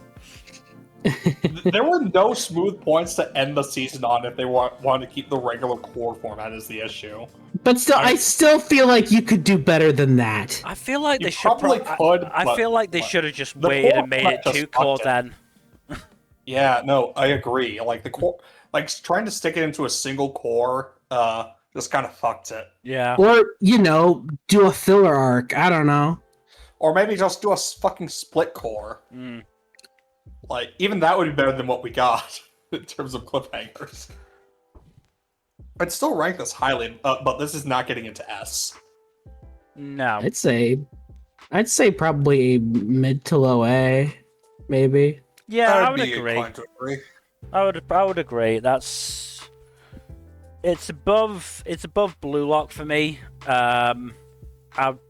There were no smooth points to end the season on if they wanted to keep the regular core format as the issue. But still, I still feel like you could do better than that. I feel like You they should probably could, I but- feel like they but should have just the waited core and made format it just 2 core fucked it. then. Yeah, no, I agree. Like, the core, like, trying to stick it into a single core, just kind of fucked it. Yeah. Or, do a filler arc. I don't know. Or maybe just do a fucking split core. Mm. Like, even that would be better than what we got in terms of cliffhangers. I'd still rank this highly, but this is not getting into S. No. I'd say probably a mid to low A, maybe. Yeah, I I'd would be agree. inclined to agree. I would agree. It's above Blue Lock for me. I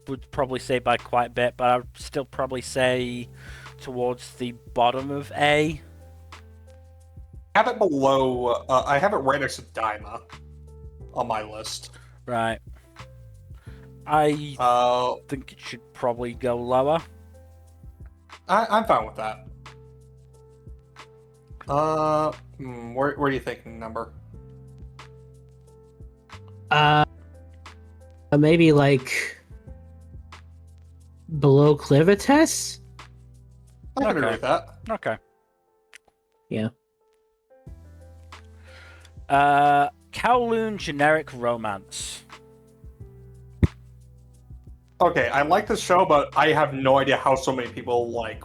would probably say by quite a bit, but I'd still probably say towards the bottom of A. I have it below. I have it right next to Daima on my list. Right. I think it should probably go lower. I'm fine with that. Where are you thinking, Number? Maybe like below Clivitas? I can Okay. agree with that. Okay. Yeah. Kowloon generic romance. Okay, I like this show, but I have no idea how so many people like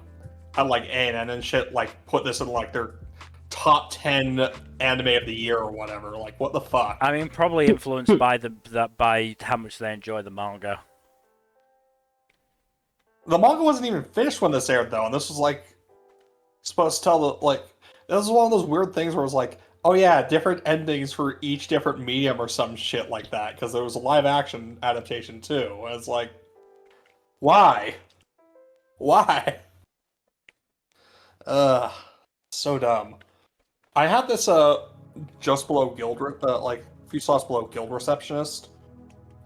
ANN and shit put this in like their top 10 anime of the year or whatever. Like, what the fuck? I mean, probably influenced by by how much they enjoy the manga. The manga wasn't even finished when this aired, though, and this was like supposed to tell the this is one of those weird things where it's like, oh yeah, different endings for each different medium or some shit like that, because there was a live action adaptation too. And it's like, why? So dumb. I had this just below guild, a few slots below guild receptionist.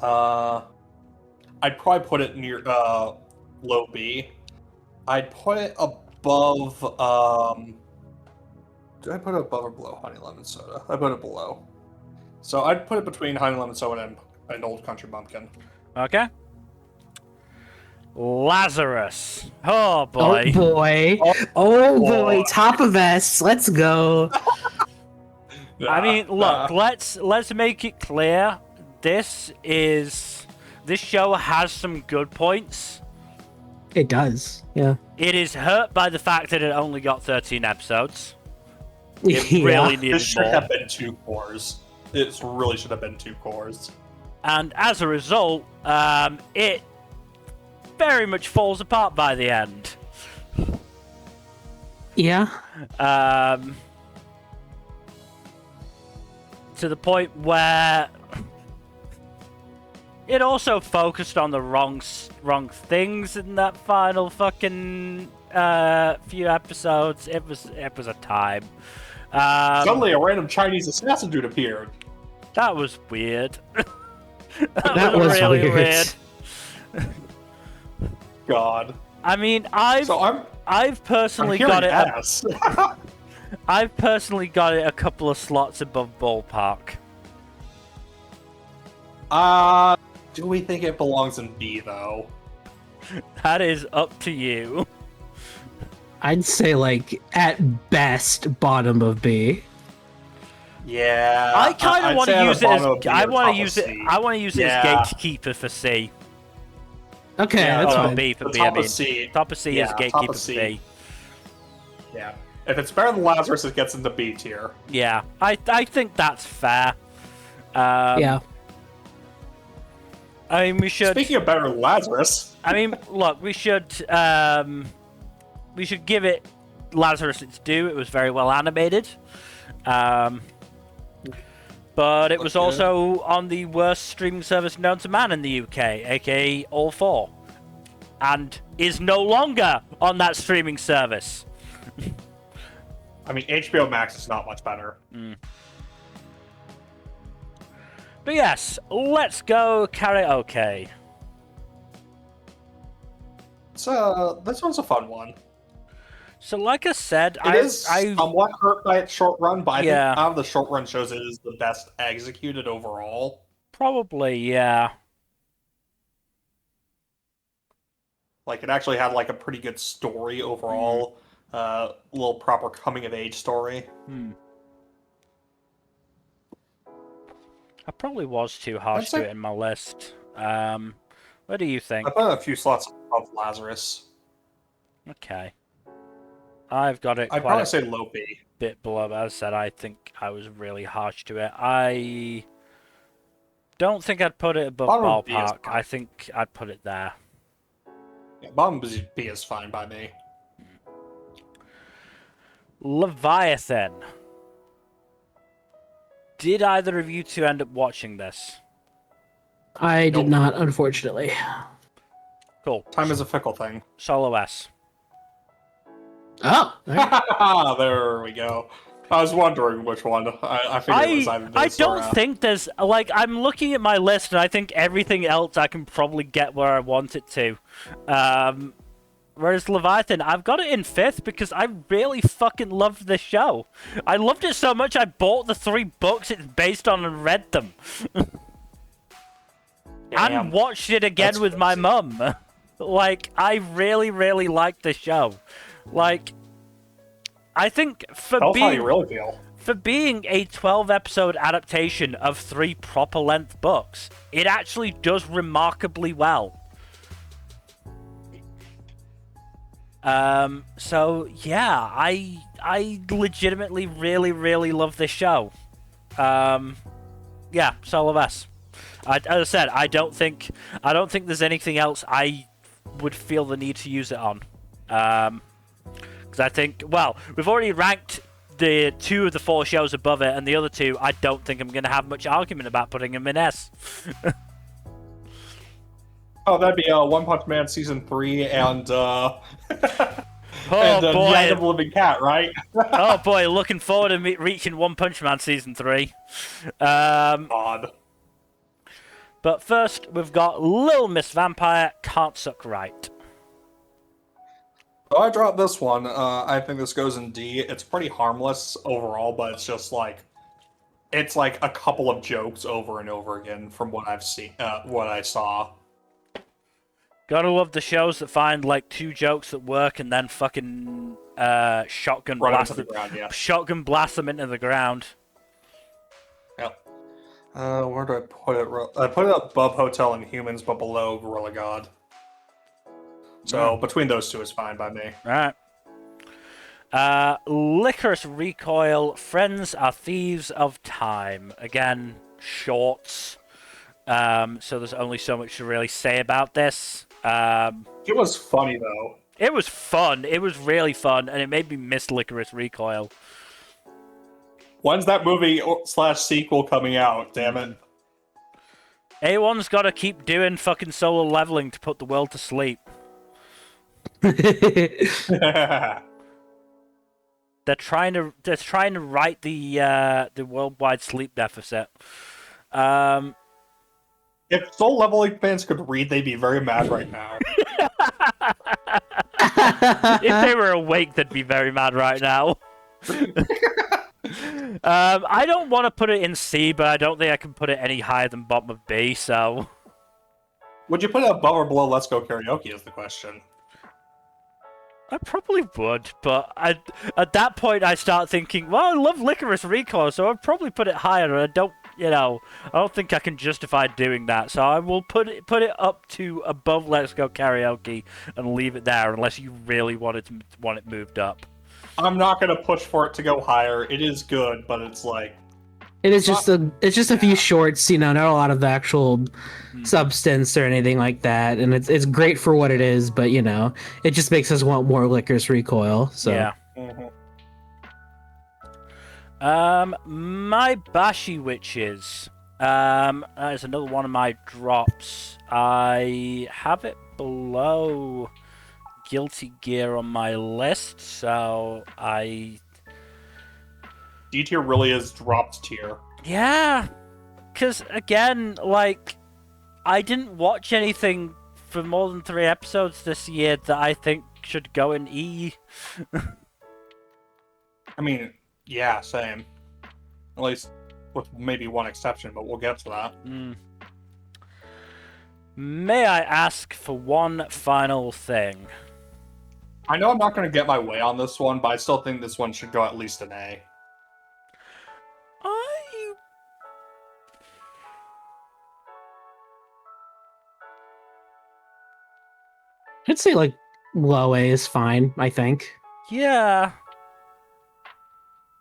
I'd probably put it near low B. I'd put it above. Did I put it above or below Honey Lemon Soda? I put it below. So I'd put it between Honey Lemon Soda and Old Country Bumpkin. Okay. Lazarus. Oh boy. Oh boy. Oh boy. Top of S. Let's go. I mean, look, let's make it clear. This show has some good points. It does. Yeah. It is hurt by the fact that it only got 13 episodes. It Yeah. really needed This should more. have been 2 cores. It really should have been 2 cores. And as a result, it very much falls apart by the end. Yeah. To the point where it also focused on the wrong things in that final fucking few episodes. It was a time. Suddenly, a random Chinese assassin dude appeared. That was weird. That was really weird. God. I mean, I've personally got it. ass. I've personally got it a couple of slots above ballpark. Do we think it belongs in B though? That is up to you. I'd say at best bottom of B. Yeah. I kind of I'd want say to at use the it as bottom of B I or want top to of use it. C. I want to use it Yeah. as gatekeeper for C. Okay, Yeah, that's Top fine. of B for The B. top I mean, of C. top of C Yeah, is top gatekeeper of for C. B. Yeah. If it's better than Lazarus, it gets into B tier. Yeah, I think that's fair. Yeah. I mean, we should. Speaking of better than Lazarus, I mean, look, we should give it Lazarus its due. It was very well animated. But it was also on the worst streaming service known to man in the UK, aka All 4. And is no longer on that streaming service. I mean, HBO Max is not much better. But yes, let's go karaoke. So this one's a fun one. So like I said, It is somewhat hurt by its short run, but I think out of the short run shows it is the best executed overall. Probably, yeah. Like, it actually had, like, a pretty good story overall. Little proper coming-of-age story. I probably was too harsh to it in my list. What do you think? I put a few slots above Lazarus. Okay. I've got it I'd probably say low B. Bit below, but as I said, I think I was really harsh to it. I don't think I'd put it above Ballpark. I think I'd put it there. Yeah, bottom B is fine by me. Leviathan. Did either of you two end up watching this? I did not, unfortunately. Cool. Time is a fickle thing. Solo S. Oh, there we go. I was wondering which one. I figured it was either this I don't think there's... Like, I'm looking at my list, and I think everything else I can probably get where I want it to. Whereas Leviathan, I've got it in 5th because I really fucking loved this show. I loved it so much I bought the 3 books it's based on and read them. And watched it again with my mum. Like, I really, really liked the show. Like, I think for Tell us how you really feel. For being a 12-episode adaptation of 3 proper-length books, it actually does remarkably well. So yeah, I legitimately really, really love this show. Yeah, Solo S. As I said, I don't think there's anything else I would feel the need to use it on. Because I think, well, we've already ranked the 2 of the 4 shows above it, and the other 2, I don't think I'm going to have much argument about putting them in S. Oh, that'd be One Punch Man Season 3 and, oh, and boy. Night of the Living Cat, right? Oh, boy, looking forward to reaching One Punch Man Season 3. Odd. But first, we've got Little Miss Vampire Can't Suck Right. So I dropped this one. I think this goes in D. It's pretty harmless overall, but it's just like... It's like a couple of jokes over and over again from what I've seen, what I saw. Gotta love the shows that find like 2 jokes that work and then fucking shotgun blast them. Shotgun blast them into the ground. Yep. Where do I put it? I put it above Hotel and Humans, but below Gorilla God. So between those 2 is fine by me. Right. Licorice Recoil, Friends Are Thieves of Time. Again, shorts. So there's only so much to really say about this. It was funny, though. It was fun. It was really fun, and it made me miss Licorice Recoil. When's that movie / sequel coming out? Damn it. A1's got to keep doing fucking solo leveling to put the world to sleep. They're trying to right the worldwide sleep deficit. If Soul Leveling fans could read, they'd be very mad right now. If they were awake, they'd be very mad right now. I don't want to put it in C, but I don't think I can put it any higher than bottom of B, so... Would you put it above or below Let's Go Karaoke is the question. I probably would, but at that point I start thinking, well, I love Licorice Recoil, so I'd probably put it higher, and I don't think I can justify doing that, so I will put it up to above Let's Go Karaoke and leave it there, unless you really want it moved up. I'm not gonna push for it to go higher. It is good, but it's like It is just a few shorts, not a lot of the actual substance or anything like that, and it's great for what it is, but it just makes us want more Licorice Recoil. So Yeah. My Bashi Witches. That is another one of my drops. I have it below Guilty Gear on my list, so D tier really is dropped tier. Yeah, because again, like, I didn't watch anything for more than 3 episodes this year that I think should go in E. I mean, yeah, same. At least with maybe one exception, but we'll get to that. May I ask for one final thing? I know I'm not going to get my way on this one, but I still think this one should go at least an A. I'd say like low A is fine, I think. Yeah.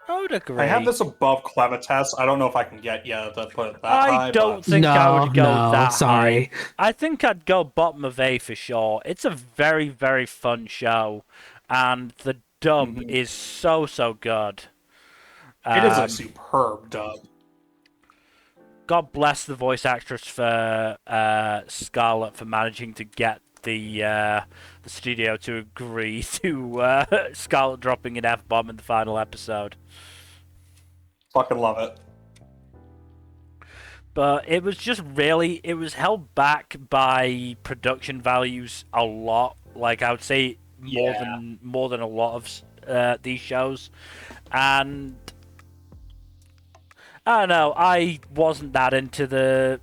I would agree. I have this above Clevitas. I don't know if I can get to put it that high. I don't think I would go that sorry. high. I think I'd go bottom of A for sure. It's a very, very fun show, and the dub is so good. It is a superb dub. God bless the voice actress for Scarlet for managing to get the studio to agree to Scarlet dropping an F-bomb in the final episode. Fucking love it. But it was just really, it was held back by production values a lot. Like, I would say more than a lot of these shows. And I don't know, I wasn't into the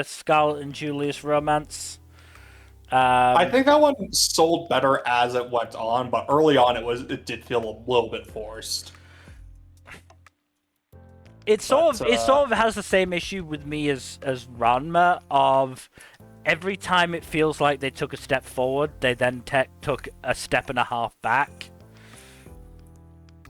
Scarlet and Julius romance. I think that one sold better as it went on, but early on it did feel a little bit forced. It sort of has the same issue with me as Ranma, of every time it feels like they took a step forward, they then took a step and a half back.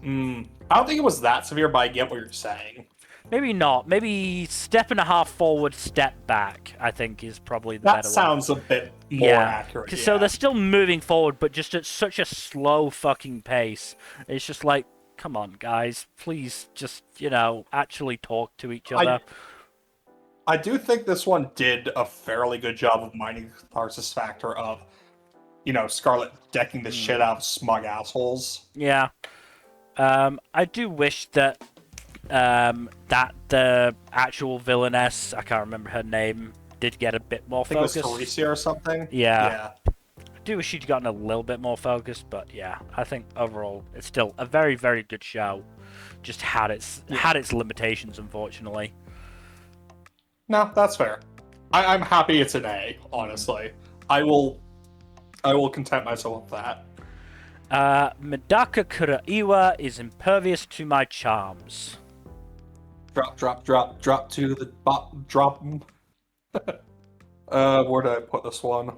I don't think it was that severe, but I get what you're saying. Maybe not. Maybe step and a half forward, step back, I think is probably the better one. That sounds a bit more accurate. Yeah. So they're still moving forward, but just at such a slow fucking pace. It's just like, come on, guys. Please just, actually talk to each other. I do think this one did a fairly good job of mining the catharsis factor of, Scarlet decking the shit out of smug assholes. Yeah. I do wish that that the actual villainess, I can't remember her name, did get a bit more focus. I think it was Teresia or something. Yeah. I do wish she'd gotten a little bit more focus, but yeah, I think overall it's still a very, very good show. Just had its limitations, unfortunately. No, that's fair. I'm happy it's an A, honestly. I will content myself with that. Medaka Kuraiwa is impervious to my charms. Drop to the bottom. Drop. Where did I put this one?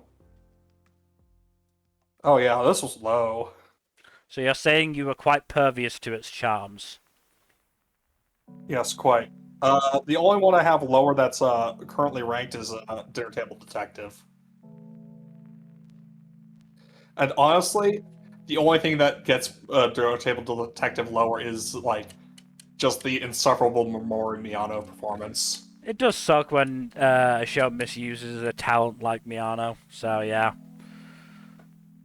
Oh yeah, this was low. So you're saying you were quite pervious to its charms? Yes, quite. The only one I have lower that's currently ranked is Dinner Table Detective. And honestly, the only thing that gets Dinner Table Detective lower is just the insufferable Mamoru Miyano performance. It does suck when a show misuses a talent like Miyano, so yeah.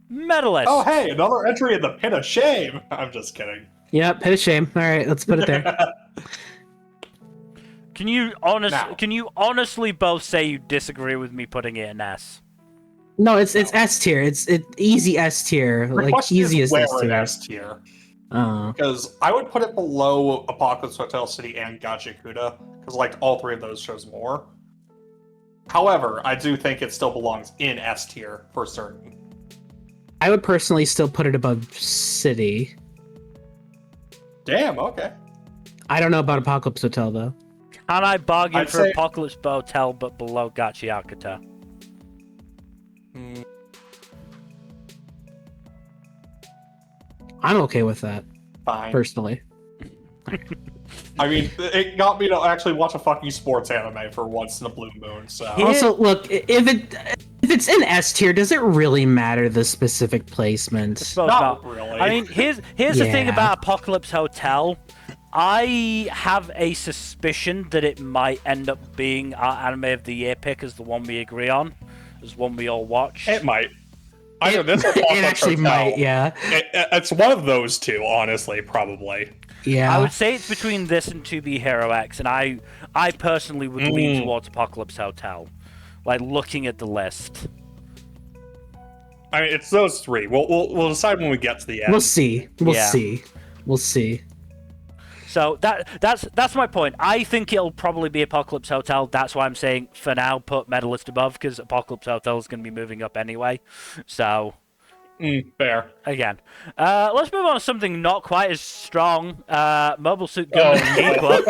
Medalist! Oh hey, another entry in the Pit of Shame! I'm just kidding. Yep, pit of shame. Alright, let's put it there. Can you honestly both say you disagree with me putting it in S? No, it's S tier. It's easy S tier. Like easiest S tier. S tier. Because I would put it below Apocalypse Hotel City and Gachikuta, because I liked all three of those shows more. However, I do think it still belongs in S tier for certain. I would personally still put it above City. Damn, okay. I don't know about Apocalypse Hotel though. Can I bargain for Apocalypse Hotel but below Gachiakuta? I'm okay with that Fine. personally. I mean, it got me to actually watch a fucking sports anime for once in a blue moon. So Also, look, if it's in S tier, does it really matter the specific placement? Suppose not not. really. I mean, here's the thing Yeah. about Apocalypse Hotel. I have a suspicion that it might end up being our anime of the year pick as the one we agree on, as one we all watch. it might. Either this or It Apocalypse actually Hotel. might, yeah. It's one of those two, honestly, probably. Yeah. I would say it's between this and 2B Hero X, and I personally would lean towards Apocalypse Hotel, like looking at the list. I mean, it's those three. We'll decide when we get to the end. We'll see. We'll Yeah. see. We'll see. So that's my point. I think it'll probably be Apocalypse Hotel. That's why I'm saying for now put Medalist above, because Apocalypse Hotel is going to be moving up anyway. So Fair. again, let's move on to something not quite as strong. Mobile Suit Gundam G-Club.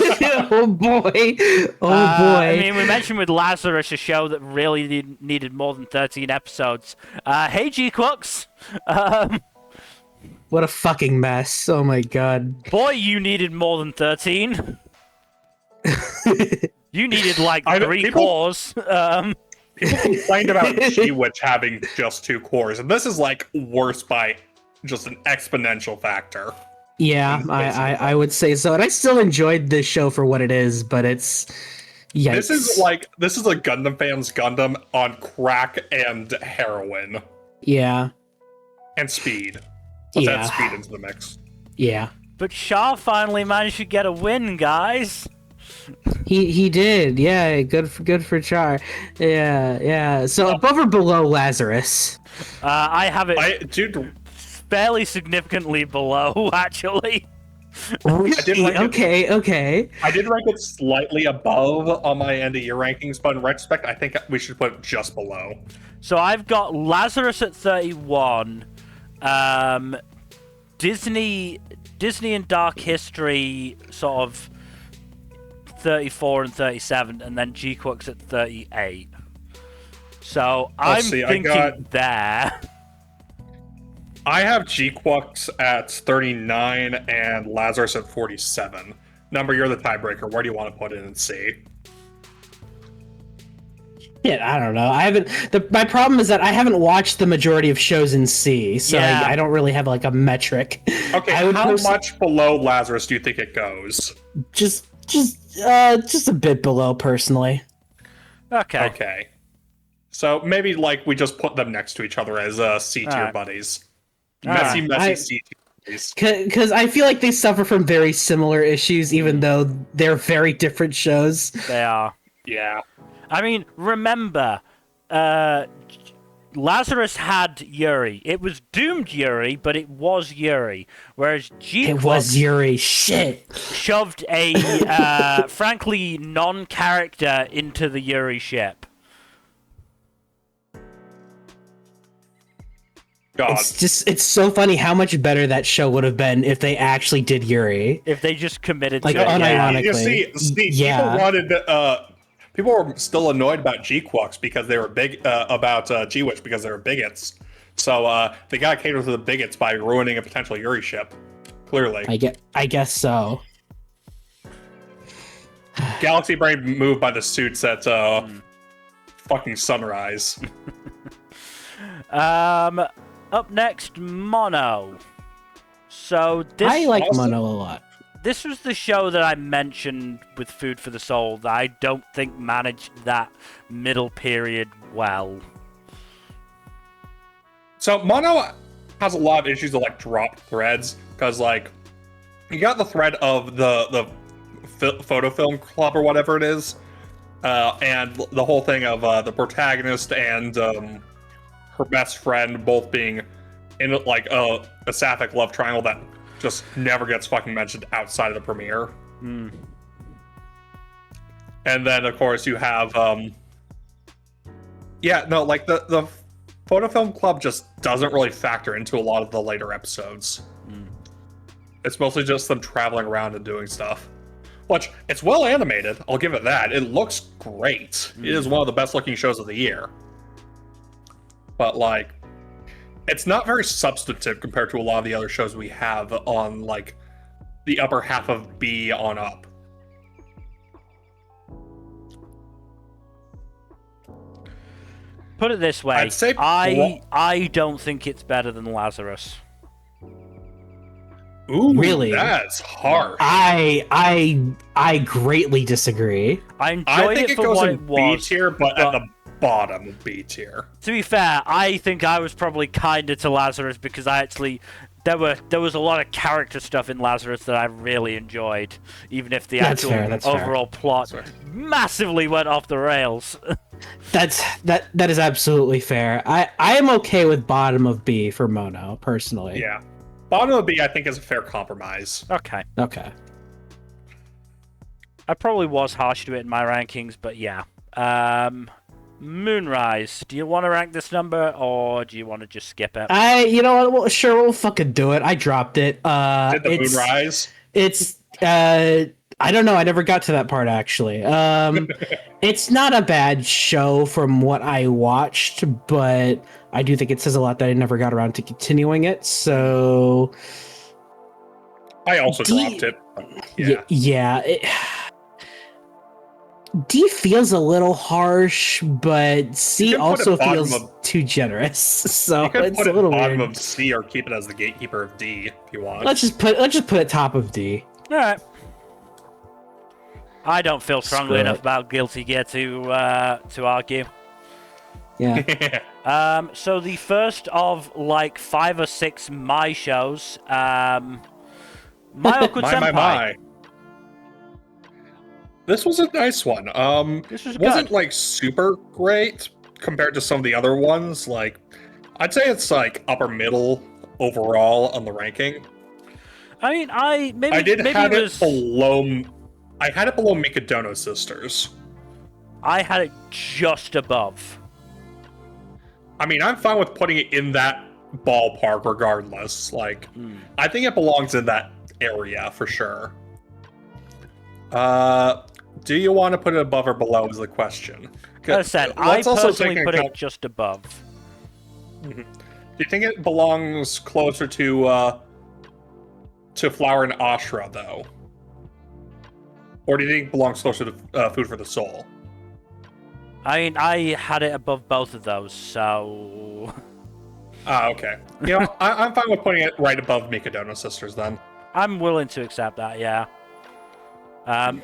Oh boy. Oh boy. I mean, we mentioned with Lazarus a show that really needed more than 13 episodes. Hey G-Clux. What a fucking mess. Oh my god. Boy, you needed more than 13. You needed like I- 3 people- cores. People complained about G-Witch having just 2 cores, and this is like worse by just an exponential factor. Yeah, I would say so. And I still enjoyed this show for what it is, but it's yikes. This is a Gundam fan's Gundam on crack and heroin Yeah. and speed. Let's Yeah. add speed into the mix. Yeah. But Shah finally managed to get a win, guys. He did. Yeah, good for Char. Yeah. So above or below Lazarus? I have it Dude, fairly significantly below, actually. Really? like it. Okay. I did rank it slightly above on my end of year rankings, but in retrospect, I think we should put it just below. So I've got Lazarus at 31. Disney and Dark History sort of 34 and 37, and then G-Quux at 38. So I'm see, I thinking got- there. I have G-Quux at 39 and Lazarus at 47. Number, you're the tiebreaker. Where do you want to put it in C? Yeah, I don't know. I haven't. My problem is that I haven't watched the majority of shows in C, so Yeah. I don't really have like a metric. Okay, I would how pers- much below Lazarus do you think it goes? Just a bit below, personally. Okay. Okay. So maybe like we just put them next to each other as C tier Alright. buddies. Alright. Messy I- C tier buddies. Because I feel like they suffer from very similar issues, even though they're very different shows. They are. Yeah. I mean, remember, Lazarus had Yuri. It was doomed Yuri, but it was Yuri. Whereas It was G-Quux Yuri. Shit. shoved a, frankly, non-character into the Yuri ship. God. It's so funny how much better that show would have been if they actually did Yuri. If they just committed Like, to it. Yeah. unironically. You see, Yeah. people wanted. People were still annoyed about G-Quux because they were big about G-Witch because they were bigots. So they got to cater to the bigots by ruining a potential Yuri ship. Clearly, I guess so. Galaxy Brain moved by the suits at fucking Sunrise. Up next, Mono. So this I like also- Mono a lot. this was the show that I mentioned with Food for the Soul that I don't think managed that middle period well. So Mono has a lot of issues with like dropped threads because like you got the thread of the photo film club or whatever it is, and the whole thing of the protagonist and her best friend both being in like a sapphic love triangle that just never gets fucking mentioned outside of the premiere. And then of course you have like the photo film club just doesn't really factor into a lot of the later episodes. It's mostly just them traveling around and doing stuff. Which, it's well animated, I'll give it that. It looks great. It is one of the best looking shows of the year. But like, it's not very substantive compared to a lot of the other shows we have on like the upper half of B on up. Put it this way, I'd say I don't think it's better than Lazarus. Ooh, Really? That's harsh. I greatly disagree. I enjoyed I think it it for goes what in it B was. tier, but at the bottom of B tier. To be fair, I think I was probably kinder to Lazarus because there was a lot of character stuff in Lazarus that I really enjoyed, even if the That's actual fair, that's fair. overall plot massively went off the rails. That is absolutely fair. I am okay with bottom of B for Mono personally. Yeah. Bottom of B, I think, is a fair compromise. Okay. Okay. I probably was harsh to it in my rankings, but yeah. Moonrise. Do you want to rank this number, or do you want to just skip it? You know what? Well, sure, we'll fucking do it. I dropped it. Did the It's Moonrise? I don't know. I never got to that part actually. It's not a bad show from what I watched, but I do think it says a lot that I never got around to continuing it. So I also dropped it. Yeah. D feels a little harsh, but C You can put also it bottom feels of- too generous. So You can it's put a it little bottom weird. of C or keep it as the gatekeeper of D if you want. Let's just put it top of D. All right. I don't feel strongly Screw enough it. about Guilty Gear to argue. Yeah. So the first of like 5 or 6 my shows, My Awkward Senpai. my. This was a nice one. This was Wasn't good. like super great compared to some of the other ones. Like, I'd say it's like upper middle overall on the ranking. I mean, I did have it was, it below. I had it below Mikadono Sisters. I had it just above. I mean, I'm fine with putting it in that ballpark regardless. Like, I think it belongs in that area for sure. Do you want to put it above or below is the question. As I said, I Let's also personally take put into it just above. Do you think it belongs closer to Flower and Ashra, though? Or do you think it belongs closer to Food for the Soul? I mean, I had it above both of those, so Okay. You know, I'm fine with putting it right above Mikadono Sisters, then. I'm willing to accept that. Yeah.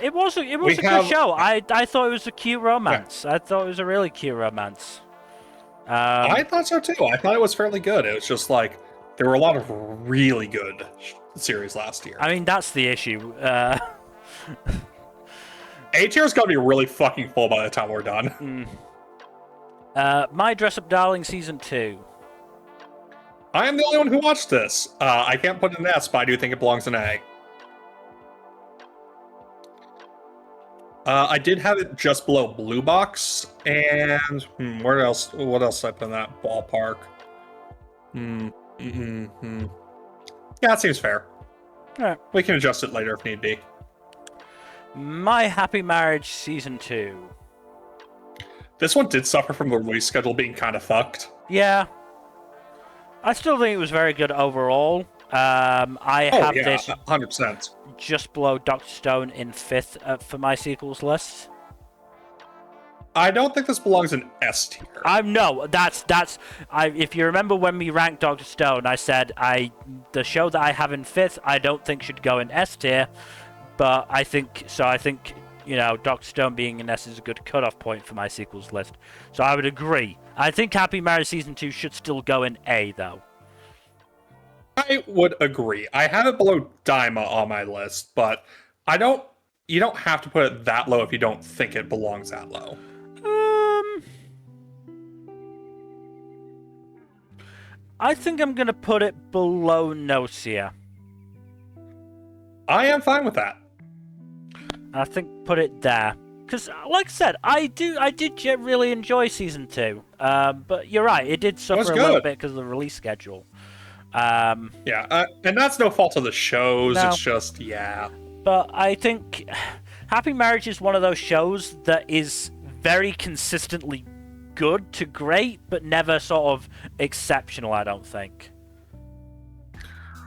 It was a good have- show. I thought it was a cute romance. I thought it was a really cute romance. I thought so, too. I thought it was fairly good. It was just like, there were a lot of really good series last year. I mean, that's the issue. A tier's gonna be really fucking full by the time we're done. My Dress Up Darling Season 2. I am the only one who watched this. I can't put it in S, but I do think it belongs in A. I did have it just below Blue Box, and where else? What else did I put in that ballpark? Yeah, that seems fair. Alright. We can adjust it later if need be. My Happy Marriage Season 2. This one did suffer from the release schedule being kind of fucked. Yeah. I still think it was very good overall. I have this 100%. just below Dr. Stone in 5th for my sequels list. I don't think this belongs in S tier. If you remember when we ranked Dr. Stone, I said the show that I have in 5th I don't think should go in S tier, but I think Dr. Stone being in S is a good cutoff point for my sequels list. So I would agree. I think Happy Marriage Season 2 should still go in A though. I would agree. I have it below Daima on my list, but you don't have to put it that low if you don't think it belongs that low. I think I'm gonna put it below Nocia. I am fine with that. I think put it there. Because, like I said, I did really enjoy Season 2. But you're right, it did suffer a little bit because of the release schedule. And that's no fault of the shows, No. it's just, yeah. But I think Happy Marriage is one of those shows that is very consistently good to great, but never sort of exceptional, I don't think.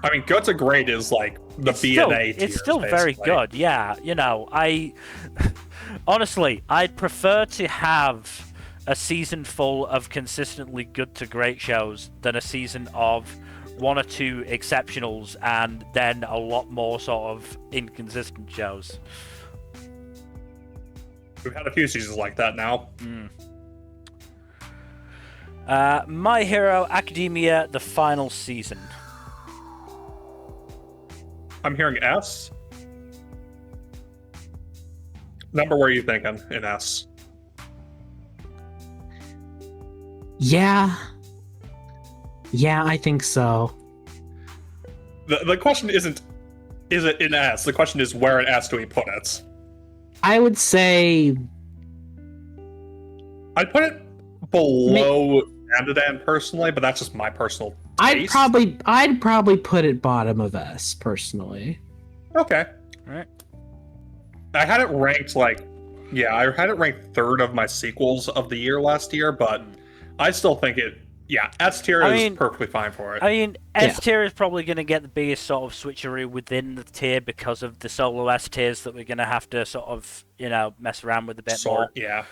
I mean, good to great is like the B and A tiers. It's still basically. very good, yeah. You know, honestly, I'd prefer to have a season full of consistently good to great shows than a season of 1 or 2 exceptionals and then a lot more sort of inconsistent shows. We've had a few seasons like that now. My Hero Academia, the final season. I'm hearing S. Number, where are you thinking in S? Yeah, I think so. The question isn't, is it in S? The question is, where in S do we put it? I would say I'd put it below Dandadan personally, but that's just my personal taste. I'd probably put it bottom of S personally. Okay. All right. I had it ranked I had it ranked 3rd of my sequels of the year last year, but I still think S tier is perfectly fine for it. I mean, S tier is probably going to get the biggest sort of switcheroo within the tier because of the solo S tiers that we're going to have to sort of, mess around with a bit more. Yeah.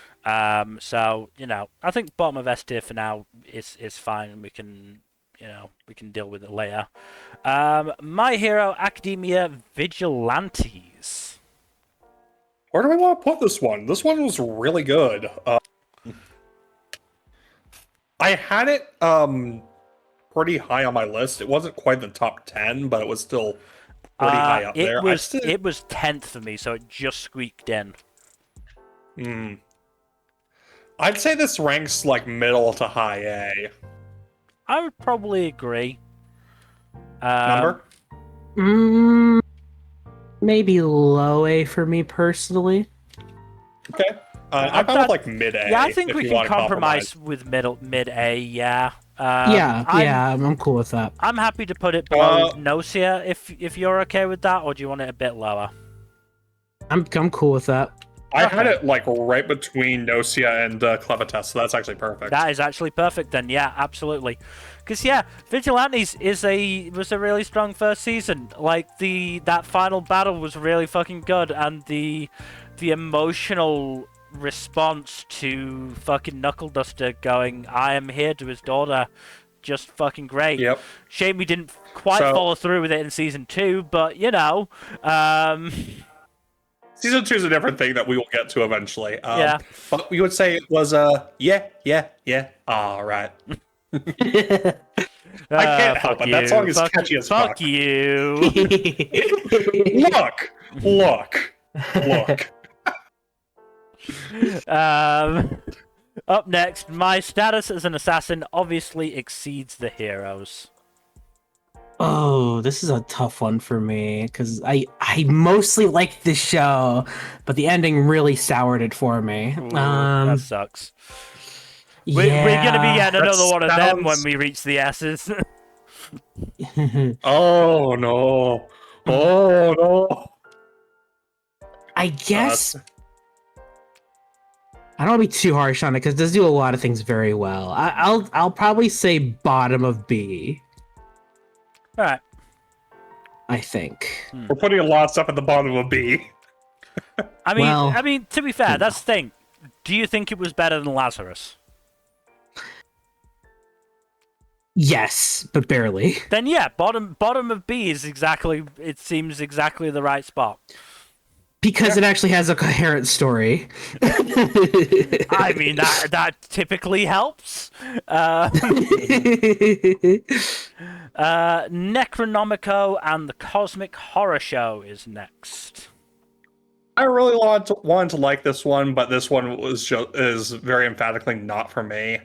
So, I think bottom of S tier for now is fine, and we can deal with it later. My Hero Academia Vigilantes. Where do we want to put this one? This one was really good. I had it pretty high on my list. It wasn't quite the top 10, but it was still pretty high up there. It was 10th for me, so it just squeaked in. I'd say this ranks like middle to high A. I would probably agree. Number? Maybe low A for me personally. Okay. I'm kind of mid A. Yeah, I think we can compromise with mid A. Yeah. I'm cool with that. I'm happy to put it below Nocia if you're okay with that, or do you want it a bit lower? I'm cool with that. I had it right between Nocia and Clevitas, so that's actually perfect. That is actually perfect then. Yeah, absolutely. Because Vigilantes was a really strong first season. That final battle was really fucking good, and the emotional response to fucking Knuckle Duster going, "I am here" to his daughter, just fucking great. Yep. Shame we didn't quite follow through with it in season 2, but Season 2 is a different thing that we will get to eventually. Yeah. But we would say it was yeah. All right. I can't help it. That song is catchy as fuck. Fuck you. Look. Up next, my status as an assassin obviously exceeds the heroes. Oh, this is a tough one for me because I mostly liked this show, but the ending really soured it for me. Ooh, that sucks. We're gonna be getting another one of them when we reach the S's. Oh no! I guess I don't want to be too harsh on it because it does do a lot of things very well. I'll probably say bottom of B. All right. I think we're putting a lot of stuff at the bottom of B. I mean, to be fair, that's the thing. Do you think it was better than Lazarus? Yes, but barely. Then bottom of B is it seems exactly the right spot. Because it actually has a coherent story. I mean, that typically helps. Necronomico and the Cosmic Horror Show is next. I really wanted to like this one, but this one is very emphatically not for me.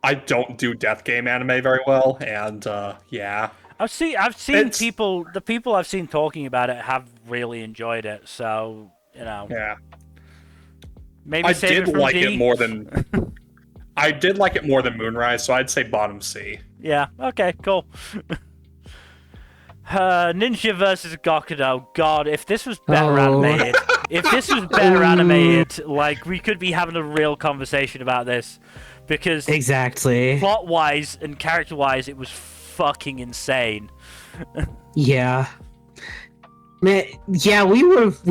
I don't do death game anime very well, and yeah. I've seen people I've seen talking about it have really enjoyed it, so Yeah. Maybe I did like it more than Moonrise, so I'd say bottom C. Yeah. Okay. Cool. Ninja versus Gokudo. God, if this was better animated, If this was better animated, like, we could be having a real conversation about this. Because Exactly. plot-wise and character-wise, it was fucking insane. Yeah. Man, yeah, we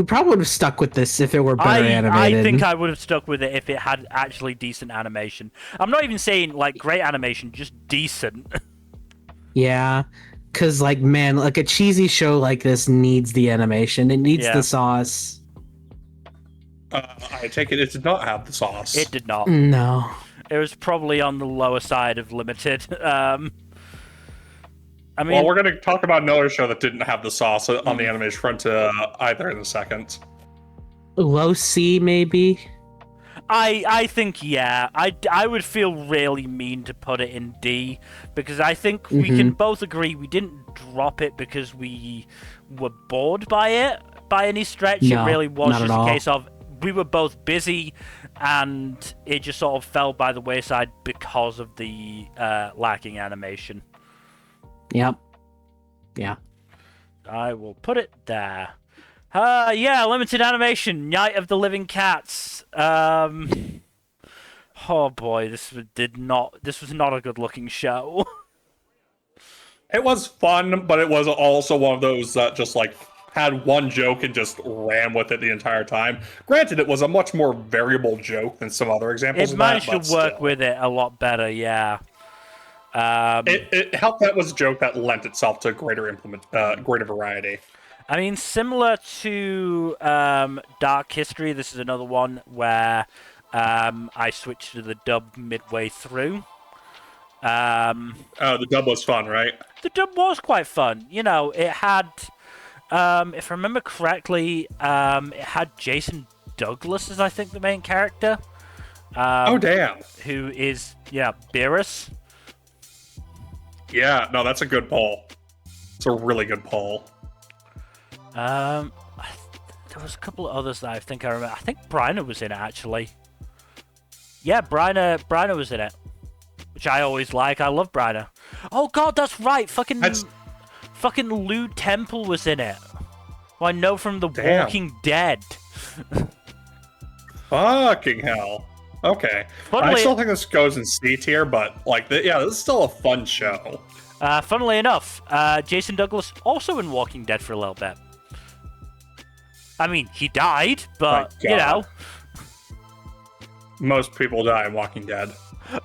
probably would have stuck with this if it were better animated. I think I would have stuck with it if it had actually decent animation. I'm not even saying, like, great animation, just decent. Yeah. Cause like, man, like a cheesy show like this needs the animation. It needs the sauce. I take it did not have the sauce. It did not. No. It was probably on the lower side of limited. I mean, well, we're going to talk about another show that didn't have the sauce on the animation front either in a second. Low C, maybe? I think, yeah. I would feel really mean to put it in D, because I think we can both agree we didn't drop it because we were bored by it by any stretch. No, it really was not just at all. a case of we were both busy, and it just sort of fell by the wayside because of the lacking animation. Yep. Yeah. I will put it there. Yeah, limited animation, Night of the Living Cats. Oh boy, this was not a good looking show. It was fun, but it was also one of those that just like had one joke and just ran with it the entire time. Granted, it was a much more variable joke than some other examples It of managed that, to work with it a lot better, yeah. It helped that was a joke that lent itself to greater variety. I mean, similar to Dark History, this is another one where I switched to the dub midway through. The dub was fun, right? The dub was quite fun. You know, it had, if I remember correctly, it had Jason Douglas as, I think, the main character. Oh, damn. Who is, Beerus. Yeah, no, that's a good poll. It's a really good poll. There was a couple of others that I think I remember. I think Bryna was in it, actually. Yeah, Bryna was in it. Which I always like. I love Bryna. Oh god, that's right! Fucking Lou Temple was in it. Who I know from The Walking Dead. Fucking hell. Okay. I still think this goes in C tier, but like, this is still a fun show. Funnily enough, Jason Douglas also in Walking Dead for a little bit. I mean, he died, but, you know. Most people die in Walking Dead.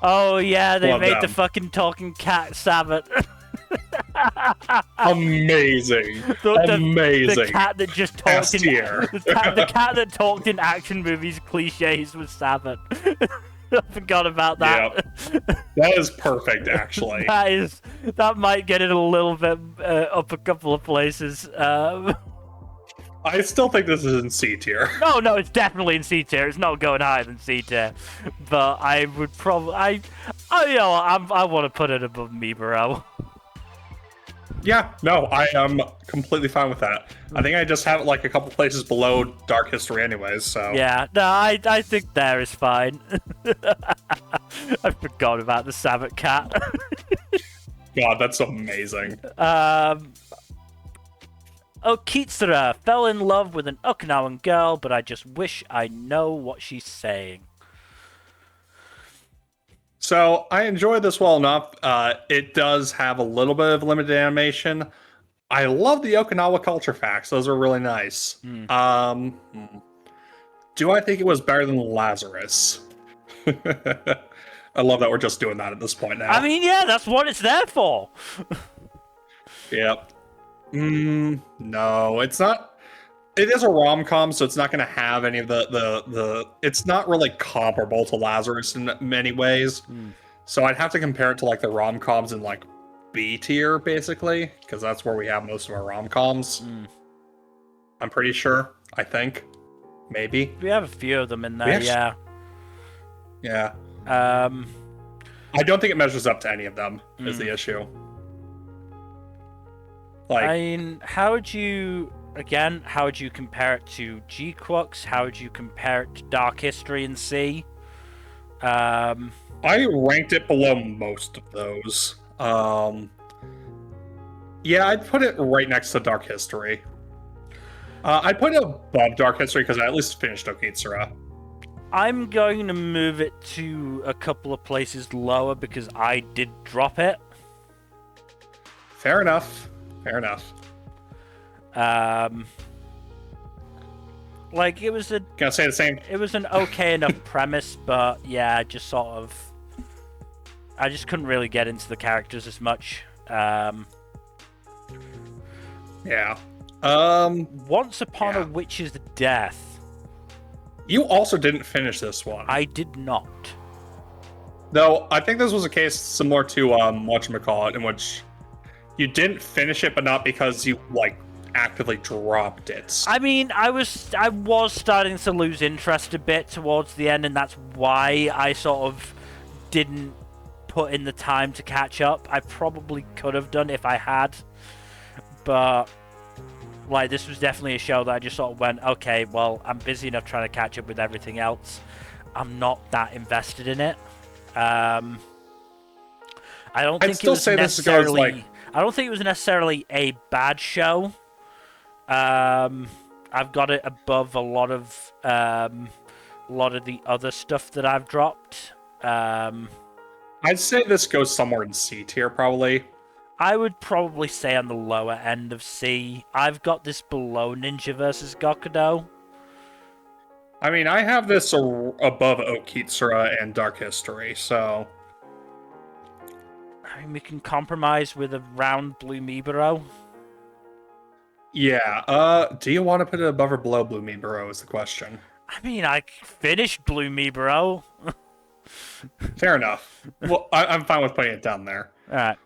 Oh, yeah, they made them. the fucking talking cat Sabbath. Amazing. Amazing. The cat that just talked in the cat that talked in action movies cliches was Sabbath. I forgot about that. Yep. That is perfect, actually. That might get it a little bit up a couple of places. I still think this is in C tier. No, it's definitely in C tier. It's not going higher than C tier. But I would probably, I want to put it above Nmbr. Yeah, no, I am completely fine with that. I think I just have it like a couple places below Dark History anyways, so... Yeah, no, I think there is fine. I forgot about the Sabbath cat. God, that's amazing. Okitsura fell in love with an Okinawan girl, but I just wish I know what she's saying. So, I enjoy this well enough. It does have a little bit of limited animation. I love the Okinawa culture facts. Those are really nice. Do I think it was better than Lazarus? I love that we're just doing that at this point now. I mean, yeah, that's what it's there for. Yep. No, it's not. It is a rom-com, so it's not going to have any of the. It's not really comparable to Lazarus in many ways. So I'd have to compare it to like the rom-coms in like B tier, basically, because that's where we have most of our rom-coms. I'm pretty sure. I think, maybe we have a few of them in there. Yeah. Yeah. I don't think it measures up to any of them. Is the issue. Like, I mean, how would you compare it to G-Quux? How would you compare it to Dark History and C? I ranked it below most of those. Yeah, I'd put it right next to Dark History. I'd put it above Dark History because I at least finished Okitsura. I'm going to move it to a couple of places lower because I did drop it. Fair enough. Fair enough. Like it was Gonna say the same. it was an okay enough premise, but yeah, just sort of, I just couldn't really get into the characters as much. Yeah. Once Upon a Yeah. Witch's Death, You also didn't finish this one. I did not. Though, I think this was a case similar to whatchamacallit, in which you didn't finish it, but not because you, like, actively dropped it. I mean, I was starting to lose interest a bit towards the end, and that's why I sort of didn't put in the time to catch up. I probably could have done if I had, but like this was definitely a show that I just sort of went, okay, well, I'm busy enough trying to catch up with everything else. I'm not that invested in it. I don't think it was necessarily. I don't think it was necessarily a bad show. I've got it above a lot of the other stuff that I've dropped. I'd say this goes somewhere in C tier, probably. I would probably say on the lower end of C. I've got this below Ninja vs. Gokudo. I mean, I have this above Okitsura and Dark History, so... I mean, we can compromise with a round Blue Miburo. Yeah, do you want to put it above or below Blue Nmbr is the question. I mean, I finished Blue Miburo. Fair enough. Well, I'm fine with putting it down there. Alright.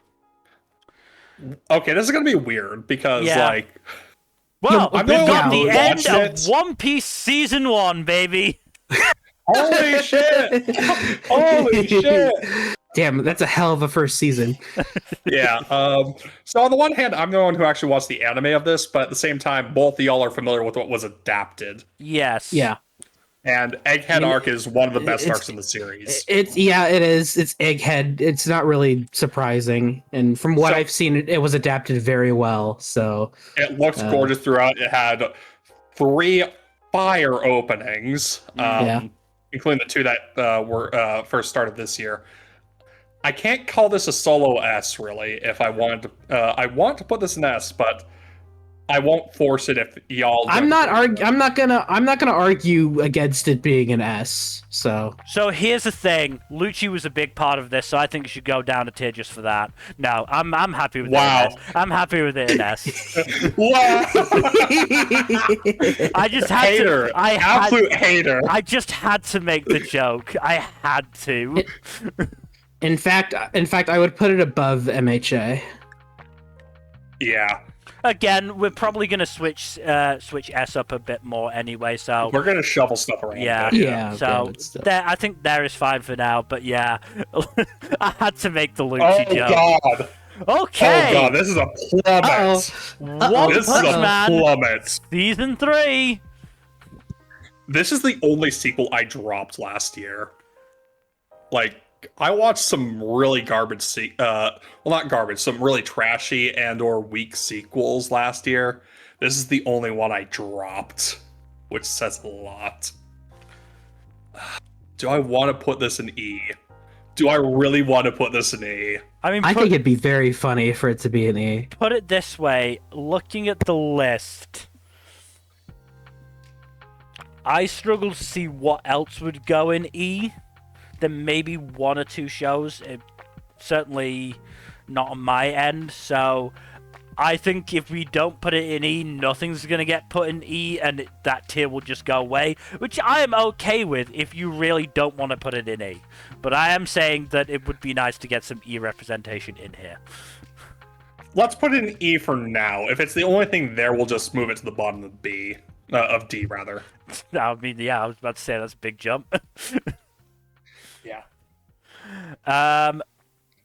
Okay, this is gonna be weird, because, like... Well, I'm we've going got to the end watch of One Piece Season 1, baby! Holy shit! Holy shit! Damn, that's a hell of a first season. Yeah. So on the one hand, I'm the one who actually watched the anime of this, but at the same time, both of y'all are familiar with what was adapted. Yes. Yeah. And Egghead arc is one of the best arcs in the series. It is. It's Egghead. It's not really surprising, and from what I've seen, it was adapted very well. So it looks gorgeous throughout. It had 3 fire openings, including the 2 that were first started this year. I can't call this a solo S, really. If I wanted to, I want to put this in S, but I won't force it if y'all. I'm not gonna argue against it being an S. So here's the thing: Lucci was a big part of this, so I think it should go down a tier just for that. No, I'm happy with it. S. I'm happy with it in S. Wow! I just had hater. to. Absolute hater. I just had to make the joke. I had to. In fact, I would put it above MHA. Yeah. Again, we're probably gonna switch S up a bit more anyway. So we're gonna shuffle stuff around. Yeah. So I think there is fine for now. But yeah, I had to make the Lucci joke. Oh God. Okay. Oh God, this is a plummet. One Punch Man. Plummet. Season 3. This is the only sequel I dropped last year. Like, I watched some really garbage, well, not garbage, some really trashy and or weak sequels last year. This is the only one I dropped, which says a lot. Do I want to put this in E? Do I really want to put this in E? I mean, I think it'd be very funny for it to be an E. Put it this way, looking at the list, I struggle to see what else would go in E. Then maybe 1 or 2 shows, certainly not on my end. So I think if we don't put it in E, nothing's going to get put in E, and that tier will just go away, which I am okay with if you really don't want to put it in E. But I am saying that it would be nice to get some E representation in here. Let's put it in E for now. If it's the only thing there, we'll just move it to the bottom of B, of D, rather. I mean, yeah, I was about to say that's a big jump. Yeah.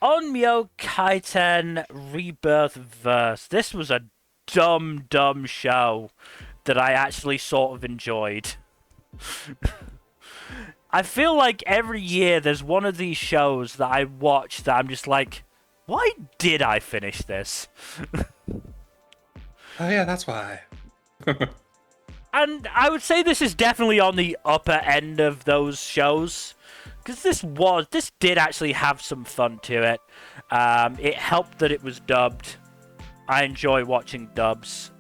Onmyo Kaiten Rebirth Verse. This was a dumb show that I actually sort of enjoyed. I feel like every year there's one of these shows that I watch that I'm just like, why did I finish this? Oh yeah, that's why. and I would say this is definitely on the upper end of those shows, because this did actually have some fun to it. It helped that it was dubbed. I enjoy watching dubs.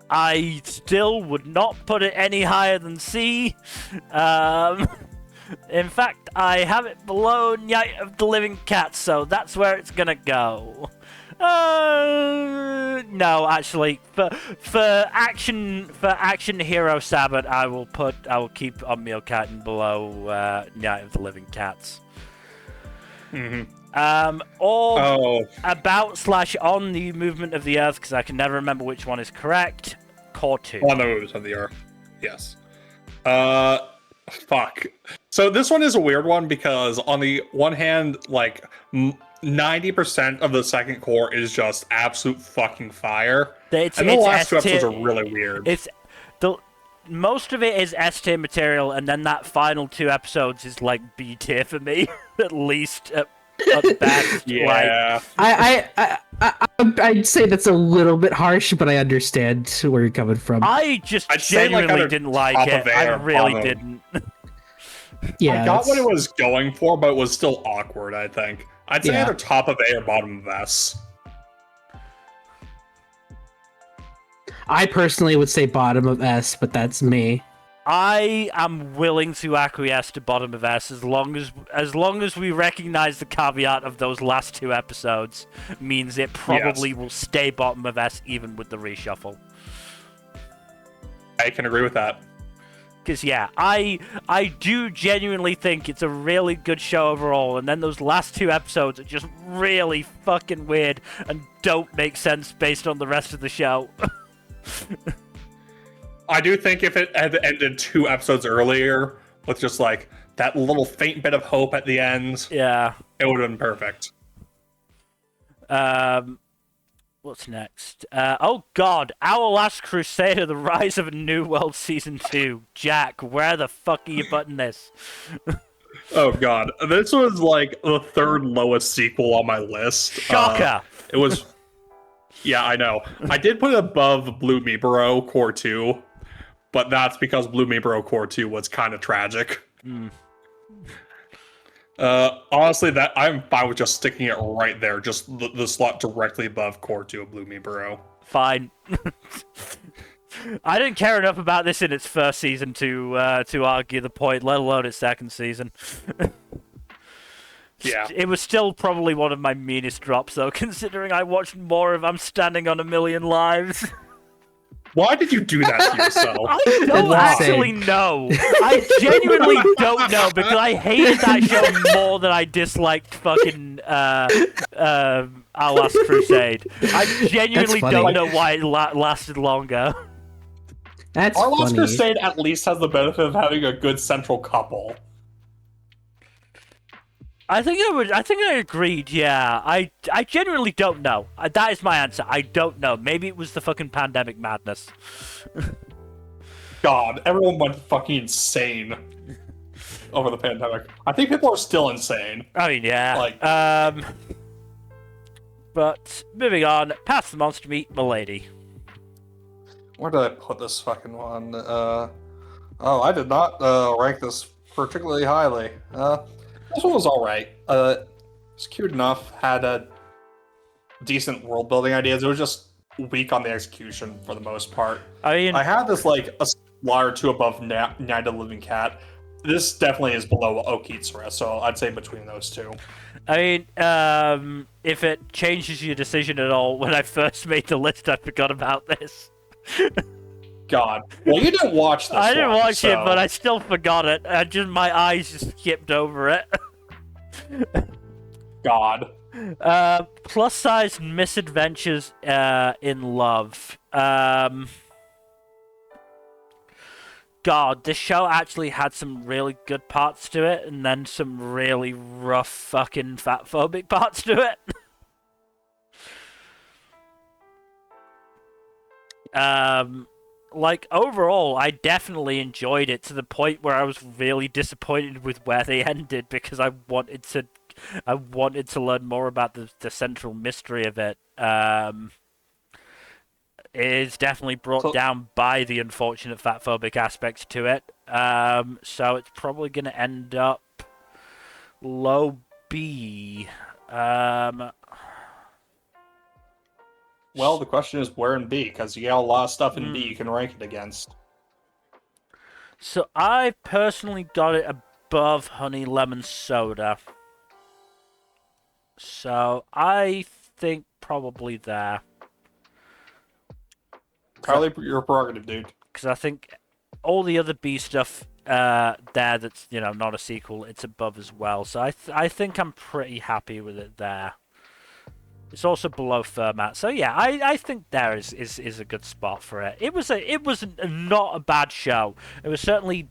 I still would not put it any higher than C. In fact, I have it below Night of the Living Cats, so that's where it's gonna go. No, actually, for action hero Sabbath, I will keep Unmeal Cat below Night of the Living Cats. Or about/on the movement of the Earth, because I can never remember which one is correct. Core 2. On the movement of the Earth. Yes. Fuck. So this one is a weird one because on the one hand, like 90% of the second core is just absolute fucking fire, and the last two episodes are really weird. Most of it is S tier material, and then that final 2 episodes is like B tier for me, at least at best. Yeah. I'd say that's a little bit harsh, but I understand where you're coming from. I'd genuinely didn't like it. I really didn't. Yeah, I got what it was going for, but it was still awkward, I think. I'd say either top of A or bottom of S. I personally would say bottom of S, but that's me. I am willing to acquiesce to bottom of S as long as we recognize the caveat of those last 2 episodes means it probably will stay bottom of S even with the reshuffle. I can agree with that. Because I do genuinely think it's a really good show overall, and then those last 2 episodes are just really fucking weird and don't make sense based on the rest of the show. I do think if it had ended 2 episodes earlier with just like that little faint bit of hope at the end, it would have been perfect. What's next? Oh god, Our Last Crusader, The Rise of a New World Season 2. Jack, where the fuck are you putting this? Oh god, this was like the 3rd lowest sequel on my list. Shocker! It was... Yeah, I know. I did put it above Blue Nmbr Core 2, but that's because Blue Nmbr Core 2 was kind of tragic. Honestly, that I'm fine with just sticking it right there, just the slot directly above Core 2 of Blue Nmbr. Fine. I didn't care enough about this in its first season to argue the point, let alone its second season. Yeah. It was still probably one of my meanest drops, though, considering I watched more of I'm Standing on a Million Lives. Why did you do that to yourself? I don't actually know. I genuinely don't know, because I hated that show more than I disliked fucking Our Last Crusade. I genuinely don't know why it lasted longer. That's Our Last funny. Crusade at least has the benefit of having a good central couple. I think I agreed, yeah. I genuinely don't know. That is my answer. I don't know. Maybe it was the fucking pandemic madness. God, everyone went fucking insane over the pandemic. I think people are still insane. I mean, yeah. Like, but moving on, past the monster meat, milady. where did I put this fucking one? I did not rank this particularly highly. This one was alright. It's cute enough, had a decent world building ideas. It was just weak on the execution for the most part. I mean, I had this like a slot or 2 above Night of the Living Cat. This definitely is below Okitsura, so I'd say between those 2. I mean, if it changes your decision at all, when I first made the list, I forgot about this. God. Well, you didn't watch this I didn't one, watch so... it, but I still forgot it. My eyes just skipped over it. God. Plus-size misadventures in love. God, this show actually had some really good parts to it, and then some really rough fucking fatphobic parts to it. Like, overall, I definitely enjoyed it to the point where I was really disappointed with where they ended, because I wanted to learn more about the central mystery of it. is definitely brought So- down by the unfortunate fatphobic aspects to it. So it's probably going to end up low B. Well, the question is where in B, because you got a lot of stuff in B you can rank it against. So I personally got it above Honey Lemon Soda. So I think probably there. Entirely your prerogative, dude. Because I think all the other B stuff there that's, not a sequel, it's above as well. So I think I'm pretty happy with it there. It's also below Fermat. So yeah, I think there is a good spot for it. It was not a bad show. It was certainly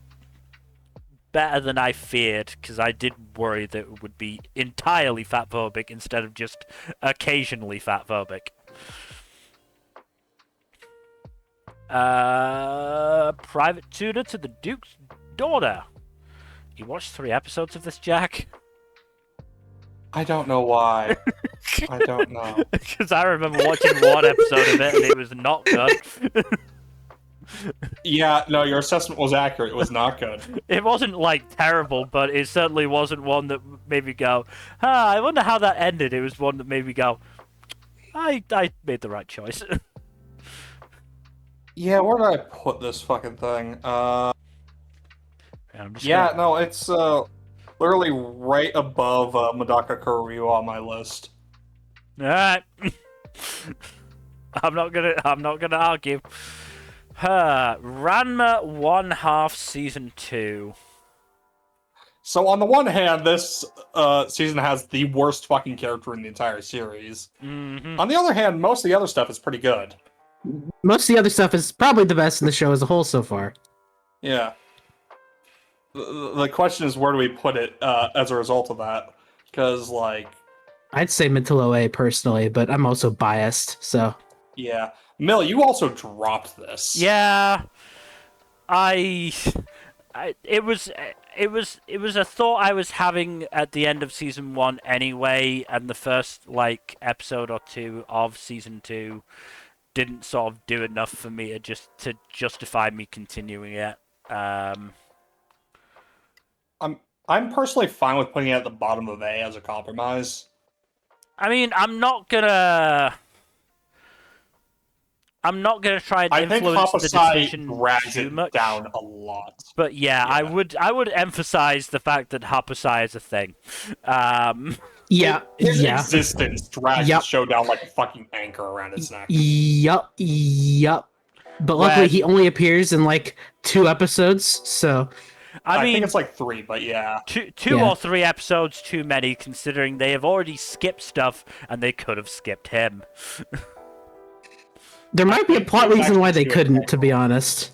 better than I feared, because I did worry that it would be entirely fatphobic instead of just occasionally fatphobic. Private tutor to the Duke's daughter. You watched 3 episodes of this, Jack? I don't know why. I don't know. Because I remember watching 1 episode of it and it was not good. Yeah, no, your assessment was accurate. It was not good. It wasn't, terrible, but it certainly wasn't one that made me go, I wonder how that ended. It was one that made me go, I made the right choice. Yeah, where did I put this fucking thing? No, it's literally right above Madaka Kuryu on my list. Alright. I'm not gonna argue. Ranma 1/2 Season 2. So on the one hand, this season has the worst fucking character in the entire series. Mm-hmm. On the other hand, most of the other stuff is pretty good. Most of the other stuff is probably the best in the show as a whole so far. Yeah. The question is, where do we put it as a result of that? Because, I'd say mid to low A personally, but I'm also biased, so. yeah. Mill, you also dropped this. Yeah, it was a thought I was having at the end of season 1 anyway, and the first episode or 2 of season 2 didn't sort of do enough for me to justify me continuing it. I'm personally fine with putting it at the bottom of A as a compromise. I mean, I'm not gonna try and influence the decision drags too it much down a lot. But yeah, I would emphasize the fact that Haposai is a thing. His existence drags the show down like a fucking anchor around its neck. Yup. But luckily, he only appears in 2 episodes, so. I mean, think it's 3, but yeah. Two or 3 episodes too many, considering they have already skipped stuff and they could have skipped him. There might be a plot reason why they couldn't, to be honest.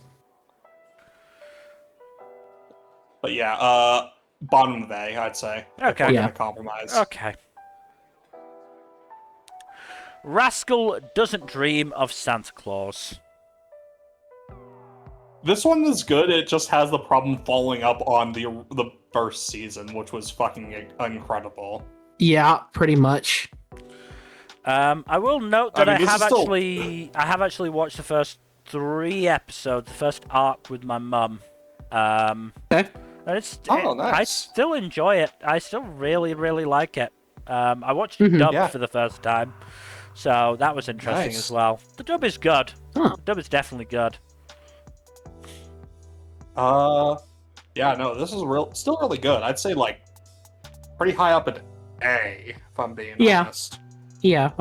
But yeah, bottom of A, I'd say. Okay. If we're gonna compromise. Okay. Rascal doesn't dream of Santa Claus. This one is good, it just has the problem following up on the first season, which was fucking incredible. Yeah, pretty much. I will note that I have still... actually watched the first 3 episodes, the first arc with my mum. Okay. And nice. I still enjoy it. I still really, really like it. I watched it dubbed for the first time, so that was interesting as well. The dub is good. Huh. The dub is definitely good. Yeah, no, this is still really good. I'd say pretty high up at A, if I'm being honest. Yeah,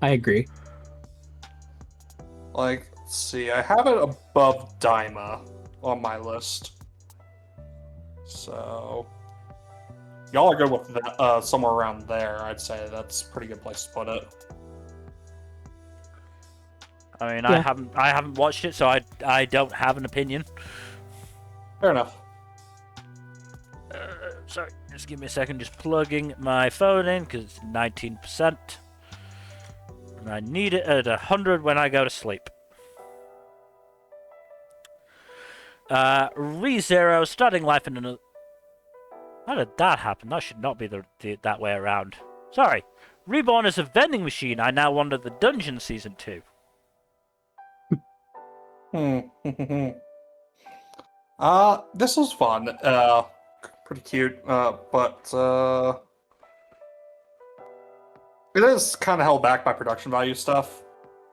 I agree. Let's see, I have it above Daima on my list. So y'all are good with that, somewhere around there. I'd say that's a pretty good place to put it. I mean, I haven't watched it, so I don't have an opinion. Fair enough. Sorry, just give me a second. Just plugging my phone in because it's 19%, and I need it at 100 when I go to sleep. ReZero, starting life in another. How did that happen? That should not be that way around. Sorry. Reborn as a vending machine. I now wander the dungeon season 2. This was fun. Pretty cute. But it is kind of held back by production value stuff.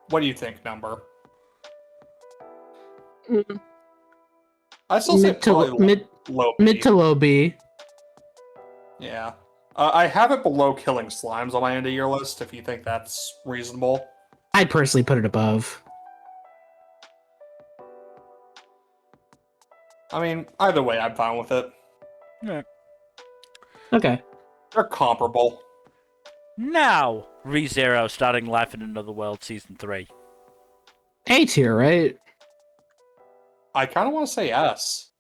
What do you think, Nmbr? I still say probably low B. Mid to low B. Yeah. I have it below Killing Slimes on my end of year list, if you think that's reasonable. I'd personally put it above. I mean, either way, I'm fine with it. Yeah. Okay. They're comparable. Now, ReZero starting Life in Another World Season 3. A tier, right? I kind of want to say yes.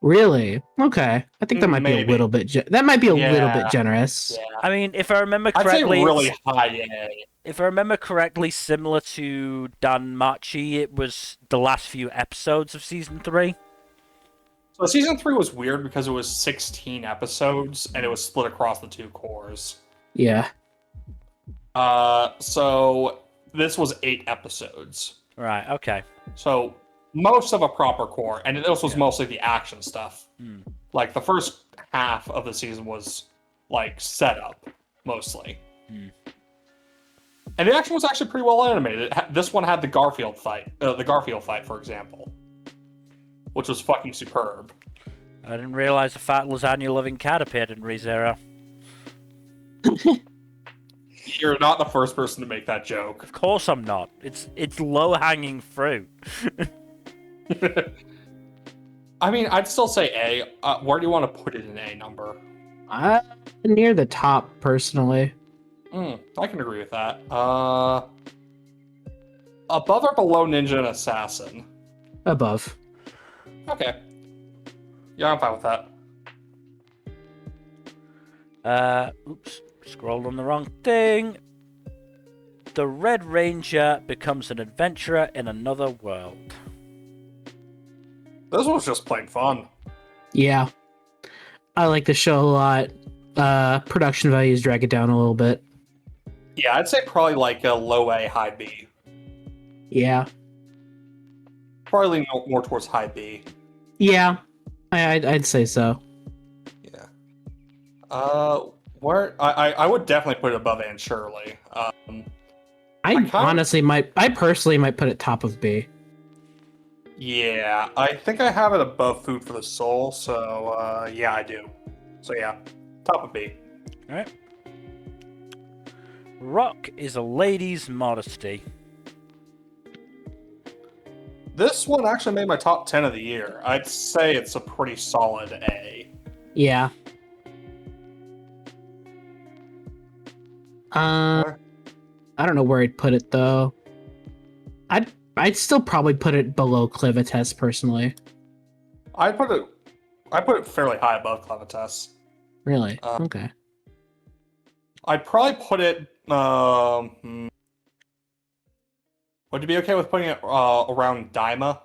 Really? Okay. I think that might be a Maybe. little bit. That might be a little Yeah. bit generous. Yeah. I mean, if I remember I'd say correctly, really high A. if I remember correctly, similar to Danmachi, it was the last few episodes of Season 3. So season 3 was weird because it was 16 episodes and it was split across the 2 cores. Yeah. So this was 8 episodes. Right, okay. So most of a proper core, and this was Yeah. mostly the action stuff. Like the first half of the season was like setup mostly. And the action was actually pretty well animated. This one had the Garfield fight, for example, which was fucking superb. I didn't realize a fat lasagna-loving cat appeared in ReZero. You're not the first person to make that joke. Of course I'm not. It's low-hanging fruit. I mean, I'd still say A. Where do you want to put it in A number? Near the top, personally. I can agree with that. Above or below Ninja and Assassin? Above. Okay. Yeah, I'm fine with that. Oops. Scrolled on the wrong thing. The Red Ranger becomes an adventurer in another world. This was just plain fun. Yeah. I like the show a lot. Production values drag it down a little bit. Yeah, I'd say probably like a low A, high B. Yeah. Probably lean more towards high B. Yeah. I'd say so. Yeah. Where I would definitely put it above Anne Shirley. I personally might put it top of B. Yeah, I think I have it above Food for the Soul, so yeah, I do. So yeah, top of B. Alright. Rock is a lady's modesty. This one actually made my top 10 of the year. I'd say it's a pretty solid A. Yeah. I don't know where I'd put it though. I'd still probably put it below Clivites personally. I put it fairly high above Clevitas. Really? Okay. I'd probably put it. Would you be okay with putting it around Daima?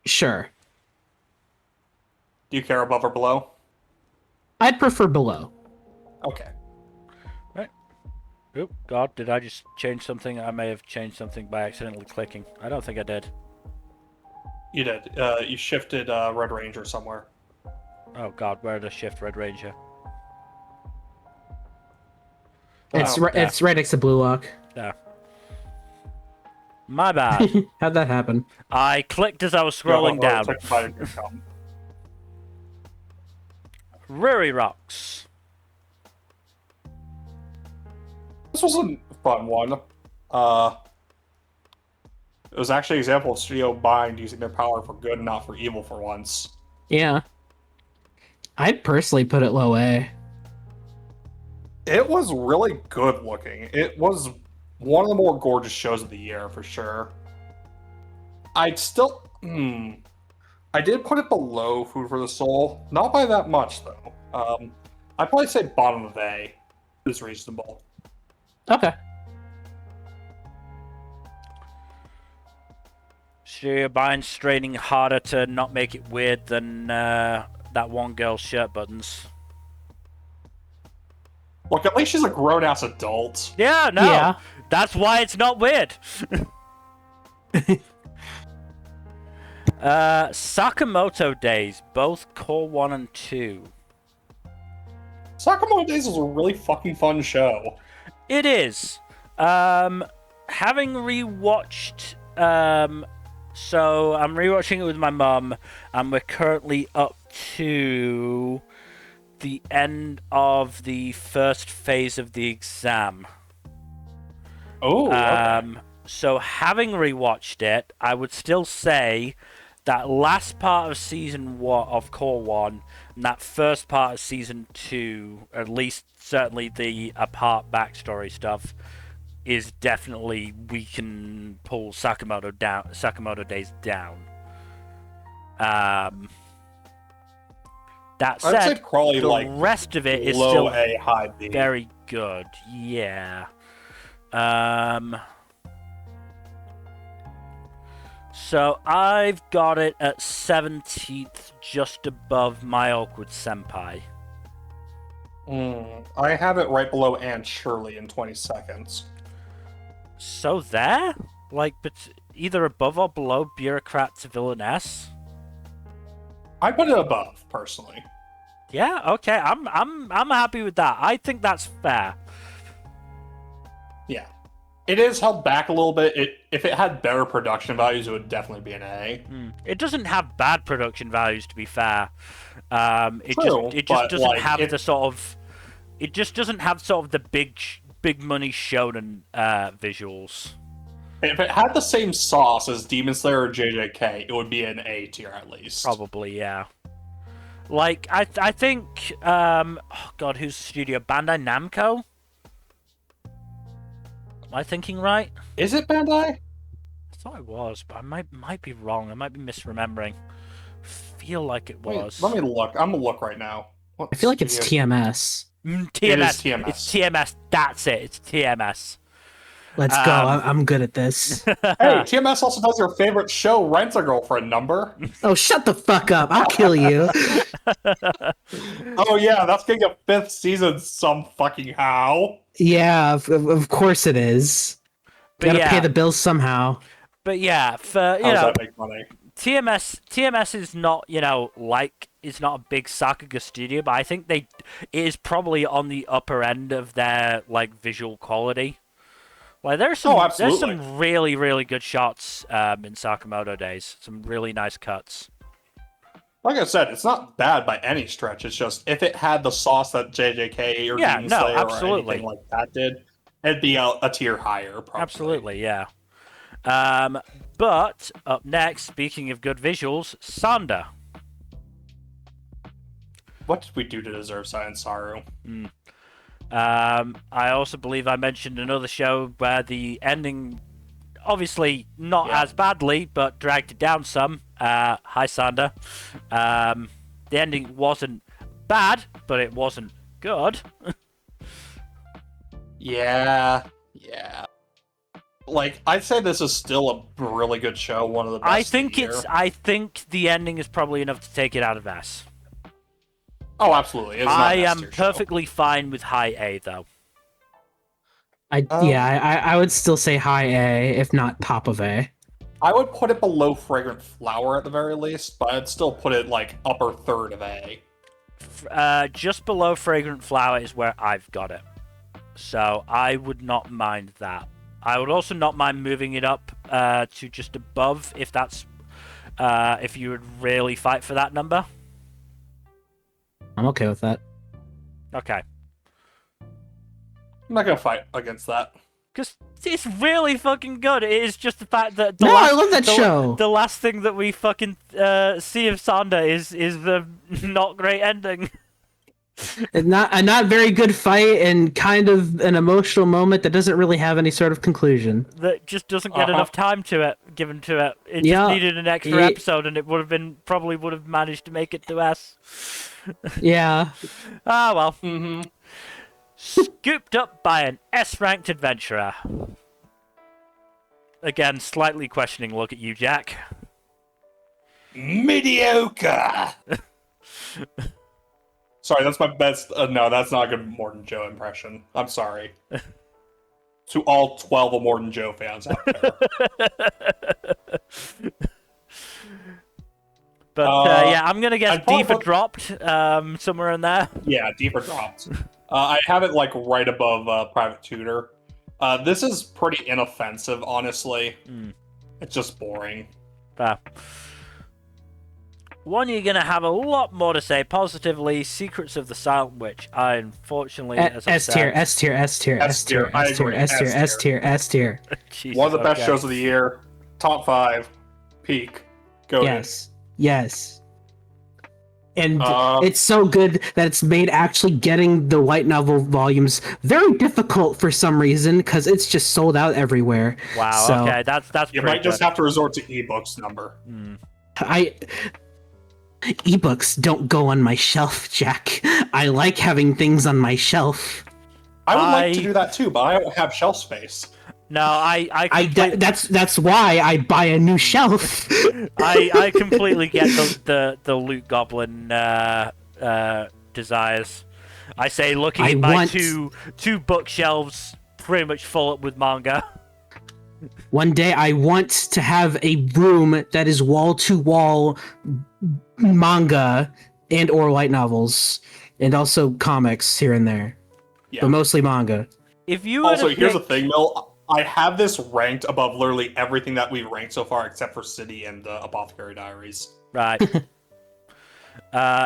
Sure. Do you care above or below? I'd prefer below. Okay. Right. Oop, God, did I just change something? I may have changed something by accidentally clicking. I don't think I did. You did. You shifted Red Ranger somewhere. Oh God, where did I shift Red Ranger? It's right next to Blue Lock. There. My bad. How'd that happen? I clicked as I was scrolling down. Ruri Rocks. This was a fun one. It was actually an example of Studio Bind using their power for good, not for evil for once. Yeah. I'd personally put it low A. It was really good looking. It was one of the more gorgeous shows of the year, for sure. I'd still... I did put it below Food for the Soul. Not by that much, though. I'd probably say bottom of A is reasonable. Okay. Studio Bind straining harder to not make it weird than that one girl's shirt buttons. Look, at least she's a grown-ass adult. Yeah, no. Yeah. That's why it's not weird. Sakamoto Days, both Core 1 and 2. Sakamoto Days was a really fucking fun show. It is. Having rewatched, so I'm rewatching it with my mum, and we're currently up to the end of the first phase of the exam. Oh, okay. So having rewatched it, I would still say that last part of season 1 of Core 1 and that first part of season 2, at least certainly the apart backstory stuff, is definitely, we can pull Sakamoto Days down. That I'd say said, probably the like rest of it is low still A, high B. very good. Yeah. So I've got it at 17th, just above My Awkward Senpai. I have it right below Aunt Shirley in 20 seconds. So there? Like, but either above or below Bureaucrat to Villainess? I put it above, personally. Yeah, okay, I'm happy with that. I think that's fair. Yeah. It is held back a little bit. If it had better production values, it would definitely be an A. It doesn't have bad production values, to be fair. It True, just but, doesn't like, have the sort of. It just doesn't have sort of the big money shonen visuals. If it had the same sauce as Demon Slayer or JJK, it would be an A tier at least. Probably, yeah. Like I think oh god, who's the studio? Bandai Namco? Am I thinking right? Is it Bandai? I thought it was, but I might be wrong. I might be misremembering. Feel like it was. Let me look. I'm gonna look right now. I feel like it's TMS. TMS. It is TMS. It's TMS. That's it. It's TMS. Let's go. I'm good at this. Hey, TMS also does your favorite show, Rent a Girlfriend number. Oh, shut the fuck up. I'll kill you. Oh yeah, that's getting a 5th season some fucking how. Yeah, of course it is. But Gotta yeah, pay the bills somehow. But yeah, for How does that make money? TMS is not, it's not a big Sakuga studio, but I think it is probably on the upper end of their like visual quality. Like there's some really, really good shots in Sakamoto Days. Some really nice cuts. Like I said, it's not bad by any stretch. It's just if it had the sauce that JJK or Demon Slayer or anything like that did, it'd be a tier higher. Probably. Absolutely, yeah. But up next, speaking of good visuals, Sanda. What did we do to deserve Science Saru? I also believe I mentioned another show where the ending, obviously not as badly, but dragged it down some. Hi, Sanda. The ending wasn't bad, but it wasn't good. Yeah. Like, I'd say this is still a really good show, one of the best. I think the ending is probably enough to take it out of S. Oh, absolutely. I am perfectly fine with high A, though. I would still say high A, if not top of A. I would put it below Fragrant Flower at the very least, but I'd still put it like upper third of A. Just below Fragrant Flower is where I've got it. So I would not mind that. I would also not mind moving it up to just above if that's if you would really fight for that number. I'm okay with that. Okay. I'm not gonna fight against that. Because it's really fucking good. It is just the fact that I love that show. The last thing that we fucking see of Sanda is the not great ending. A not very good fight and kind of an emotional moment that doesn't really have any sort of conclusion. That just doesn't get enough time given to it. It just needed an extra episode, and it probably would have managed to make it to S. Yeah. Ah well. Scooped up by an S-ranked adventurer. Again, slightly questioning look at you, Jack. Mediocre. Sorry, that's my best. No, that's not a good Morton Joe impression. I'm sorry. to all 12 Immortan Joe fans out there. But yeah, I'm gonna guess I'd probably D for put- dropped, somewhere in there. Yeah, deeper drops. I have it like right above Private Tutor. This is pretty inoffensive, honestly. It's just boring. One you're gonna have a lot more to say positively. Secrets of the Silent Witch. I unfortunately, as I said, S tier. I agree. S tier. Jesus, One of the best okay. shows of the year. Top 5. Peak. Go. Yes. And Uh, it's so good that it's made actually getting the white novel volumes very difficult for some reason because it's just sold out everywhere. Wow. So Okay, that's You pretty might just good. have to resort to ebooks number. Ebooks don't go on my shelf, Jack. I like having things on my shelf. I would like to do that too, but I don't have shelf space. No, That's why I buy a new shelf. I completely get the Loot Goblin desires. I say looking at my two bookshelves pretty much full up with manga. One day I want to have a room that is wall-to-wall manga and or light novels and also comics here and there. Yeah. But mostly manga. If you Also, here's the thing, Mill. I have this ranked above literally everything that we've ranked so far, except for City and Apothecary Diaries. Right.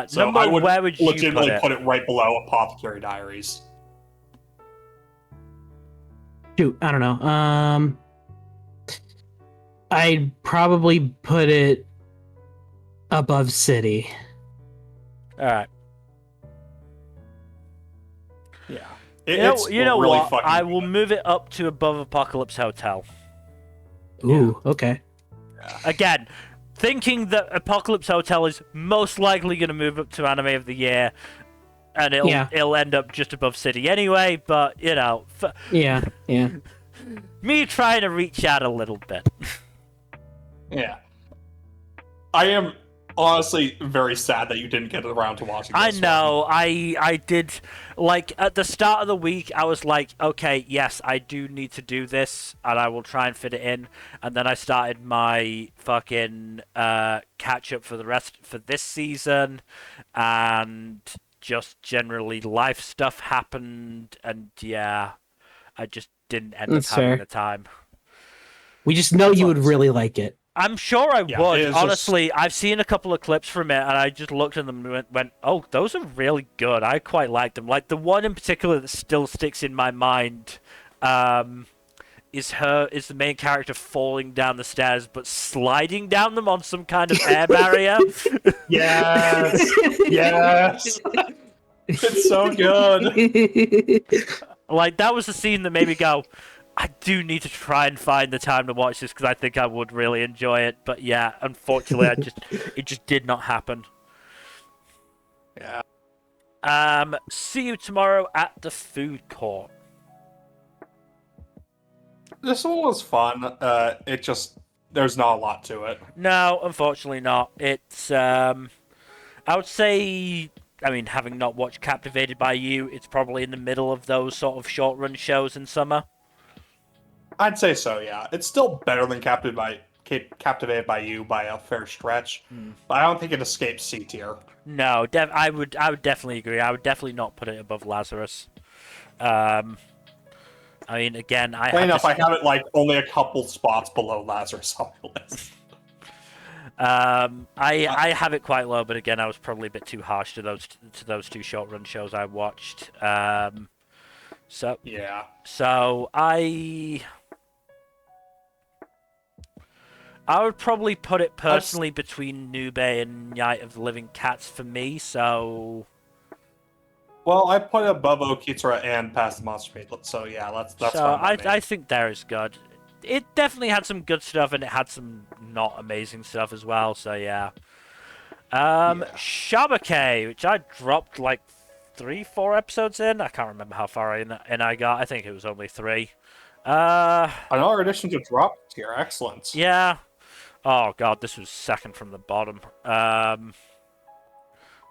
So I would where would you legitimately put it right below Apothecary Diaries. Shoot, I don't know. I'd probably put it above City. All right. Yeah. You know really what? I will move it up to above Apocalypse Hotel. Ooh, okay. Again, thinking that Apocalypse Hotel is most likely going to move up to Anime of the Year, and it'll end up just above City anyway. But you know, Yeah. me trying to reach out a little bit. Yeah. I am honestly very sad that you didn't get around to watching this I know. I did. Like, at the start of the week, I was like, okay, yes, I do need to do this, and I will try and fit it in. And then I started my fucking catch-up for this season, and just generally life stuff happened, and yeah, I just didn't end up having the time. We just know you would really like it. I'm sure I would. Honestly, just... I've seen a couple of clips from it, and I just looked at them and went, oh, those are really good. I quite like them. Like, the one in particular that still sticks in my mind is the main character falling down the stairs, but sliding down them on some kind of air barrier. Yes! Yes! It's so good! Like, that was the scene that made me go, I do need to try and find the time to watch this because I think I would really enjoy it. But yeah, unfortunately, it just did not happen. Yeah. See you tomorrow at the food court. This one was fun. There's not a lot to it. No, unfortunately not. It's I would say, I mean, having not watched Captivated by You, it's probably in the middle of those sort of short run shows in summer. I'd say so, yeah. It's still better than Captivated by You by a fair stretch, but I don't think it escapes C tier. No, I would definitely agree. I would definitely not put it above Lazarus. I mean, again, I have it like only a couple spots below Lazarus on my list. I have it quite low, but again, I was probably a bit too harsh to those two short run shows I watched. So yeah. So I would probably put it personally between Nmbr and Night of the Living Cats for me, so... Well, I put it above Okitsura and Past the Monster Meat, so yeah, that's so fine. I think there is good. It definitely had some good stuff, and it had some not amazing stuff as well, so yeah. Shabake, which I dropped like 3-4 episodes in. I can't remember how far in I got. I think it was only 3. Another addition to drop tier, excellent. Yeah. Oh god, this was second from the bottom.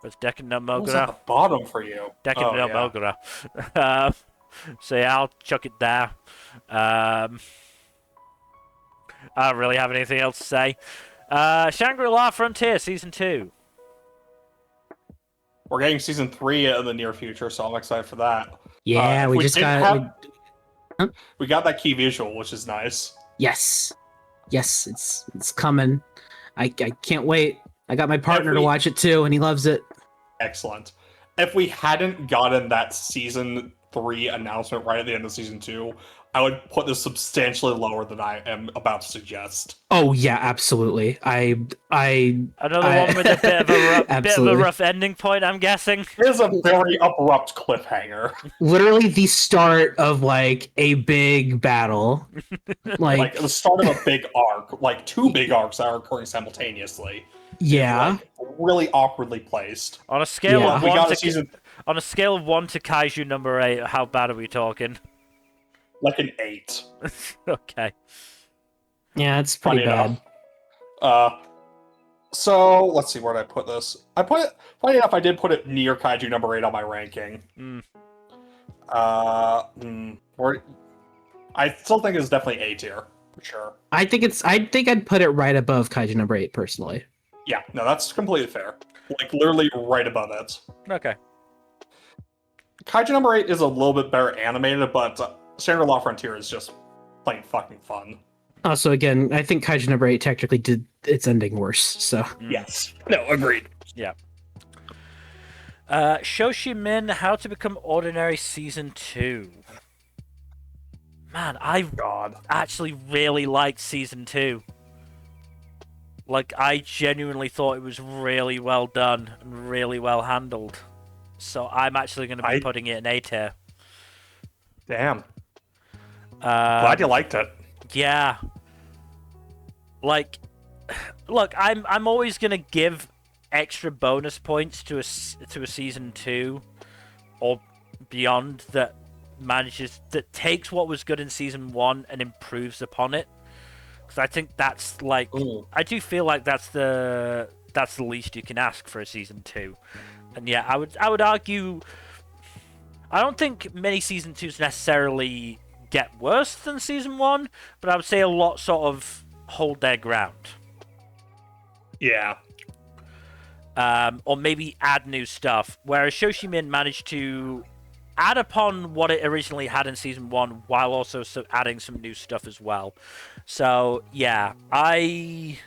Was Dekken no Mogura? What was at the bottom for you? Dekken no Mogura. So yeah, I'll chuck it there. I don't really have anything else to say. Shangri-La Frontier Season 2. We're getting season 3 in the near future, so I'm excited for that. Yeah, If we just didn't got. have- we got that key visual, which is nice. Yes, it's coming. I can't wait. I got my partner to watch it too, and he loves it. Excellent. If we hadn't gotten that season 3 announcement right at the end of season 2, I would put this substantially lower than I am about to suggest. Oh yeah, absolutely. Another one with a bit of a rough ending point, I'm guessing. It is a very abrupt cliffhanger. Literally the start of like a big battle. Like the start of a big arc, like 2 big arcs that are occurring simultaneously. Yeah. Like, really awkwardly placed. On a scale of We 1 got to a season on a scale of 1 to Kaiju number 8, how bad are we talking? like an 8. Okay. Yeah, it's pretty bad. So let's see, where did I put this? I put it, funny enough, I did put it near Kaiju number 8 on my ranking. Where I still think it's definitely A tier, for sure. I think I'd put it right above Kaiju number 8 personally. Yeah, no, that's completely fair. Like literally right above it. Okay. Kaiju number 8 is a little bit better animated, but Shangri-La Frontier is just plain fucking fun. Also, again, I think Kaiju number 8 technically did its ending worse, so... Yes. No, agreed. Yeah. Shoshimin, How to Become Ordinary Season 2. Man, I actually really liked Season 2. Like, I genuinely thought it was really well done and really well handled. So I'm actually going to be putting it in A tier. Damn. Glad you liked it. Yeah. Like, look, I'm always gonna give extra bonus points to a season 2 or beyond that takes what was good in season 1 and improves upon it. Because I think that's like, I do feel like that's the least you can ask for a season 2. And yeah, I would argue, I don't think many season 2s necessarily get worse than season 1, but I would say a lot sort of hold their ground. Yeah. Or maybe add new stuff, whereas Shoshimin managed to add upon what it originally had in season 1 while also adding some new stuff as well. So yeah, I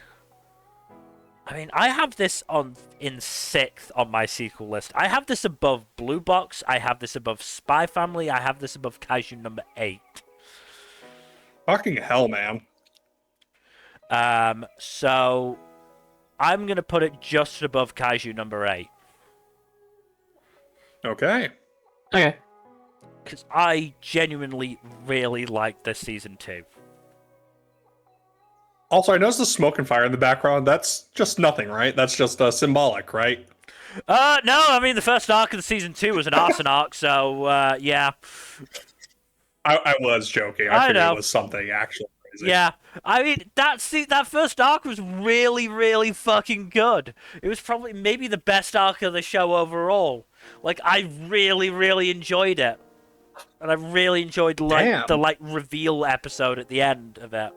mean, I have this in 6th on my sequel list. I have this above Blue Box. I have this above Spy Family. I have this above Kaiju number 8. Fucking hell, man. So I'm gonna put it just above Kaiju number 8. Okay. Okay. Because I genuinely really like this season 2. Also, I noticed the smoke and fire in the background. That's just nothing, right? That's just symbolic, right? No, I mean, the first arc of the season 2 was an arson arc, so, yeah. I was joking. I figured it was something actually crazy. Yeah, I mean, that first arc was really, really fucking good. It was probably maybe the best arc of the show overall. Like, I really, really enjoyed it. And I really enjoyed, the reveal episode at the end of it.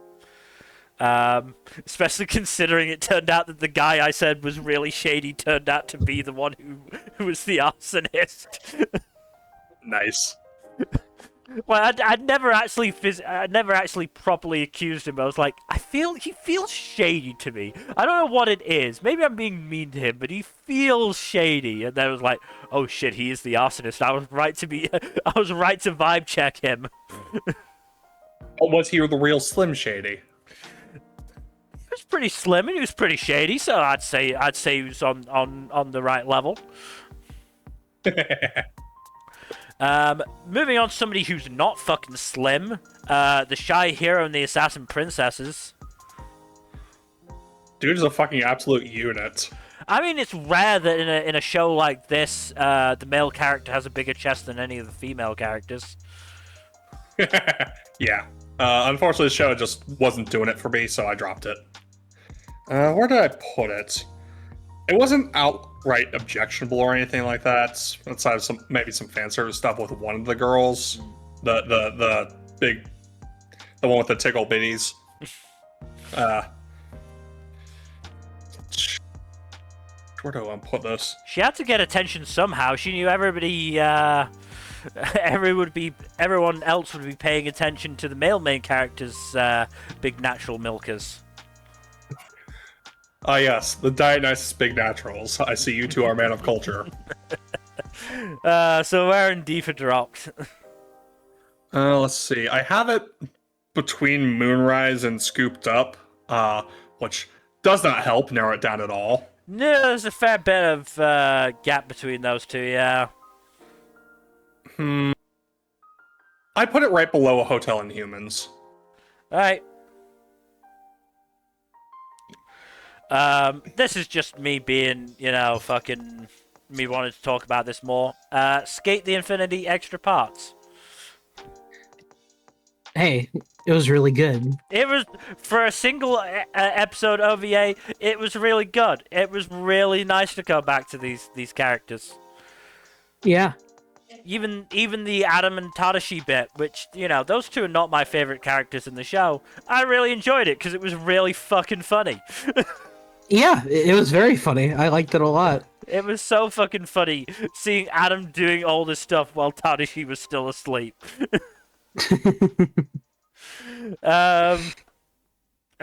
Especially considering it turned out that the guy I said was really shady turned out to be the one who was the arsonist. Nice. Well, I'd never actually properly accused him. I was like, he feels shady to me. I don't know what it is. Maybe I'm being mean to him, but he feels shady. And then I was like, oh shit, he is the arsonist. I was right to vibe check him. Was he the real Slim Shady? He was pretty slim and he was pretty shady, so I'd say he was on the right level. Moving on to somebody who's not fucking slim, the Shy Hero and the Assassin Princesses. Dude's a fucking absolute unit. I mean, it's rare that in a show like this, the male character has a bigger chest than any of the female characters. Yeah. Unfortunately, the show just wasn't doing it for me, so I dropped it. Where did I put it? It wasn't outright objectionable or anything like that, outside of maybe some fan service stuff with one of the girls. the big, the one with the tickle bitties. Where do I put this? She had to get attention somehow. She knew everybody, everyone else would be paying attention to the male main characters, big natural milkers. Ah, yes, the Dionysus Big Naturals. I see you two are man of culture. So where in Deepa dropped? Let's see. I have it between Moonrise and Scooped Up, which does not help narrow it down at all. No, there's a fair bit of gap between those two, yeah. I put it right below A Hotel in Humans. Alright. This is just me being, fucking me wanting to talk about this more. Skate the Infinity extra parts. Hey, it was really good. It was, for a single episode OVA, it was really good. It was really nice to go back to these characters. Yeah. Even the Adam and Tadashi bit, which, those two are not my favorite characters in the show. I really enjoyed it because it was really fucking funny. Yeah, it was very funny. I liked it a lot. It was so fucking funny seeing Adam doing all this stuff while Tadashi was still asleep. I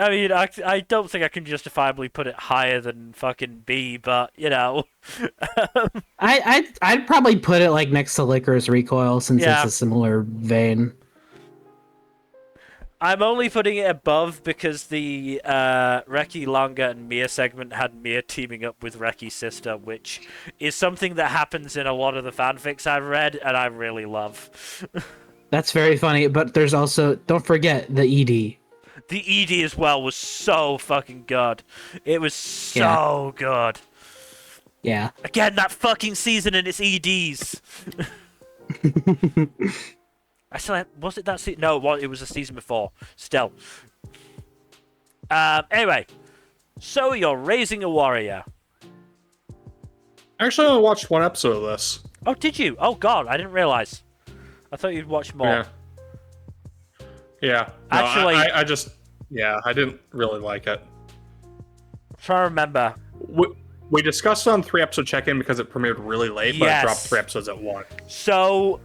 mean, I don't think I can justifiably put it higher than fucking B, but I'd probably put it like next to Licorice Recoil since Yeah. it's a similar vein. I'm only putting it above because the Reki Longa and Mia segment had Mia teaming up with Reki's sister, which is something that happens in a lot of the fanfics I've read, and I really love. That's very funny, but there's also, don't forget, the ED. The ED as well was so fucking good. It was so good. Yeah. Again, that fucking season and its EDs. I still have, was it that season? No, it was a season before. Still. Anyway, so you're raising a warrior. Actually, I only watched one episode of this. Oh, did you? Oh god, I didn't realize. I thought you'd watch more. Yeah. No, Actually, I just, I didn't really like it. I'm trying to remember. We discussed it on 3-episode check-in because it premiered really late, but it dropped 3 episodes at once. So,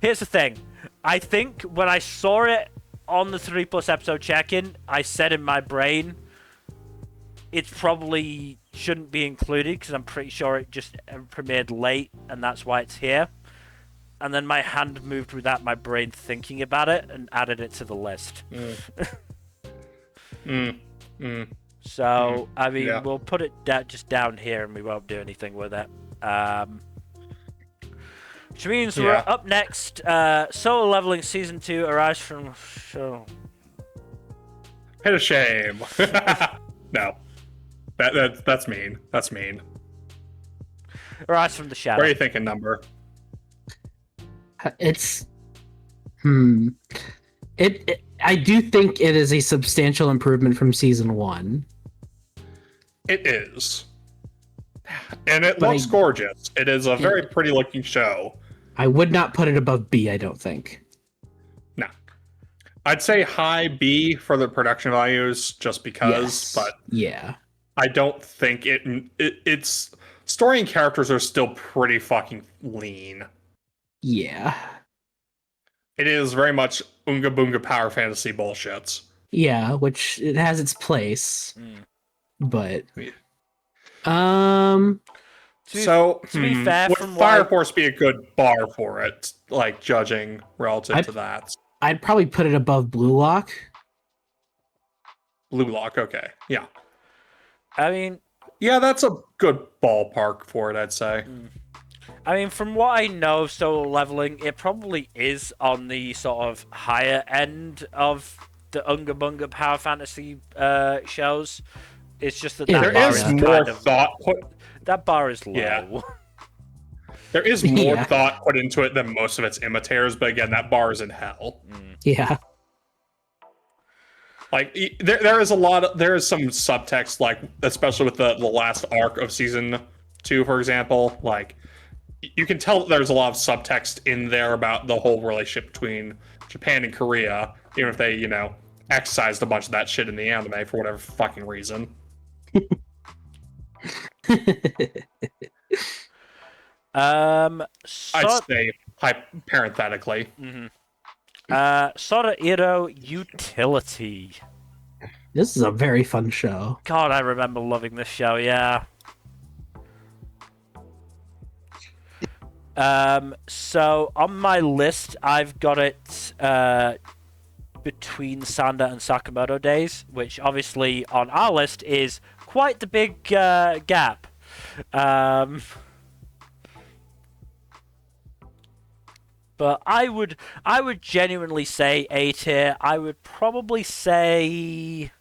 here's the thing. I think when I saw it on the 3+ episode check-in, I said in my brain, it probably shouldn't be included because I'm pretty sure it just premiered late and that's why it's here. And then my hand moved without my brain thinking about it and added it to the list. So, I mean, we'll put it just down here and we won't do anything with it. Which means we're up next. Solo Leveling Season 2 Arise from... Hit a shame. No. That's mean. That's mean. Arise from the Shadow. What are you thinking, Number? It's... I do think it is a substantial improvement from Season 1. It is. And it looks gorgeous. It is a very pretty looking show. I would not put it above B, I don't think. No. I'd say high B for the production values just because, but yeah. I don't think it's story and characters are still pretty fucking lean. Yeah. It is very much Unga Boonga power fantasy bullshits. Yeah, which it has its place. But so to be fair, would from Fire Force be a good bar for it, like judging relative to that? I'd probably put it above Blue Lock. Blue Lock, okay. Yeah. I mean... Yeah, that's a good ballpark for it, I'd say. I mean, from what I know of Solo Leveling, it probably is on the sort of higher end of the Unga Bunga power fantasy shows. It's just that there bar is is more kind of, thought put. That bar is low. Yeah. There is more thought put into it than most of its imitators, but again, that bar is in hell. Yeah. Like there is some subtext, like especially with the last arc of season 2, for example. Like you can tell that there's a lot of subtext in there about the whole relationship between Japan and Korea, even if they, excised a bunch of that shit in the anime for whatever fucking reason. I'd say parenthetically. Sora Iro Utility. This is a very fun show. God, I remember loving this show, yeah. So on my list, I've got it between Sanda and Sakamoto Days, which obviously on our list is quite the big gap. But I would genuinely say A tier. I would probably say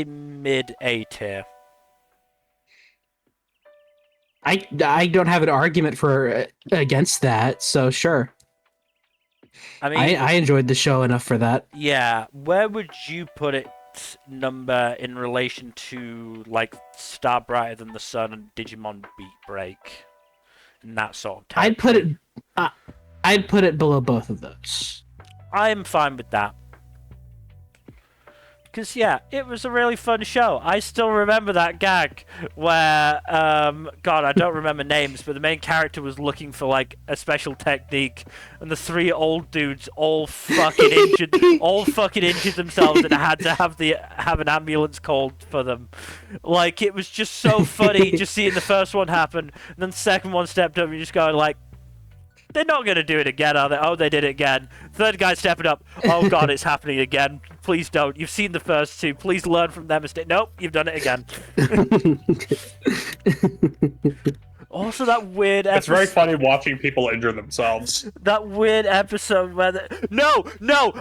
mid A tier. I don't have an argument for against that, so sure. I mean, I enjoyed the show enough for that. Yeah, where would you put it number in relation to like Star Brighter Than the Sun and Digimon Beat Break and that sort of territory? I'd put it below both of those. I'm fine with that. Because, yeah, it was a really fun show. I still remember that gag where, God, I don't remember names, but the main character was looking for, like, a special technique, and the three old dudes all fucking injured themselves and had to have an ambulance called for them. Like, it was just so funny just seeing the first one happen, and then the second one stepped up, and you just going, like, they're not going to do it again, are they? Oh, they did it again. Third guy stepping up. Oh, God, it's happening again. Please don't. You've seen the first two. Please learn from their mistake. Nope, you've done it again. Also, that weird episode... It's very funny watching people injure themselves. That weird episode where... No!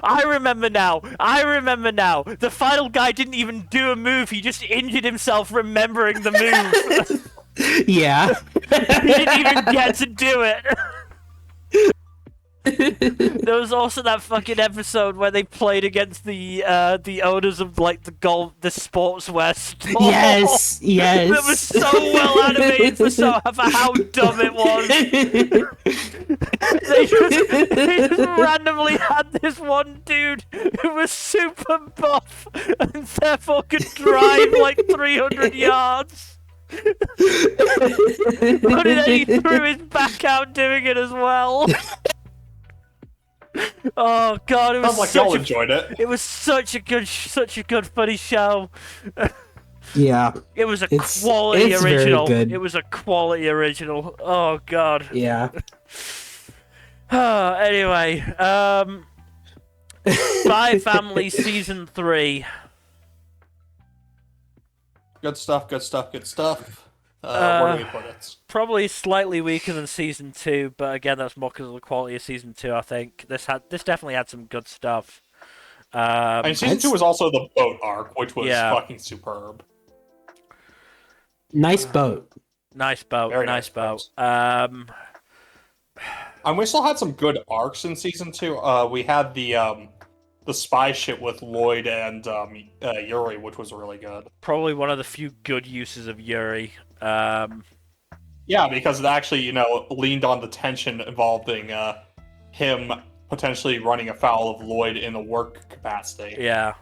I remember now! The final guy didn't even do a move. He just injured himself remembering the move. Yeah. He didn't even get to do it. There was also that fucking episode where they played against the owners of like the sportswear store. Yes. It was so well animated for how dumb it was. They just randomly had this one dude who was super buff and therefore could drive like 300 yards. But then he threw his back out doing it as well. Oh God, it was Sounds like y'all enjoyed it. It was such a good funny show. Yeah. It was a quality it's original. Very good. It was a quality original. Oh God. Yeah. Anyway, Spy Family Season 3. Good stuff. Where do we put it? Probably slightly weaker than Season 2, but again, that's more because of the quality of Season 2, I think. This definitely had some good stuff. And Season 2 was also the boat arc, which was fucking superb. Nice boat. Nice boat. Very nice boat. And we still had some good arcs in Season 2. We had the spy shit with Lloyd and Yuri, which was really good. Probably one of the few good uses of Yuri. Yeah, because it actually, leaned on the tension involving him potentially running afoul of Lloyd in a work capacity. Yeah.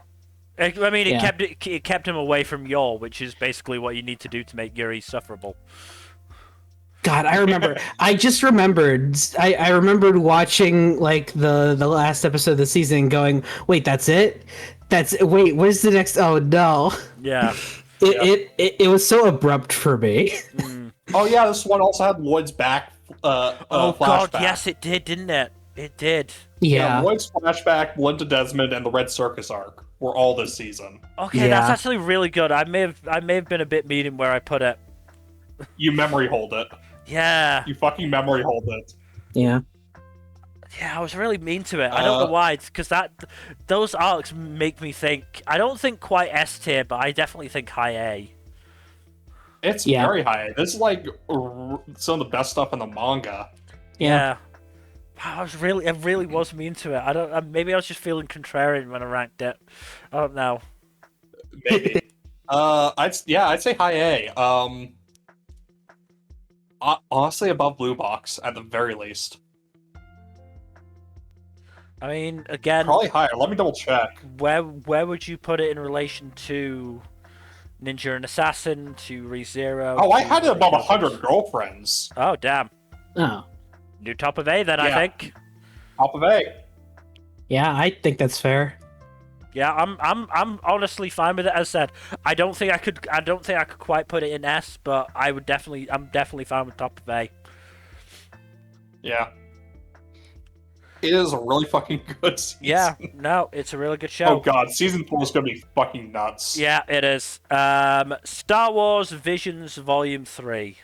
I mean, it kept him away from Yor, which is basically what you need to do to make Yuri sufferable. God, I remember. I just remembered. I remembered watching like the last episode of the season, going, "Wait, that's it? Wait, where's the next? Oh no!" Yeah. It was so abrupt for me. Oh yeah, this one also had Lloyd's back. Oh flashback. God, yes, it did, didn't it? It did. Yeah. Lloyd's flashback, Blood to Desmond, and the Red Circus arc were all this season. Okay, that's actually really good. I may have been a bit mean in where I put it. You memory hold it. Yeah. You fucking memory hold it. Yeah. Yeah, I was really mean to it. I don't know why. It's because those arcs make me think. I don't think quite S tier, but I definitely think high A. It's very high. This is like some of the best stuff in the manga. Yeah. Wow, I really was mean to it. Maybe I was just feeling contrarian when I ranked it. I don't know. Maybe. I'd say high A. Honestly, above Blue Box at the very least. I mean, again, Probably higher. Let me double check. where would you put it in relation to Ninja and Assassin, to ReZero? Oh, I to had it above Showbiz? 100 girlfriends. Oh, damn. Oh, New top of A then, I Yeah. think. Top of A. yeah, I think that's fair. Yeah, I'm honestly fine with it. As said, I don't think I could quite put it in S, but I'm definitely fine with top of A. Yeah. It is a really fucking good season. Yeah, no, it's a really good show. Oh god, season 4 is gonna be fucking nuts. Yeah, it is. Star Wars Visions Volume 3.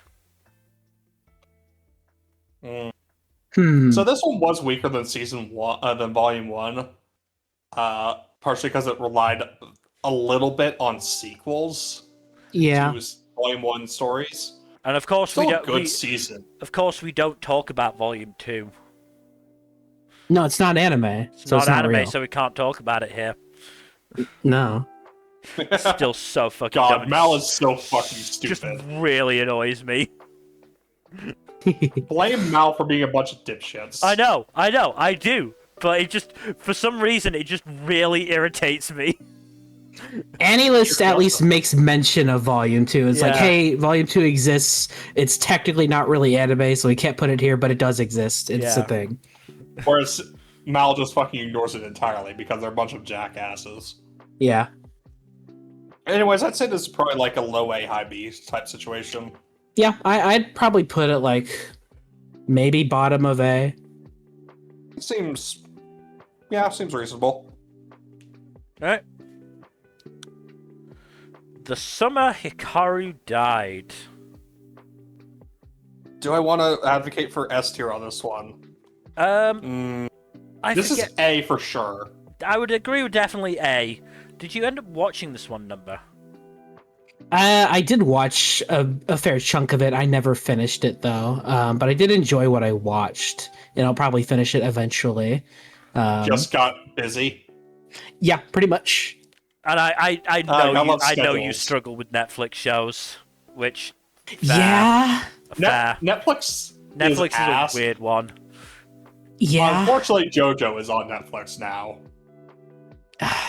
So this one was weaker than season 1, than volume 1. Partially because it relied a little bit on sequels Yeah. to volume 1 stories. And of course Still we a don't good season. Of course we don't talk about Volume 2. No, it's not anime. It's so not it's not anime, real. so we can't talk about it here. No. Still so fucking God, dumb. Mal is so fucking Just stupid. really annoys me. Blame Mal for being a bunch of dipshits. I know, I do. But it just, for some reason, it just really irritates me. Anilist at least makes mention of Volume 2. It's like, Yeah. hey, Volume 2 exists. It's technically not really anime, so we can't put it here, but it does exist. It's a Yeah. thing. Whereas Mal just fucking ignores it entirely because they're a bunch of jackasses. Yeah. Anyways, I'd say this is probably like a low A, high B type situation. Yeah, I'd probably put it like maybe bottom of A. Seems reasonable. Alright. The summer Hikaru died. Do I want to advocate for S tier on this one? This forget- is A for sure. I would agree with definitely A. Did you end up watching this one, Number? I did watch a fair chunk of it. I never finished it though, but I did enjoy what I watched, and I'll probably finish it eventually. Just got busy. Yeah, pretty much. And I love know you schedules. struggle with Netflix shows, which Yeah, fair. Netflix Netflix is ass. a weird one. yeah. Unfortunately, JoJo is on Netflix now.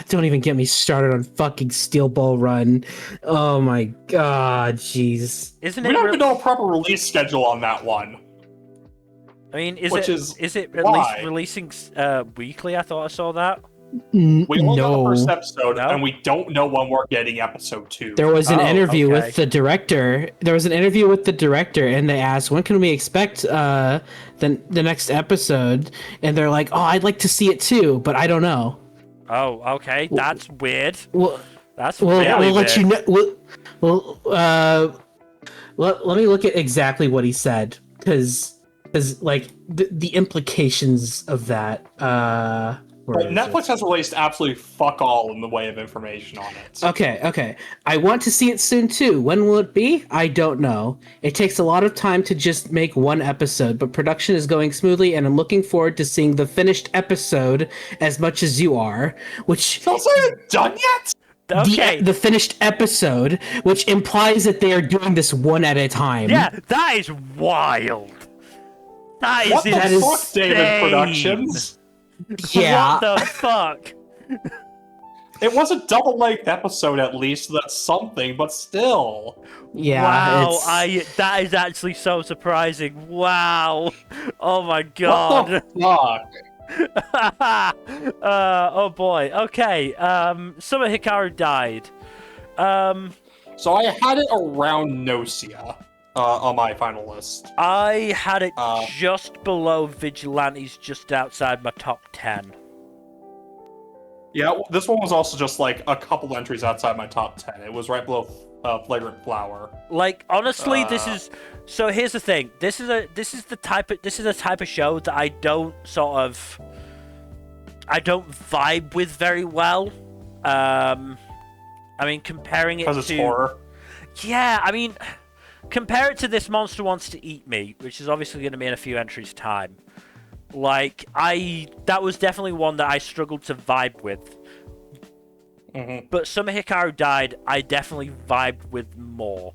Don't even get me started on fucking Steel Ball Run. Oh my god, jeez. Isn't We it? don't even know a proper release schedule on that one. I mean, is Which it is at why? least releasing weekly? I thought I saw that. We only got the No. first episode, No? and we don't know when we're getting episode 2. There was an Oh, interview okay. with the director. And they asked, "When can we expect the next episode?" And they're like, "Oh, I'd like to see it too, but I don't know." Oh, okay, that's weird. Well, That's we'll really let weird. you know. Let me look at exactly what he said, because like the implications of that. Where But is Netflix it? has released absolutely fuck all in the way of information on it. Okay. I want to see it soon too. When will it be? I don't know. It takes a lot of time to just make one episode, but production is going smoothly, and I'm looking forward to seeing the finished episode as much as you are. Which So it's not even done yet? Okay. the finished episode, which implies that they are doing this one at a time. Yeah, that is wild. That is What the That is fuck, David insane. Productions? Yeah. What the fuck? It was a double-length episode at least, so that's something, but still. Yeah. Wow, it's- that is actually so surprising. Wow. Oh my What god. the fuck? Oh boy. Okay. Summer Hikaru died. So I had it around Nocia on my final list. I had it Uh, just below Vigilantes, just outside my top 10. Yeah, this one was also just like a couple entries outside my top 10. It was right below Flagrant Flower. Like honestly, this Uh. is so. Here's the thing. This is a type of show that I don't vibe with very well. I mean, comparing it Because it's to horror. yeah, I mean, compare it to This Monster Wants to Eat Me, which is obviously going to be in a few entries' time. Like that was definitely one that I struggled to vibe with. But Summer Hikaru Died, I definitely vibed with more.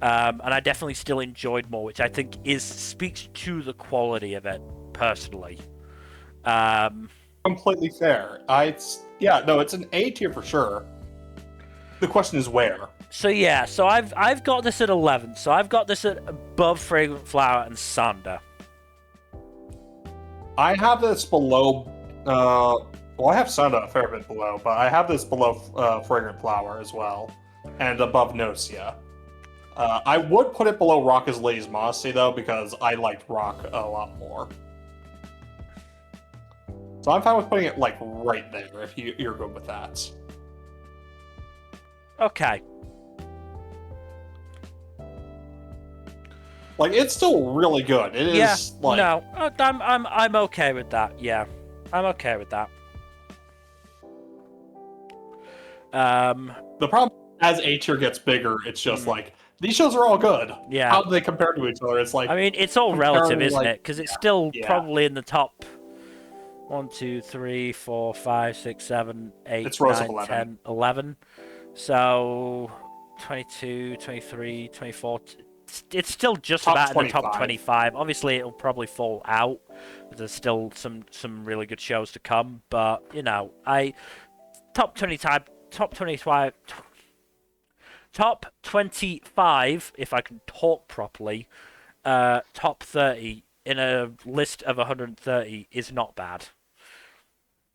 And I definitely still enjoyed more, which I think speaks to the quality of it, personally. Completely fair. It's an A tier for sure. The question is where. So yeah, so I've got this at 11. So I've got this at above Fragrant Flower and Sander. I have this below. I have Sander a fair bit below, but I have this below Fragrant Flower as well, and above Nocia. I would put it below Rock is Lady's Modesty though, because I liked Rock a lot more. So I'm fine with putting it like right there if you're good with that. Okay. Like, it's still really good. It is like no, I'm okay with that. Yeah, I'm okay with that. the problem as A tier gets bigger, it's just like these shows are all good. Yeah. How do they compare to each other? It's like, I mean, it's all relative, isn't it? Because it's still Yeah. probably in the top 1, 2, 3, 4, 5, 6, 7, 8, It's rows of 9, 11. 10, 11. So 22, 23, 24. It's still just Top about in the top 25. 25. Obviously, it'll probably fall out. There's still some really good shows to come, but you know, top 25, top 25, top 25. If I can talk properly, top 30 in a list of 130 is not bad.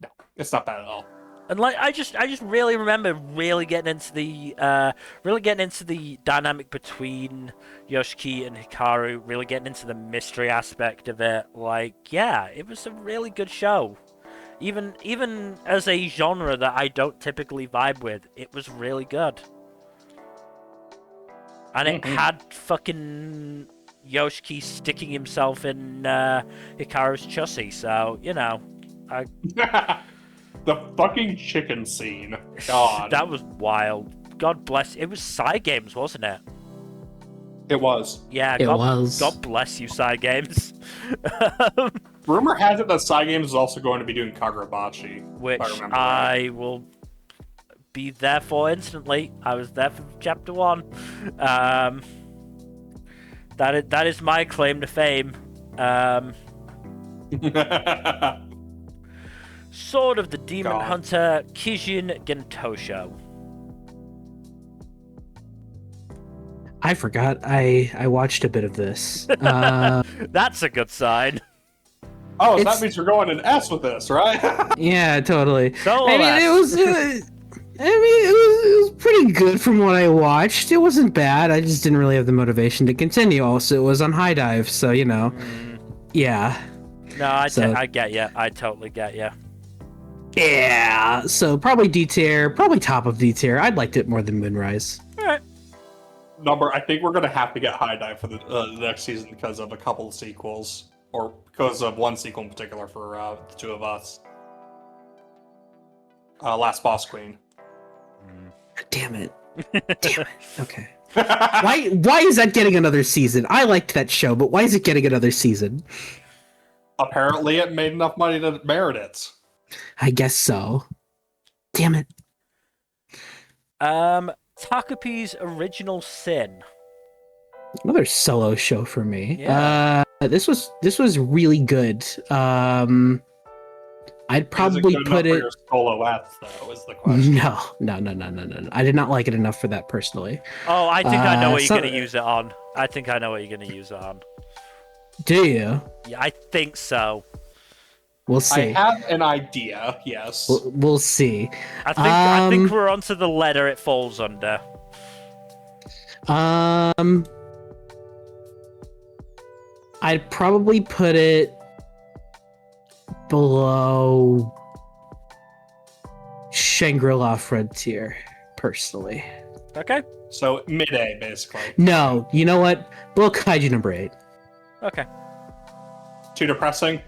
no, it's not bad at all. And like I just really remember really getting into the dynamic between Yoshiki and Hikaru, really getting into the mystery aspect of it. Like, yeah, it was a really good show. Even as a genre that I don't typically vibe with, it was really good. And it had fucking Yoshiki sticking himself in Hikaru's chussie, so you know, The fucking chicken scene. God. that was wild. God bless. It was Side Games, wasn't it? It was. Yeah, It was. God bless you, Side Games. Rumor has it that Side Games is also going to be doing Kagurabachi. Which if I remember right. I will be there for instantly. I was there for chapter 1. That is my claim to fame. Sword of the Demon God. Hunter, Kijin Gentosho. I forgot. I watched a bit of this. That's a good sign. Oh, so It's- that means you're going an S with this, right? Yeah, totally. Solo I mean, S. it was. It was pretty good from what I watched. It wasn't bad. I just didn't really have the motivation to continue. Also, it was on High Dive, so you know. Yeah. No, I get you. I totally get you. Yeah. So probably D tier, probably top of D tier. I'd liked it more than Moonrise. All right. Number, I think we're going to have to get High Dive for the next season because of a couple of sequels, or because of one sequel in particular for the two of us. Last Boss Queen. Damn it. Damn it. Okay. Why is that getting another season? I liked that show, but why is it getting another season? Apparently, it made enough money to merit it. I guess so. Damn it. Takapi's Original Sin. Another solo show for me. Yeah. This was really good. I'd probably put it. Your solo S, though, is the question. No. I did not like it enough for that personally. Oh, I think I know what so- you're going to use it on. I think I know what you're going to use it on. Do you? Yeah, I think so. We'll see. I have an idea, yes. We'll see. I think we're onto the letter it falls under. I'd probably put it below Shangri-La Frontier, personally. Okay. So, mid-A, basically. No, you know what? Below Kaiju number 8. Okay. Too depressing?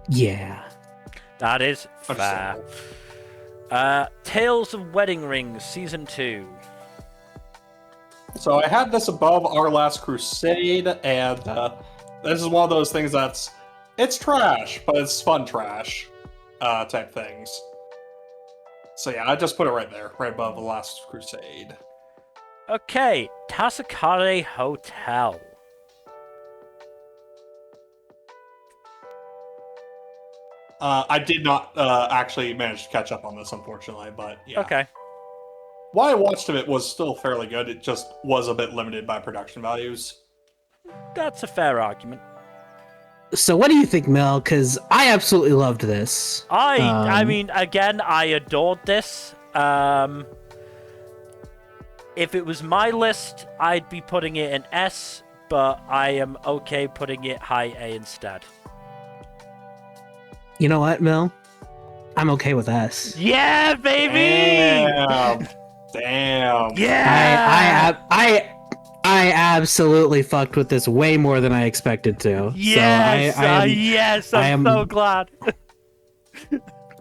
Yeah. That is fair. Understandable. Tales of Wedding Rings, Season 2. So I had this above Our Last Crusade, and this is one of those things it's trash, but it's fun trash type things. So yeah, I just put it right there, right above The Last Crusade. Okay, Tasakare Hotel. I did not actually manage to catch up on this, unfortunately, but yeah. Okay. What I watched of it was still fairly good. It just was a bit limited by production values. That's a fair argument. So what do you think, Mel? Because I absolutely loved this. I mean, again, I adored this. If it was my list, I'd be putting it in S, but I am okay putting it high A instead. You know what, Mel? I'm okay with S. Yeah, baby! Damn. Yeah! I absolutely fucked with this way more than I expected to. Yes! So I am, yes, I'm so glad.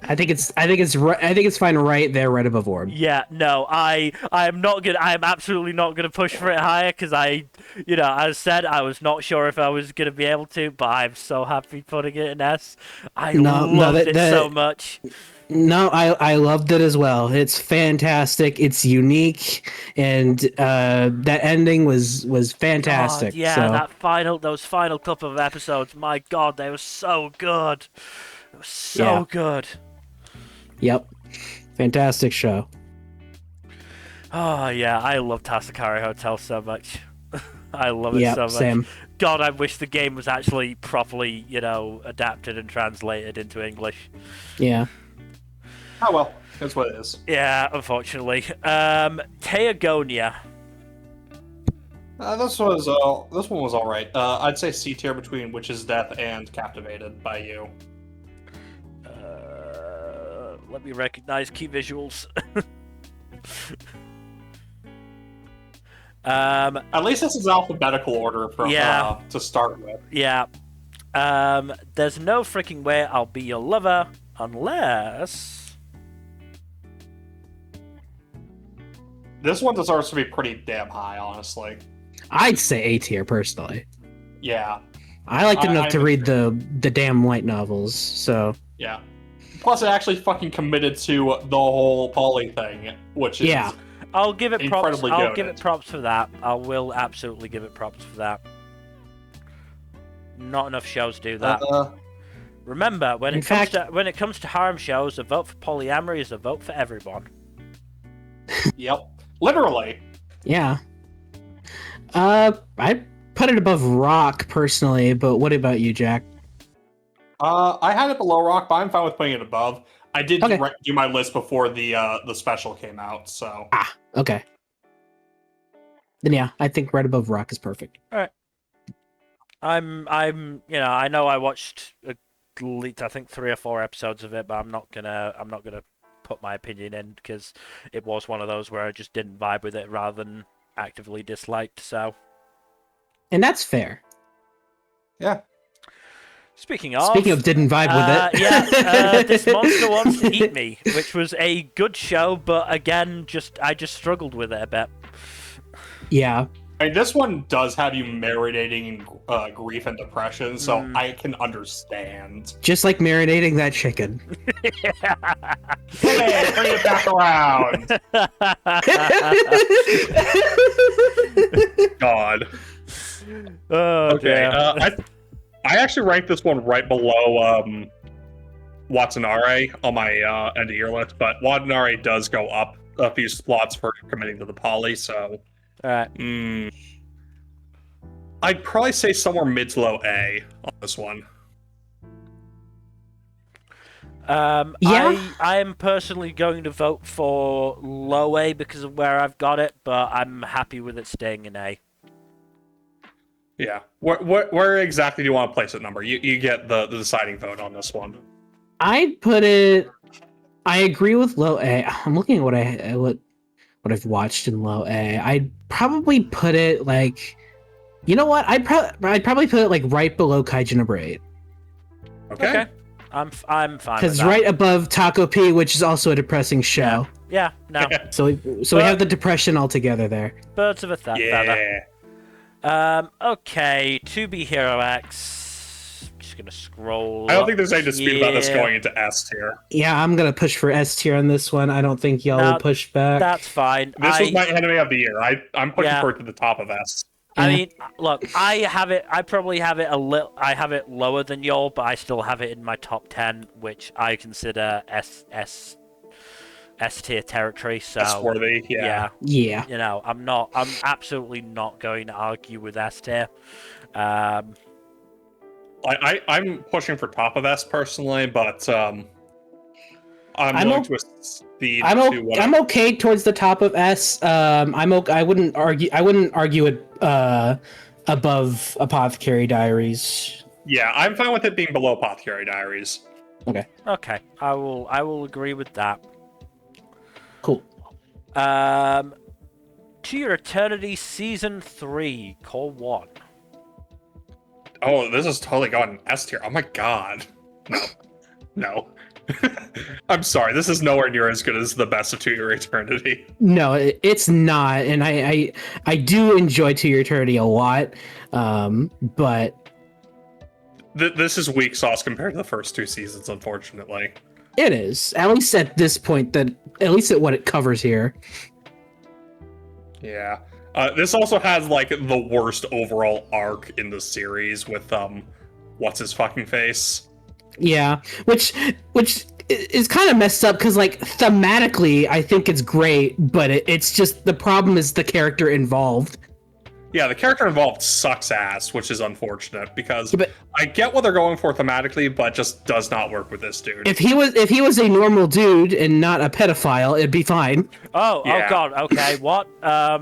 I think it's fine right there, right above Orb. Yeah, no, I'm absolutely not gonna push for it higher because as I said, I was not sure if I was gonna be able to, but I'm so happy putting it in S. I loved it so much. No, I loved it as well. It's fantastic. It's unique, and that ending was fantastic. God, yeah, so. those final couple of episodes, my God, they were so good. It was so good. Yep. Fantastic show. Oh, yeah, I love Tasakari Hotel so much. I love it so much. Same. God, I wish the game was actually properly, adapted and translated into English. Yeah. Oh well, that's what it is. Yeah, unfortunately. Teogonia. This one was all right. I'd say C tier between Witch's Death and Captivated by you. Let me recognize key visuals. At least this is alphabetical order to start with. Yeah. There's no freaking way I'll be your lover unless... This one deserves to be pretty damn high, honestly. I'd say A tier personally. Yeah. I liked it enough to read the damn light novels, so... Yeah. Plus, it actually fucking committed to the whole poly thing, which is I'll give it props. incredibly I'll goated. give it props for that. I will absolutely give it props for that. Not enough shows do that. Remember, when it comes to harem shows, a vote for polyamory is a vote for everyone. Yep. Literally. Yeah. I'd put it above Rock personally, but what about you, Jack? I had it below Rock, but I'm fine with putting it above. I did Okay. do my list before the special came out, so. Okay. Then yeah, I think right above Rock is perfect. All right. I know I watched at least I think 3 or 4 episodes of it, but I'm not gonna put my opinion in because it was one of those where I just didn't vibe with it rather than actively disliked. So. And that's fair. Yeah. Speaking of didn't vibe with it. This Monster Wants to Eat Me, which was a good show, but again, I just struggled with it a bit. Yeah. I mean, this one does have you marinating in grief and depression, so I can understand. Just like marinating that chicken. Hey, bring it back around! God. Oh, okay, I actually ranked this one right below Watanabe on my end of year list, but Watanabe does go up a few slots for committing to the poly, so... Alright. I'd probably say somewhere mid to low A on this one. I am personally going to vote for low A because of where I've got it, but I'm happy with it staying in A. Yeah. Where exactly do you want to place it number? You get the deciding vote on this one. I'd put it... I agree with low A. I'm looking at what I've watched in low A. I'd probably put it like... You know what? I'd probably put it like right below Kaiju number 8. Okay. I'm fine with that. Because right above Taco P, which is also a depressing show. Yeah, no. So we have the depression all together there. Birds of a feather. Yeah. Okay, To Be Hero X. Just gonna scroll. I don't think there's any dispute about this here. going into S tier. Yeah, I'm gonna push for S tier on this one. I don't think y'all No, will push back. That's fine. This was my anime of the year. I'm pushing Yeah. for it to the top of S. I Yeah. mean, look, I probably have it I have it lower than y'all, but I still have it in my top 10, which I consider S tier territory. So S-worthy, yeah. Yeah. you know, I'm absolutely not going to argue with S tier. I'm pushing for top of S personally, but I'm willing to accede to what I'm okay towards the top of S. I wouldn't argue it above Apothecary Diaries. Yeah, I'm fine with it being below Apothecary Diaries. Okay. Okay, I will agree with that. Cool. To Your Eternity Season 3, Core 1. Oh, this is totally gone S tier. Oh my god. No. I'm sorry, this is nowhere near as good as the best of To Your Eternity. No, it's not, and I do enjoy To Your Eternity a lot, but This is weak sauce compared to the first two seasons, unfortunately. it is, at least at this point, at least at what it covers here. Yeah. This also has, like, the worst overall arc in the series with, what's his fucking face? Yeah, which is kind of messed up because, like, thematically, I think it's great, but it's just the problem is the character involved. Yeah, the character involved sucks ass, which is unfortunate because But I get what they're going for thematically, but just does not work with this dude. if he was a normal dude and not a pedophile, it'd be fine. Oh Yeah. god, okay, what? I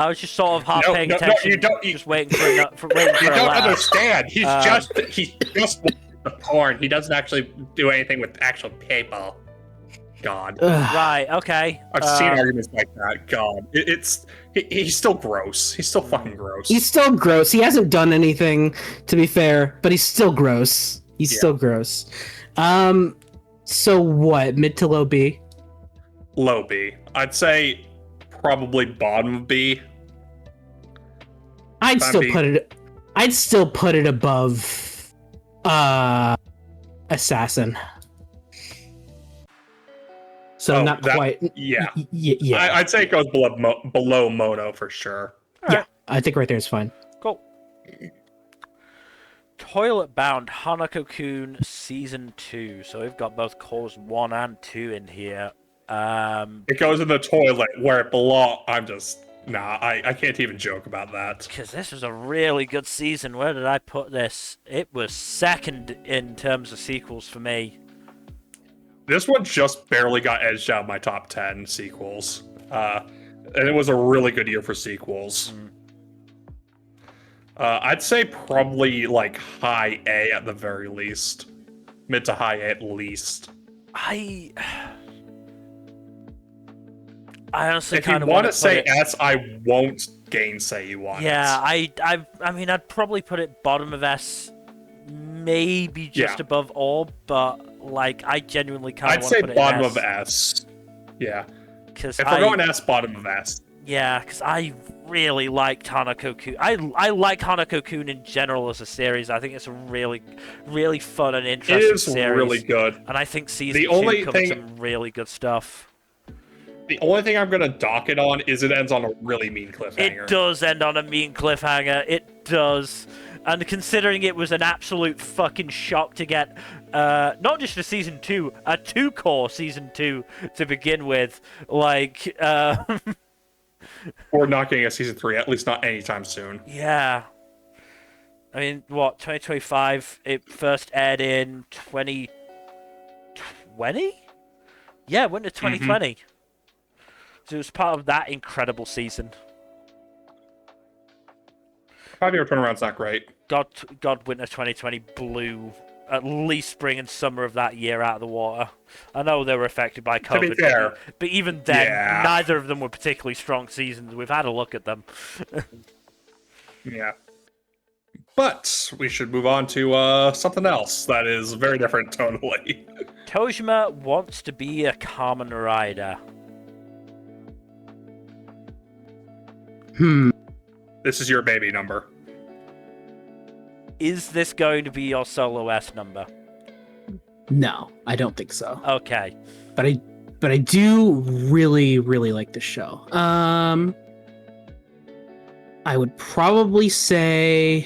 was just sort of half paying attention, you don't waiting for a laugh. understand. He's just the porn. He doesn't actually do anything with actual people. God, Ugh. Right, okay. I've seen arguments like that. God, he's still gross. He's still fucking gross. He's still gross. He hasn't done anything, to be fair, but he's still gross. He's still gross. So what? Mid to low B? Low B. I'd say probably bottom of B. I'd still put it above Assassin. So not quite. Yeah. Yeah. I'd say it goes below Mono for sure. Yeah. I think right there is fine. Cool. Toilet Bound Hanako-kun Season 2. So we've got both cores 1 and 2 in here. It goes in the toilet where it belongs. I can't even joke about that. Because this was a really good season. Where did I put this? It was second in terms of sequels for me. This one just barely got edged out of my top 10 sequels. And it was a really good year for sequels. I'd say probably like high A at the very least. Mid to high A at least. I honestly If you kind of want to say it... S, I won't gainsay you on yeah, it. I mean, I'd probably put it bottom of S, maybe just above all, but like I genuinely kind of want to put it I'd say bottom in of S. Yeah. Because if we're going S, bottom of S. Yeah, because I really like Hanako-kun. I like Hanako-kun in general as a series. I think it's a really, really fun and interesting series. It is really good. And I think season 2 covers some really good stuff. The only thing I'm going to dock it on is it ends on a really mean cliffhanger. It does end on a mean cliffhanger. It does. And considering it was an absolute fucking shock to get, not just a season 2, a 2-core season 2 to begin with, like, We're not getting a season 3, at least not anytime soon. Yeah. I mean, what, 2025? It first aired in 2020? Yeah, it went to 2020. So it was part of that incredible season. 5-year turnaround's not great. God, Winter 2020 blew at least spring and summer of that year out of the water. I know they were affected by COVID, To be fair, but even then, neither of them were particularly strong seasons. We've had a look at them. Yeah. But we should move on to something else that is very different tonally. Tojima wants to be a Kamen Rider. This is your baby number. Is this going to be your solo S number? No, I don't think so. Okay. But I do really, really like the show. I would probably say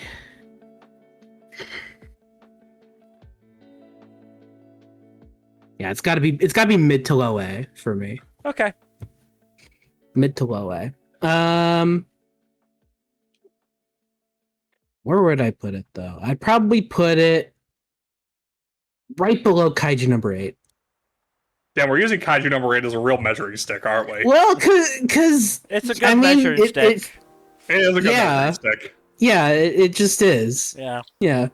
yeah, it's gotta be mid to low A for me. Okay. Mid to low A. Where would I put it though? I'd probably put it right below Kaiju number 8. Damn, we're using Kaiju number 8 as a real measuring stick, aren't we? Well, cause It's a good measuring stick. It is a good Yeah. measuring stick. Yeah, it just is. Yeah. Yeah.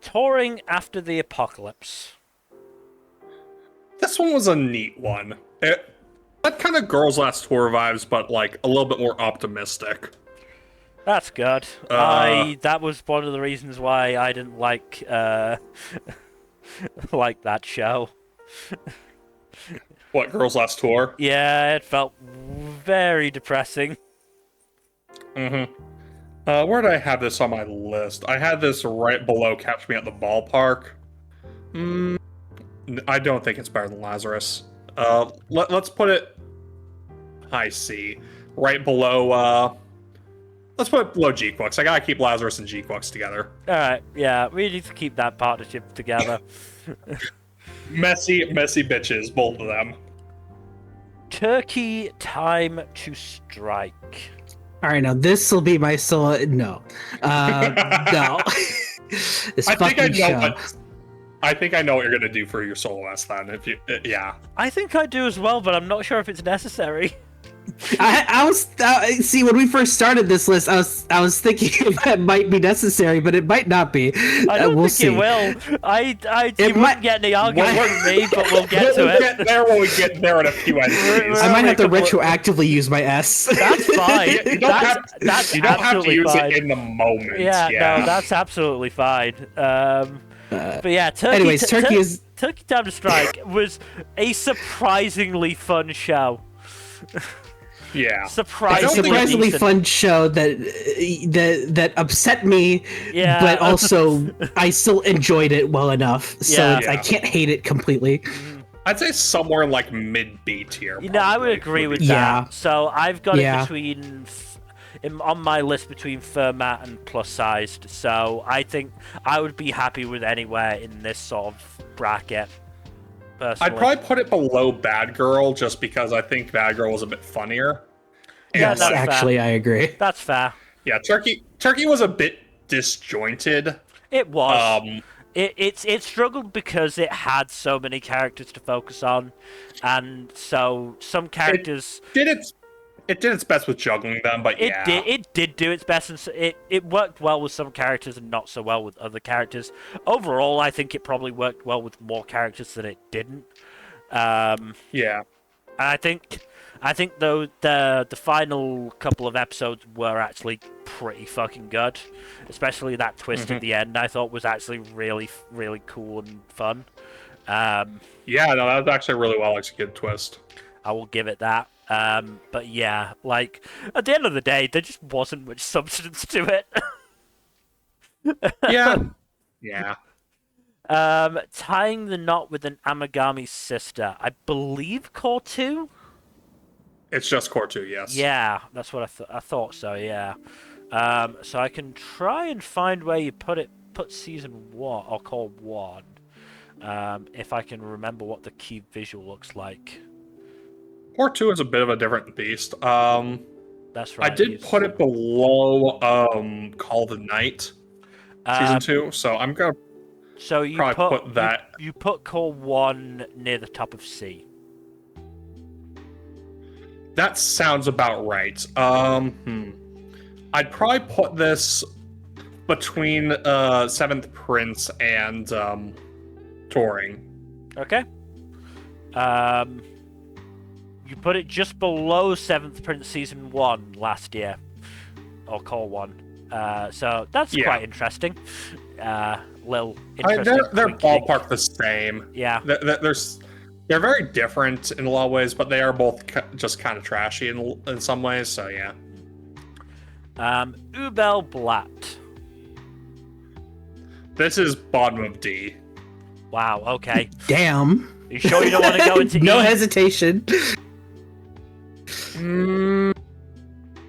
Touring after the apocalypse. This one was a neat one. That kind of Girls Last Tour vibes, but like a little bit more optimistic. That's good. That was one of the reasons why I didn't like like that show. What, Girls Last Tour? Yeah, it felt very depressing. Mm-hmm. Where did I have this on my list? I had this right below Catch Me at the Ballpark. I don't think it's better than Lazarus. Let's put it high C. Right below, let's put it below G-Quix. I gotta keep Lazarus and G-Quix together. Alright, yeah, we need to keep that partnership together. Messy bitches, both of them. Turkey Time to Strike. All right, now this will be my solo. No, no. This I think I fucking know show. I think I know what you're gonna do for your solo S then. If you, yeah. I think I do as well, but I'm not sure if it's necessary. I was see when we first started this list, I was thinking it might be necessary, but it might not be. I don't we'll think see. it will. You might- wouldn't get any argument from me, but we'll get to We'll it. get there when we get there in a few entries. I might have to Make a- retroactively use my S. That's fine. You don't That's you don't have to absolutely use fine. it in the moment. Yeah, Yeah. no, that's absolutely fine. But yeah, Turkey. Anyways, Turkey is Turkey Time to Strike was a surprisingly fun show. Yeah. a Surprisingly, surprisingly decent. fun show that upset me, Yeah. but also I still enjoyed it well enough, so Yeah. I can't hate it completely. I'd say somewhere in like mid B tier. You know, I would probably, agree with Yeah. that. So I've got Yeah. it between, on my list between Fermat and plus sized. So I think I would be happy with anywhere in this sort of bracket. Personally. I'd probably put it below Bad Girl just because I think Bad Girl was a bit funnier. Yeah, And, that's like, Actually, I agree. That's fair. yeah, Turkey was a bit disjointed. It was. Um, It struggled because it had so many characters to focus on, and so some characters it did its best with juggling them, but yeah. it did do its best, and it worked well with some characters and not so well with other characters. Overall, I think it probably worked well with more characters than it didn't. Yeah. And I think though the final couple of episodes were actually pretty fucking good, especially that twist at the end. I thought was actually really really cool and fun. Yeah, no, that was actually a really well executed twist. I will give it that. But yeah, like at the end of the day, there just wasn't much substance to it. Yeah. Yeah. Tying the knot with an Amagami sister. I believe Core 2? It's just Core 2, yes. Yeah, that's what I thought so, yeah. So I can try and find where you put Season 1, or Core 1, if I can remember what the key visual looks like. Core 2 is a bit of a different beast. That's right. I did put it below Call the Night, Season 2, so I'm gonna So you probably put that. You put Core 1 near the top of C. That sounds about right. I'd probably put this between Seventh Prince and Touring. Okay. You put it just below 7th Prince Season 1 last year. Or Core 1. So that's quite interesting. Little interesting. They're quick link. ballpark the same. Yeah. They're very different in a lot of ways, but they are both just kind of trashy in some ways. So yeah. Ubel Blatt. This is bottom of D. Wow, okay. Damn. You sure you don't want to go into No E? hesitation.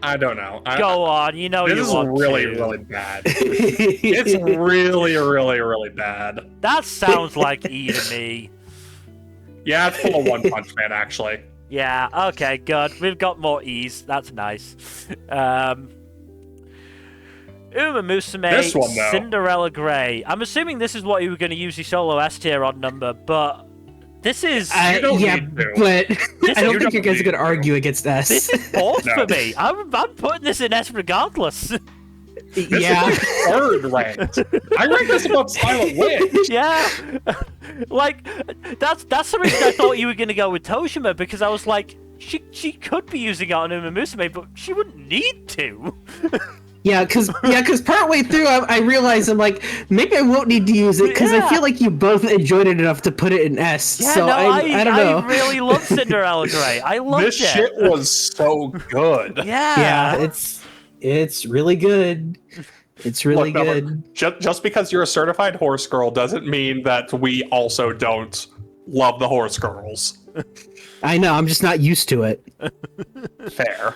I don't know. Go on, you know This you is want really, to. really bad. It's really, really, really bad. That sounds like E to me. Yeah, it's full of One Punch Man, actually. Yeah, okay, good. We've got more E's. That's nice. Uma Musume, This one, though. Cinderella Grey. I'm assuming this is what you were going to use your solo S tier on number, but this is... You don't yeah, need to. but I don't you think you don't guys are going need to argue against S. This is fourth No. for me. I'm putting this in S regardless. This yeah. is like third ranked. I rank this above Silent Witch. Yeah. Like, that's the reason I thought you were going to go with Toshima, because I was like, she could be using it on Uma Musume, but she wouldn't need to. Yeah, because partway through I realized I'm like, maybe I won't need to use it because I Yeah. feel like you both enjoyed it enough to put it in S. Yeah, so no, I don't know. I really love Cinderella Grey. I loved This it. shit was so good. Yeah. Yeah, it's really good. It's really Look, Melvin, good. just because you're a certified horse girl doesn't mean that we also don't love the horse girls. I know, I'm just not used to it. Fair.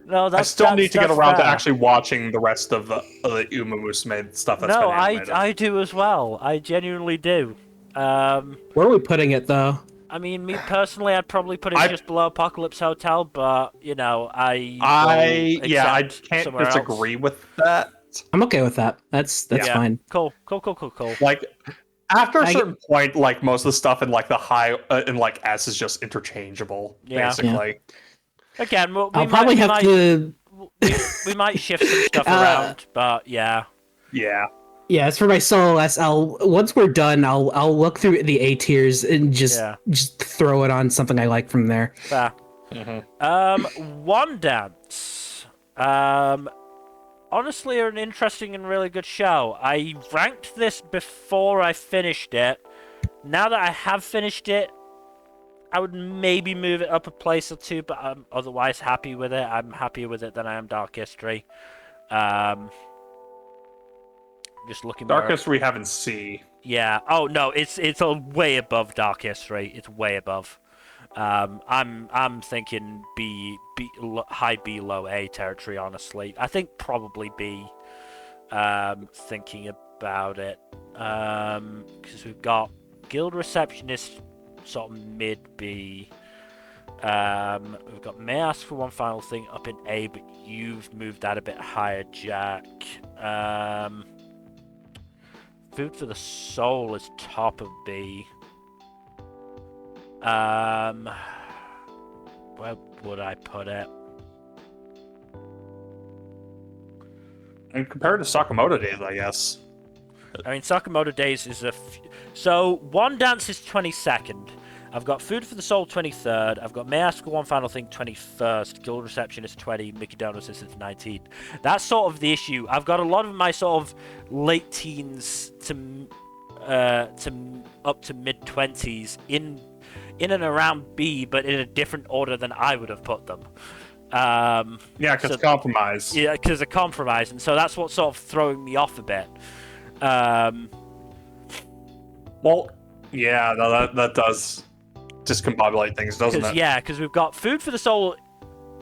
No, I still need to get around to fair. actually watching the rest of the Uma Musume stuff that's No, been animated. I do as well. I genuinely do. Where are we putting it though? I mean, me personally, I'd probably put it just below Apocalypse Hotel, but you know, I I accept can't somewhere disagree else. with that. I'm okay with that. That's Yeah. fine. Cool. Like after a certain point, like most of the stuff in like the high in like S is just interchangeable, Yeah. basically. Again, I'll probably have to. we might shift some stuff around, but yeah. Yeah. Yeah, as for my solo S, once we're done, I'll look through the A tiers and just throw it on something I like from there. Fair. One Dance. Honestly, an interesting and really good show. I ranked this before I finished it. Now that I have finished it, I would maybe move it up a place or two, but I'm otherwise happy with it. I'm happier with it than I am Dark History. Just looking. Dark History we haven't seen. Yeah. Oh no, it's a way above Dark History. It's way above. I'm thinking high B, low A territory. Honestly, I think probably B. Thinking about it, because we've got Guild Receptionist, sort of mid B. We've got May I Ask for One Final Thing up in A, but you've moved that a bit higher, Jack. Food for the Soul is top of B. Where would I put it? And compared to Sakamoto Days, I guess. I mean, Sakamoto Days is so One Dance is 22nd. I've got Food for the Soul 23rd. I've got May I Ask for One Final Thing 21st. Guild Reception is 20. Mickey Donuts is 19. That's sort of the issue. I've got a lot of my sort of late teens to up to mid 20s in and around B, but in a different order than I would have put them. Yeah, because compromise. Yeah, because of compromise, and so that's what's sort of throwing me off a bit. Well, yeah, no, that does discombobulate things, doesn't it? Yeah, because we've got Food for the Soul.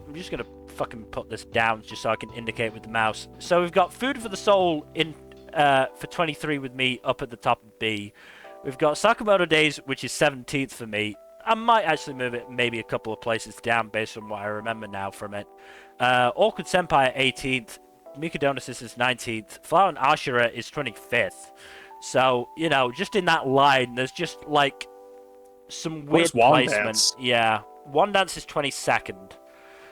I'm just gonna fucking put this down just so I can indicate with the mouse. So we've got Food for the Soul in for 23 with me up at the top of B. We've got Sakamoto Days, which is 17th for me. I might actually move it maybe a couple of places down based on what I remember now from it. Awkward Senpai 18th. Mikadonis is 19th. Flower and Ashura is 25th. So, you know, just in that line, there's just like some weird placement. Dance? Yeah. One Dance is 22nd.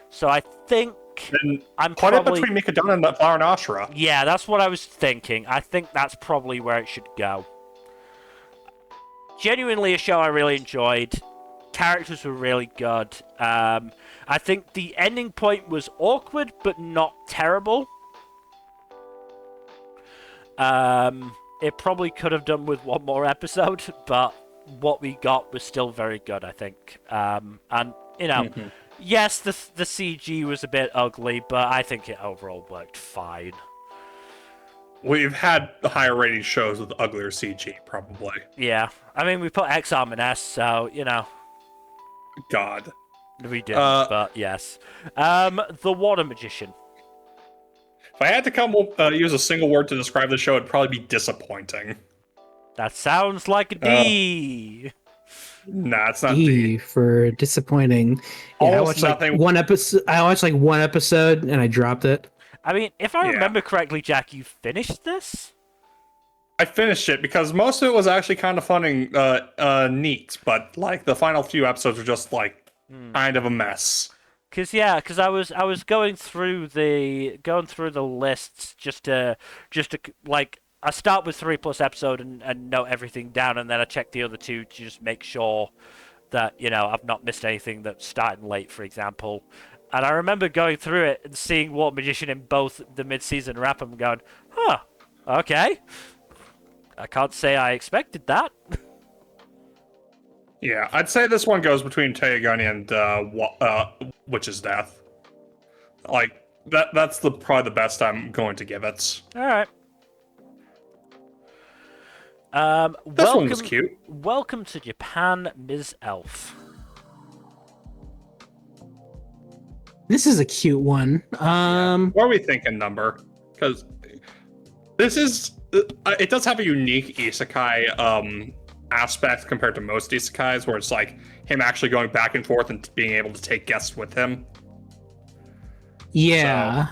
So I think Then I'm put probably... it between Mikadona and Flower and Ashura. Yeah, that's what I was thinking. I think that's probably where it should go. Genuinely a show I really enjoyed. Characters were really good. I think the ending point was awkward, but not terrible. It probably could have done with one more episode, but what we got was still very good, I think. And, you know, Yes, the CG was a bit ugly, but I think it overall worked fine. We've had higher rated shows with uglier CG, probably. Yeah, I mean we put X-Arm in S, so you know God. we didn't, but yes. The Water Magician. If I had to use a single word to describe the show, it'd probably be disappointing. That sounds like a D. Nah, it's not D D. for disappointing. Yeah, I Almost watched like nothing. one episode. I watched like one episode and I dropped it. I mean, if I Yeah. remember correctly, Jack, you finished this? I finished it because most of it was actually kind of fun and neat, but like the final few episodes were just like kind of a mess. Cause I was going through the lists just to like I start with 3+ episode and note everything down, and then I check the other two to just make sure that I've not missed anything that's starting late, for example. And I remember going through it and seeing Water Magician in both the mid-season wrap and going, huh, okay. I can't say I expected that. Yeah, I'd say this one goes between Teogani and Witch's Death. Like that's probably the best I'm going to give it. All right. This one was cute. Welcome to Japan, Ms. Elf. This is a cute one. What are we thinking, number? Because this is it does have a unique isekai aspect compared to most isekais, where it's like him actually going back and forth and being able to take guests with him. Yeah.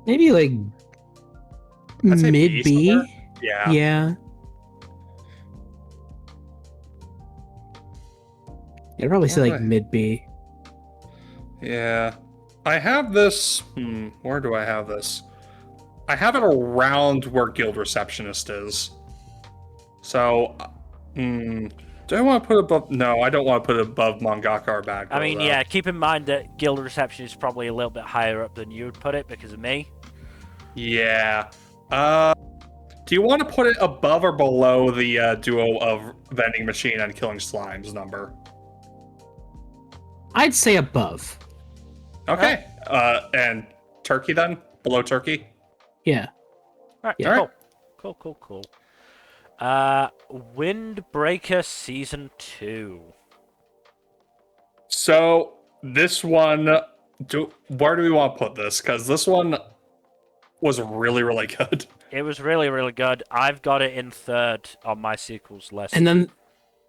Maybe like I'd say mid B. somewhere. Yeah. Yeah. I'd probably say like Okay. mid B. Yeah. I have this. Where do I have this? I have it around where Guild Receptionist is. So, do I want to put it above? No, I don't want to put it above Mangaka or Bad Girl. I mean, though. yeah, keep in mind that Guild Reception is probably a little bit higher up than you would put it because of me. Yeah. Do you want to put it above or below the duo of Vending Machine and Killing Slimes number? I'd say above. Okay. And Turkey then? Below Turkey? Yeah. All right, Yeah. cool. Windbreaker Season 2. So this one, where do we want to put this? Because this one was really, really good. It was really, really good. I've got it in third on my sequels list. And then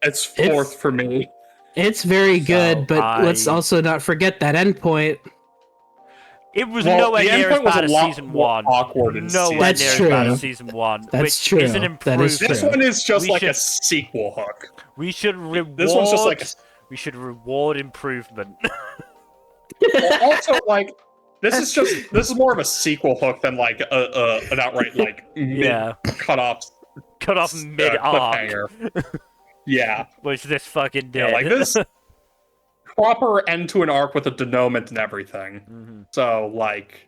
It's fourth for me. it's very good, but let's also not forget that endpoint. it was Well, nowhere the near as endpoint was bad a as lot season more 1. awkward in Nowhere That's near as bad true. as season 1. That's which true. is an That improvement. is true. This one is just We like should- a sequel hook. We should reward. This one's just like We should reward improvement. also like this is more of a sequel hook than like an outright like Yeah. cut off Cut off mid arc, cliffhanger. Yeah, which this fucking did. yeah, like this proper end to an arc with a denouement and everything. Mhm. So like,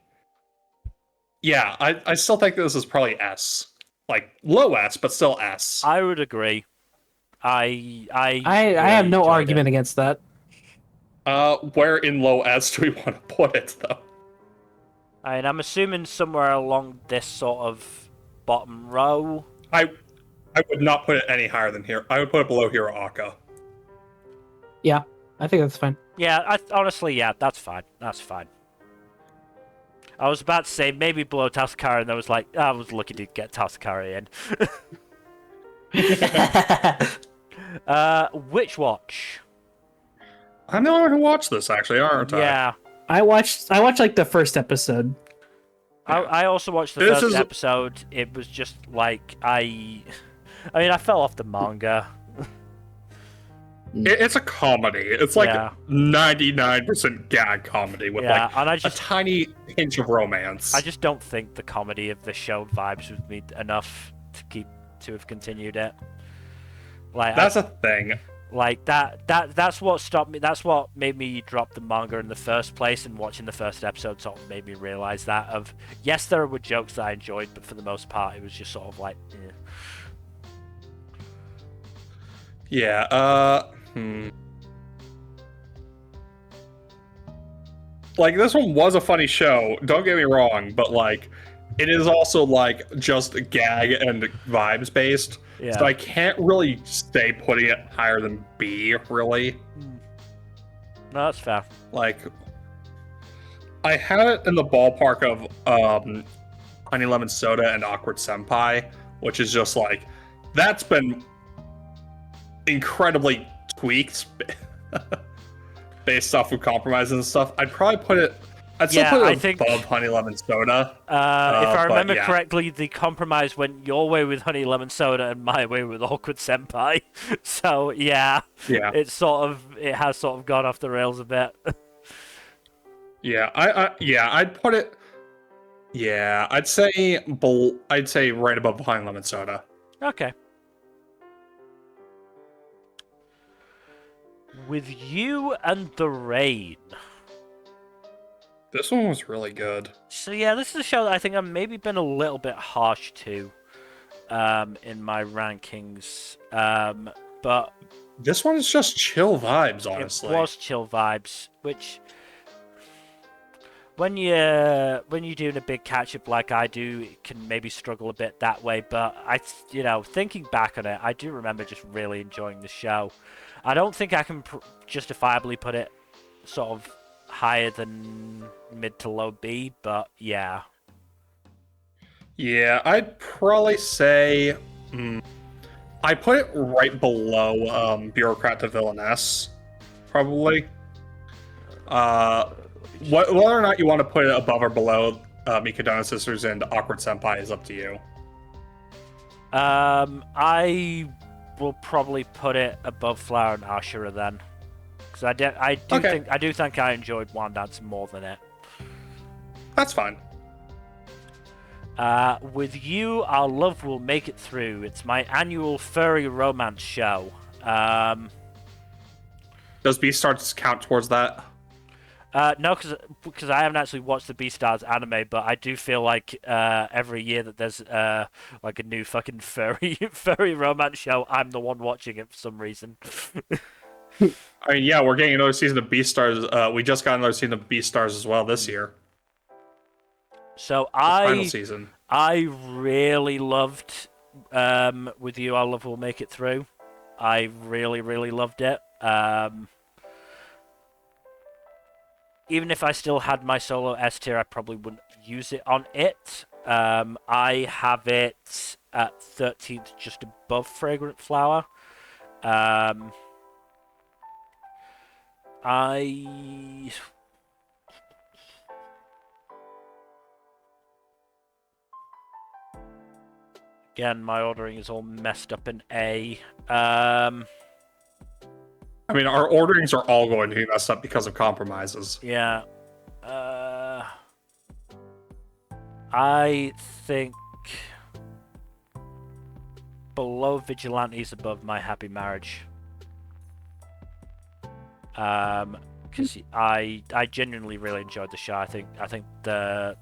yeah, I still think this is probably S, like low S, but still S. I would agree. I I have no enjoyed argument it. against that. Where in low S do we want to put it though? I mean, I'm assuming somewhere along this sort of bottom row. I would not put it any higher than here. I would put it below Hero Aka. Yeah, I think that's fine. Yeah, honestly, yeah, that's fine. That's fine. I was about to say maybe below Tasakara, and I was like, I was looking to get Tasakara in. Witch Watch. I'm the only one who watched this, actually, aren't I? Yeah, I watched like the first episode. I also watched the This first is- episode. It was just like I mean, I fell off the manga. It's a comedy. It's like Yeah. 99% gag comedy with Yeah, like and I a just tiny hint of romance. I just don't think the comedy of the show vibes with me enough to have continued it. Like That's a thing. Like that's what stopped me. That's what made me drop the manga in the first place. And watching the first episode sort of made me realize that of yes, there were jokes that I enjoyed, but for the most part, it was just sort of like, Yeah. Like, this one was a funny show. Don't get me wrong, but like, it is also like just gag and vibes based. Yeah. So I can't really stay putting it higher than B. Really. No, that's fair. Like, I had it in the ballpark of Honey Lemon Soda and Awkward Senpai, which is just like, that's been incredibly tweaked based off of compromises and stuff. I'd probably put it. I'd still put it above Honey Lemon Soda. If I remember correctly, the compromise went your way with Honey Lemon Soda and my way with Awkward Senpai. So yeah, it has sort of gone off the rails a bit. I'd put it. Yeah, I'd say right above Honey Lemon Soda. Okay. With You and the Rain. This one was really good. So yeah, this is a show that I think I've maybe been a little bit harsh to in my rankings. But this one is just chill vibes, honestly. It was chill vibes, which when you're doing a big catch up like I do, it can maybe struggle a bit that way. But thinking back on it, I do remember just really enjoying the show. I don't think I can justifiably put it sort of higher than mid to low B, but yeah. Yeah, I'd probably say I put it right below Bureaucrat to Villainess, probably. Whether or not you want to put it above or below Mikadona Sisters and Awkward Senpai is up to you. I will probably put it above Flower and Ashura then, because I do think I enjoyed One Dance more than it. That's fine. With You, Our Love Will Make It Through. It's my annual furry romance show. Does Beastars count towards that? No, because I haven't actually watched the Beastars anime, but I do feel like every year that there's like a new fucking furry romance show, I'm the one watching it for some reason. I mean, yeah, we're getting another season of Beastars. We just got another season of Beastars as well this year. So final season. I really loved With You, Our Love Will Make It Through. I really, really loved it. Even if I still had my solo S tier, I probably wouldn't use it on it. I have it at 13th, just above Fragrant Flower. Again, my ordering is all messed up in A. I mean, our orderings are all going to be messed up because of compromises. Yeah. I think below Vigilantes, above My Happy Marriage. Because I genuinely really enjoyed the show. I think the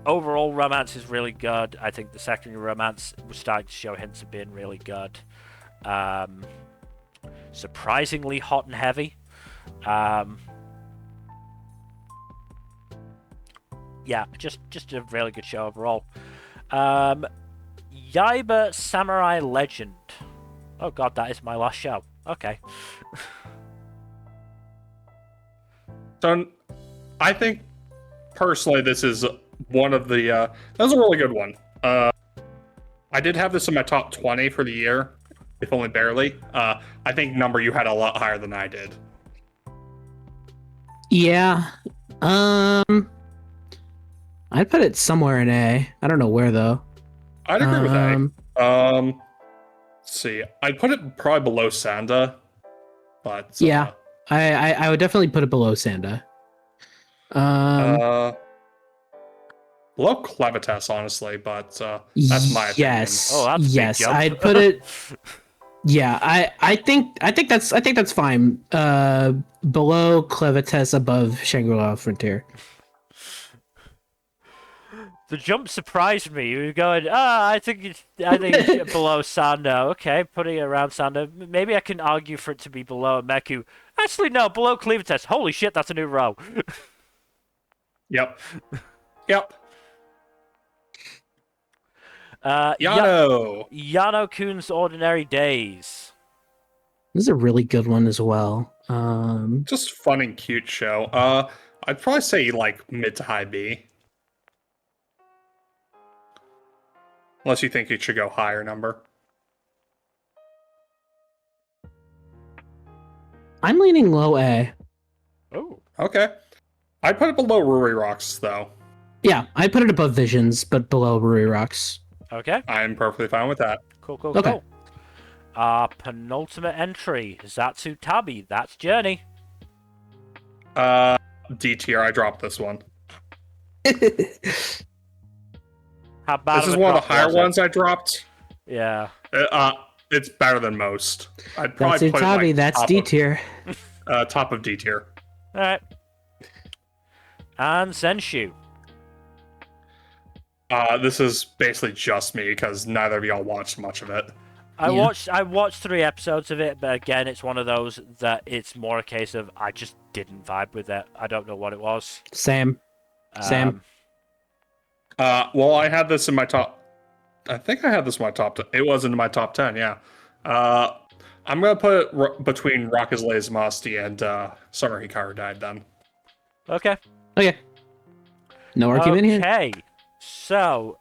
overall romance is really good. I think the secondary romance was starting to show hints of being really good. Surprisingly hot and heavy. Yeah, just a really good show overall. Yaiba Samurai Legend. Oh god, that is my last show. Okay. So, I think personally this is one of the. That was a really good one. I did have this in my top 20 for the year, if only barely. I think number you had a lot higher than I did. Yeah. I'd put it somewhere in A. I don't know where though. I'd agree with A. Let's see. I'd put it probably below Sanda. But yeah. I would definitely put it below Sanda. Below Clevitas, honestly, but that's my opinion. Yes. Oh, that's a big jump. I'd put it. Yeah, I think that's fine. Below Clevitas, above Shangri-La Frontier. The jump surprised me. You were going, I think it's below Sando. Okay, putting it around Sando. Maybe I can argue for it to be below Meku. Actually, no, below Cleaver Test. Holy shit, that's a new row. Yep. Yep. Yano. Yano. Yano Kun's Ordinary Days. This is a really good one as well. Just fun and cute show. I'd probably say like mid to high B. Unless you think it should go higher number. I'm leaning low A. Oh. Okay. I'd put it below Ruri Rocks, though. Yeah, I put it above Visions, but below Ruri Rocks. Okay. I'm perfectly fine with that. Cool, cool, Okay. cool. Our penultimate entry, Zatsu Tabi. That's Journey. D tier, I dropped this one. How bad This is of a one of the drop higher was it? ones I dropped. Yeah. It's better than most. I'd probably That's put it Utabi, like that's top D of- tier. top of D tier. Alright. And Senshu. This is basically just me because neither of y'all watched much of it. I Yeah. watched 3 episodes of it, but again, it's one of those that it's more a case of I just didn't vibe with it. I don't know what it was. Same. Same. Well, I had this in my top. I think I had this in my top. It was in my top 10. Yeah. I'm gonna put it between Rock is Lazamasti and Summer Hikaru Died. Then. Okay. Okay. No argument here. Okay. So,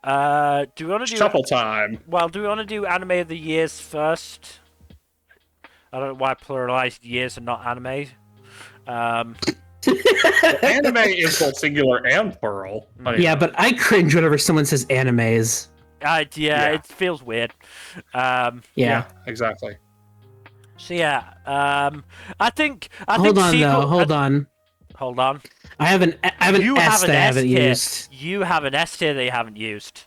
do we want to do Shuffle time. Well, do we want to do anime of the years first? I don't know why I pluralized years and not anime. Anime is both singular and plural. Yeah, but I cringe whenever someone says animes. Yeah, it feels weird. Yeah. Exactly. So yeah, I think. Hold on, sequel- though. Hold on. Hold on. I have an You S have an that I S haven't tier. used. You have an S tier that you haven't used.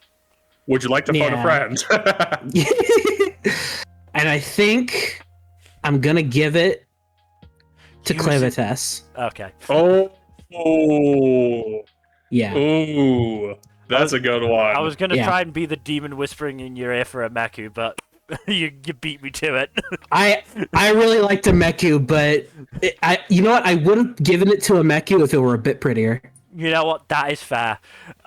Would you like to phone a Yeah. friend? And I think I'm gonna give it to Use Clavitas. Okay. Oh. Yeah. Ooh. That's a good one. I was gonna Yeah. try and be the demon whispering in your ear for a Meku, but you beat me to it. I really liked a Meku, but you know what? I would have given it to a Meku if it were a bit prettier. You know what? That is fair.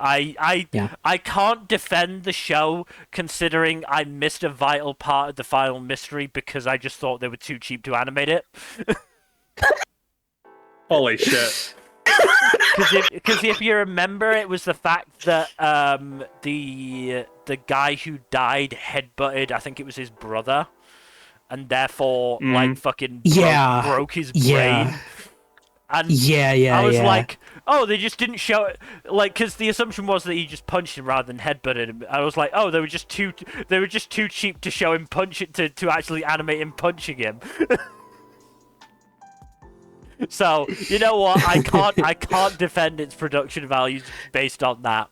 Yeah. I can't defend the show considering I missed a vital part of the final mystery because I just thought they were too cheap to animate it. Holy shit. Because if you remember, it was the fact that the guy who died headbutted, I think it was his brother, and therefore like fucking Yeah. broke his brain. Yeah. And Yeah. I was yeah. like, oh, they just didn't show it, like, because the assumption was that he just punched him rather than headbutted him. I was like, oh, they were just too cheap to show him punch it to actually animate him punching him. So you know what? I can't defend its production values based on that.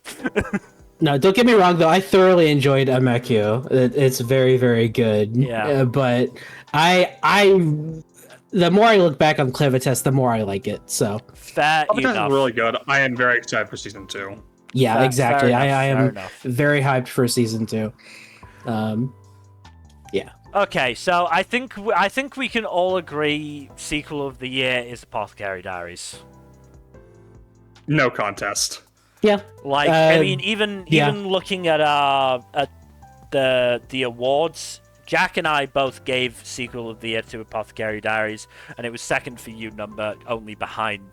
No, don't get me wrong though. I thoroughly enjoyed Ameku. It's very, very good. Yeah. But the more I look back on Clavitas, the more I like it. So Fair That's enough. really good. I am very excited for season 2. yeah, Fair exactly. enough, I fair am enough. very hyped for season 2. Yeah. Okay, so I think we can all agree sequel of the year is Apothecary Diaries. No contest. Yeah. Like, I mean, yeah. even looking at the awards, Jack and I both gave sequel of the year to Apothecary Diaries, and it was second for you, number only behind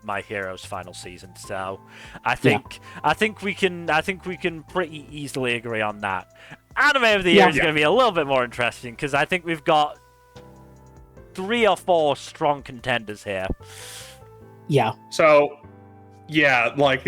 My Hero's final season. So, I think we can pretty easily agree on that. Anime of the year is Yeah. going to be a little bit more interesting because I think we've got 3 or 4 strong contenders here. Yeah. So, yeah, like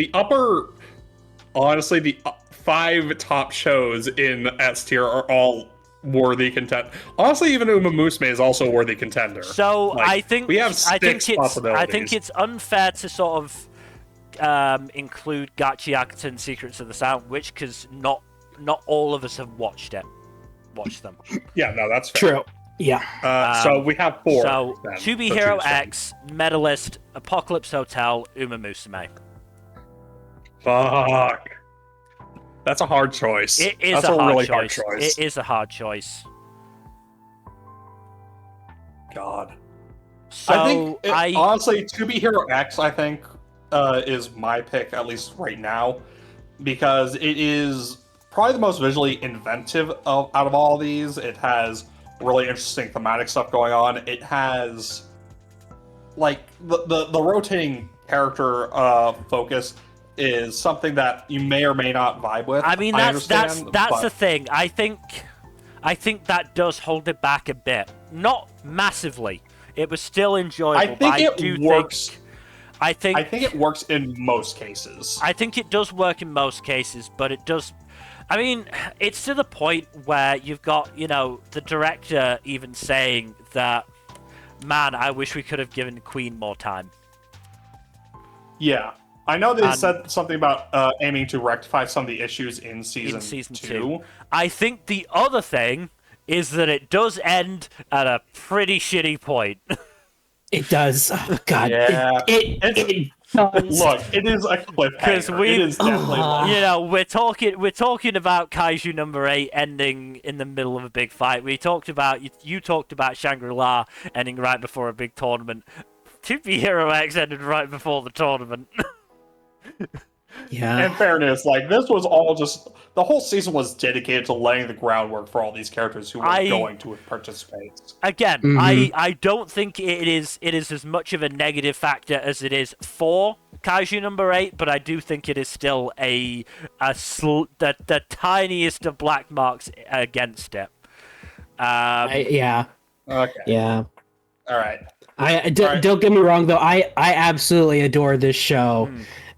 honestly, the 5 top shows in S tier are all worthy contend. Honestly, even Uma Musume is also a worthy contender. So Like, I think we have I think 6 it's possibilities. unfair to sort of include Gachi Yakuta and Secrets of the Sound Witch because not all of us have watched them. Yeah, no, that's fair. True. Yeah. So we have 4. So then, To Be to Hero choose from. X, Medalist, Apocalypse Hotel, Uma Musume. Fuck. That's a hard choice. It is That's a hard really choice. hard choice. It is a hard choice. God. So I think, honestly, To Be Hero X, I think, is my pick, at least right now, because it is probably the most visually inventive out of all these. It has really interesting thematic stuff going on. It has, like, the rotating character focus is something that you may or may not vibe with. I mean, that's the thing. I think that does hold it back a bit. Not massively. It was still enjoyable. I think it works. I think it works in most cases. I think it does work in most cases, but it does. I mean, it's to the point where you've got, the director even saying that, man, I wish we could have given Queen more time. Yeah. I know they said something about aiming to rectify some of the issues in season 2. I think the other thing is that it does end at a pretty shitty point. It does. Oh, God. Yeah. It does. Look, it is a cliffhanger. It is definitely we're talking about Kaiju number 8 ending in the middle of a big fight. You talked about Shangri-La ending right before a big tournament. To Be Hero X ended right before the tournament. Yeah. In fairness, like, this was all just, the whole season was dedicated to laying the groundwork for all these characters who were going to participate. Again, I don't think it is as much of a negative factor as it is for Kaiju number 8, but I do think it is still the tiniest of black marks against it. Yeah. Okay. Yeah. All right. Don't get me wrong though. I absolutely adore this show.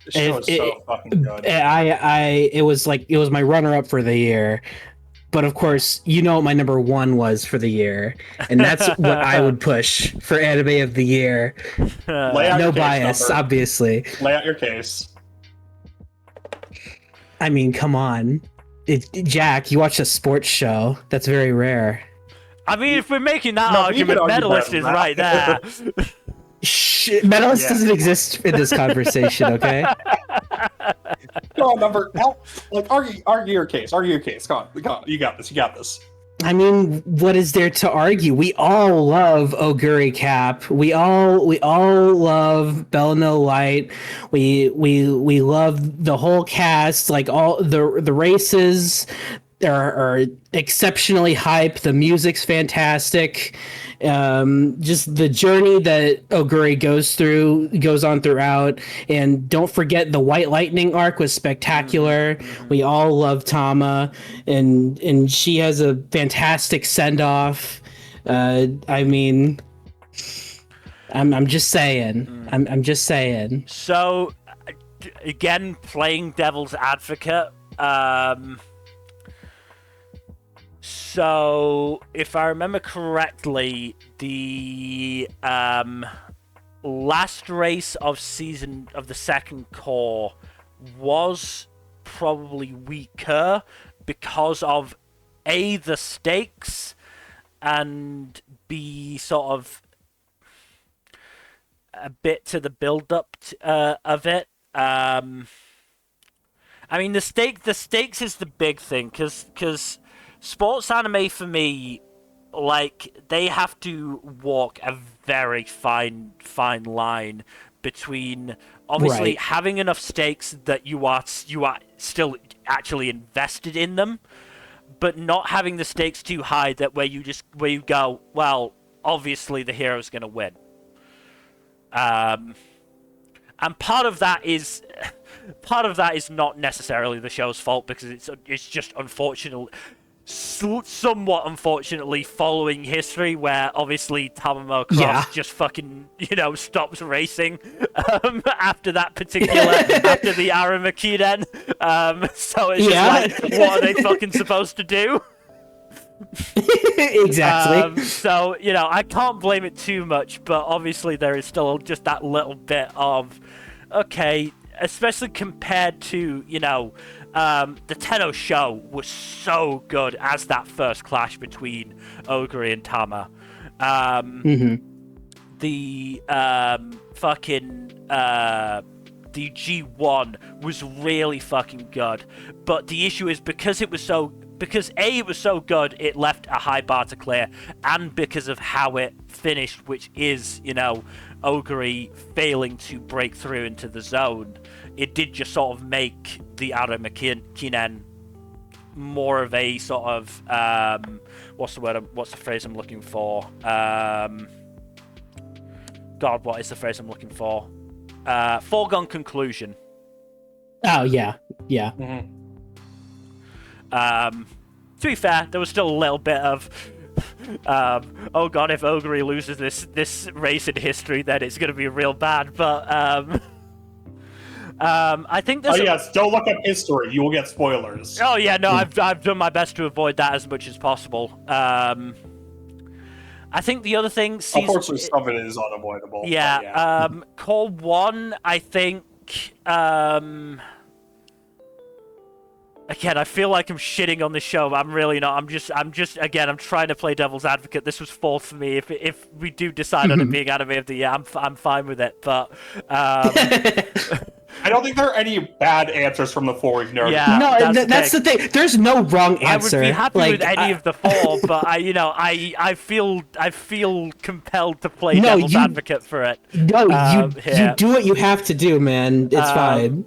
This show is so fucking good. It was my runner-up for the year, but of course, what my number 1 was for the year, and that's what I would push for anime of the year. No bias, obviously. Lay out your case. I mean, come on, Jack. You watch a sports show. That's very rare. I mean, if we're making that argument, Medalist is right there. Medalist doesn't exist in this conversation, okay? Go on, argue your case. Argue your case. Come on. You got this. I mean, what is there to argue? We all love Oguri Cap. We all love Bell No Light. We love the whole cast. Like, all the races are exceptionally hype. The music's fantastic. Just the journey that Oguri goes on throughout, and don't forget the White Lightning arc was spectacular. We all love Tama, and she has a fantastic send off. I mean, I'm just saying. I'm just saying. So, again, playing devil's advocate. So, if I remember correctly, the last race of the second core was probably weaker because of A, the stakes, and B, sort of a bit to the build-up of it. I mean, the stakes is the big thing, because sports anime for me, like, they have to walk a very fine line between obviously having enough stakes that you are still actually invested in them, but not having the stakes too high that where you go, well, obviously the hero's gonna win. And part of that is not necessarily the show's fault, because it's just somewhat unfortunately following history, where obviously Tamamo Cross just fucking stops racing after that particular after the Aramakiden. So it's just like, what are they fucking supposed to do? Exactly. So I can't blame it too much, but obviously there is still just that little bit of especially compared to the Tenno show was so good as that first clash between Oguri and Tama. The the G1 was really fucking good. But the issue is because it was so good, it left a high bar to clear, and because of how it finished, which is, Ogre failing to break through into the zone, it did just sort of make the Ara Makinen more of a sort of what's the phrase I'm looking for? God, what is the phrase I'm looking for? Foregone conclusion. Oh yeah. Mm-hmm. To be fair, there was still a little bit of oh god, if Ogre loses this race in history, then it's going to be real bad. But I think there's. Oh yes, don't look up history. You will get spoilers. Oh yeah, no, I've done my best to avoid that as much as possible. I think the other thing. Unfortunately, some of it is unavoidable. Yeah. Yeah. Core 1, I think. Again, I feel like I'm shitting on this show, but I'm really not. I'm just. Again, I'm trying to play devil's advocate. This was fourth for me. If we do decide on it being anime of the year, I'm fine with it. But I don't think there are any bad answers from the 4 we've narrowed. Yeah. No, that's the thing. There's no wrong answer. I would be happy with any of the 4, but I feel compelled to play devil's advocate for it. No, you do what you have to do, man. It's fine.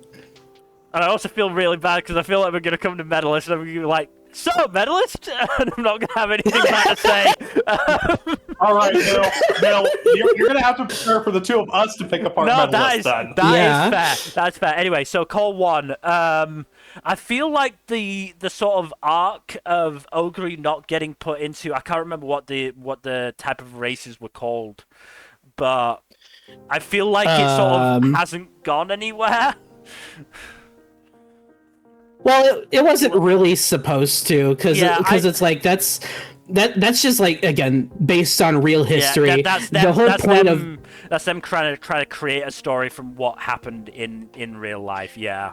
And I also feel really bad because I feel like we're gonna come to medalist and I'm gonna be like, so medalist, and I'm not gonna have anything bad to say. All right, Bill, you're gonna have to prepare for the two of us to pick apart medalists. Then That is fair. That's fair. Anyway, so Call 1. I feel like the sort of arc of Ogre not getting put into, I can't remember what the type of races were called, but I feel like it sort of hasn't gone anywhere. Well, it wasn't really supposed to, because it's like that's just like, again, based on real history. Yeah, that's them trying to create a story from what happened in real life. Yeah.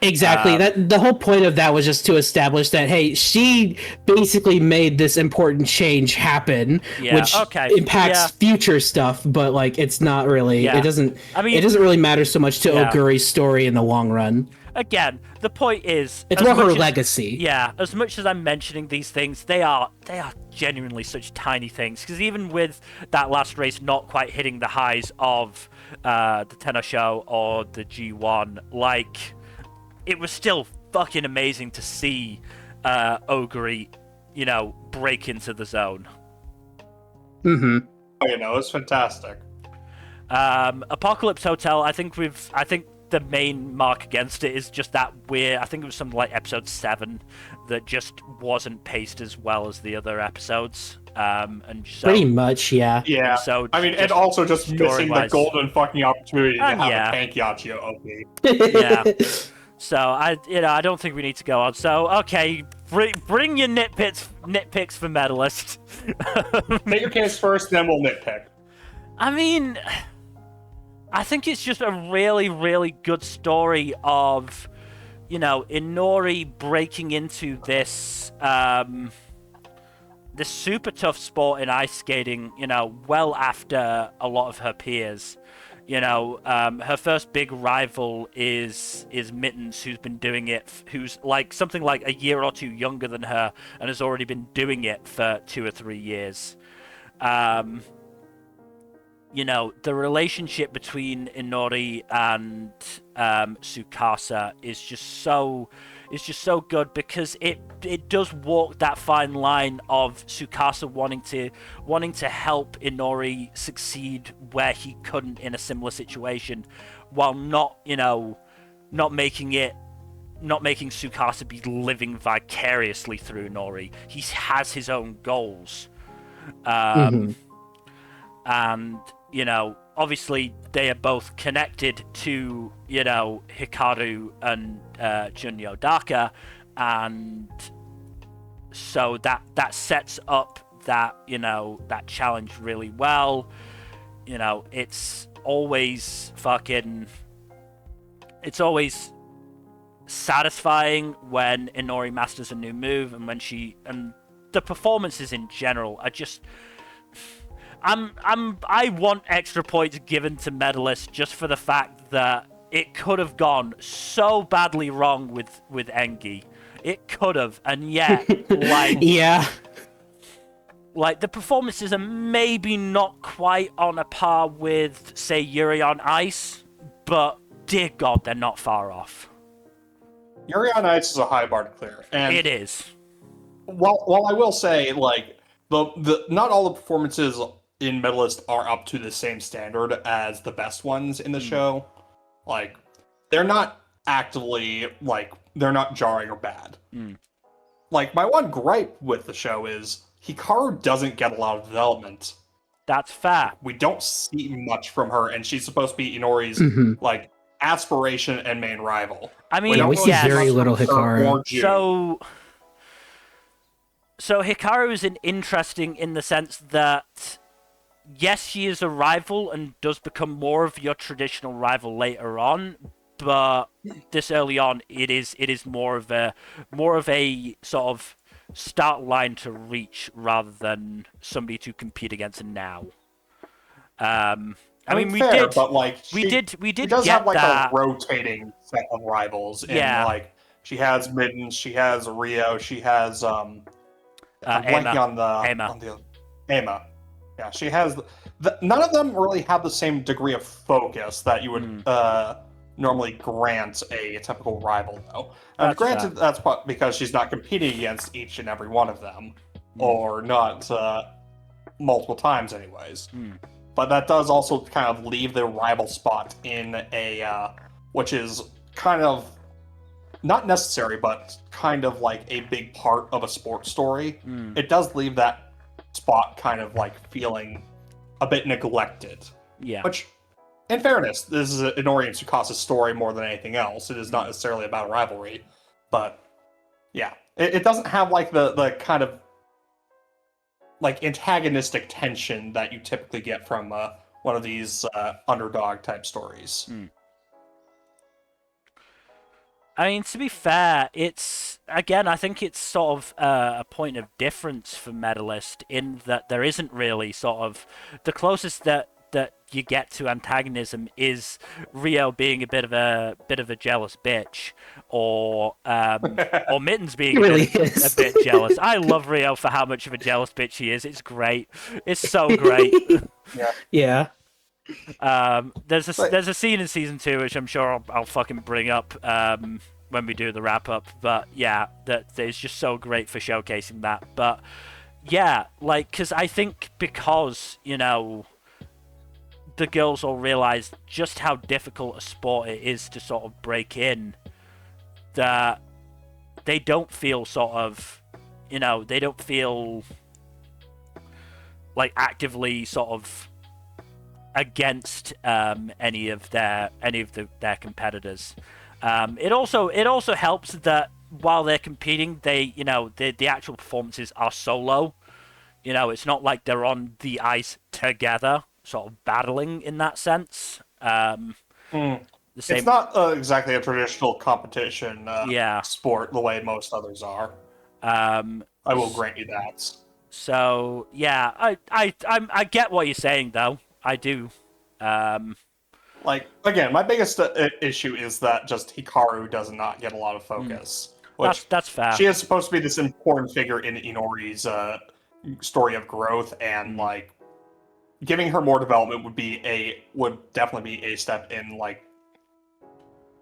Exactly. The whole point of that was just to establish that, hey, she basically made this important change happen, which impacts future stuff, but like it's not really. Yeah. It doesn't really matter so much to Oguri's story in the long run. Again, the point is, it's more her legacy. Yeah, as much as I'm mentioning these things, they are genuinely such tiny things. Because even with that last race not quite hitting the highs of the Tenno Show or the G1, like, it was still fucking amazing to see Ogre, break into the zone. Mm-hmm. Oh, it's fantastic. Apocalypse Hotel, I think the main mark against it is just that I think it was something like episode 7 that just wasn't paced as well as the other episodes. And so, pretty much, yeah. Yeah. So and also just missing the golden fucking opportunity to have a tank Yachio OP. Yeah. So I don't think we need to go on. So okay, bring your nitpicks for medalist. Make your case first, then we'll nitpick. I mean, I think it's just a really, really good story of, Inori breaking into this this super tough sport in ice skating, well after a lot of her peers. Her first big rival is Mittens, who's been doing it, who's like something like a year or two younger than her and has already been doing it for 2 or 3 years. The relationship between Inori and Tsukasa is just so good because it does walk that fine line of Tsukasa wanting to help Inori succeed where he couldn't in a similar situation, while not making Tsukasa be living vicariously through Inori. He has his own goals. And obviously they are both connected to, Hikaru and Junyo Daka, and so that sets up that, that challenge really well. It's always satisfying when Inori masters a new move, and and the performances in general are just... I want extra points given to medalists just for the fact that it could have gone so badly wrong with Engi. It could have, and yet, like, Yeah. like the performances are maybe not quite on a par with, say, Yuri on Ice, but dear God, they're not far off. Yuri on Ice is a high bar to clear, and It is. while I will say, like, the not all the performances in Medalist are up to the same standard as the best ones in the show. Like, they're not actively, like, they're not jarring or bad. Like, my one gripe with the show is Hikaru doesn't get a lot of development. That's fair. We don't see much from her, and she's supposed to be Inori's, like, aspiration and main rival. I mean, Yeah, we see yes. very little Her Hikaru. or June. So Hikaru is interesting in the sense that, yes, she is a rival and does become more of your traditional rival later on, but this early on, it is more of a sort of start line to reach rather than somebody to compete against now. I mean, fair, but like we did she does get have like that. a rotating set of rivals, and Yeah. like she has Mittens, she has Rio, she has I'm blanking Ama. on the Ama. Yeah, she has. None of them really have the same degree of focus that you would normally grant a typical rival, though. And That's granted, that's because she's not competing against each and every one of them, or not multiple times, anyways. But that does also kind of leave the rival spot in a, which is kind of not necessary, but kind of like a big part of a sports story. It does leave that spot kind of like feeling a bit neglected. Yeah. Which, in fairness, this is an Orient Tsukasa's story more than anything else. It is not necessarily about a rivalry, but yeah, it doesn't have like the kind of like antagonistic tension that you typically get from one of these underdog type stories. I mean, to be fair, it's, again, I think it's sort of a point of difference for Medalist in that there isn't really sort of, the closest that you get to antagonism is Rio being a bit of a jealous bitch, or Mittens being really a bit jealous. I love Rio for how much of a jealous bitch he is. It's great. It's so great. Yeah. There's a scene in season 2 which I'm sure I'll fucking bring up when we do the wrap up. But yeah, that is just so great for showcasing that. But yeah, like, because I think because, you know, the girls all realize just how difficult a sport it is to sort of break in, that they don't feel sort of, you know, they don't feel like actively sort of against any of their competitors. It also helps that while they're competing, they, you know, the actual performances are solo. You know, it's not like they're on the ice together, sort of battling in that sense. The same. It's not exactly a traditional competition Yeah. sport the way most others are. I will grant you that. So yeah, I get what you're saying though. I do. Like, again, my biggest issue is that just Hikaru does not get a lot of focus. Which That's fair. she is supposed to be this important figure in Inori's story of growth, and like giving her more development would definitely be a step in like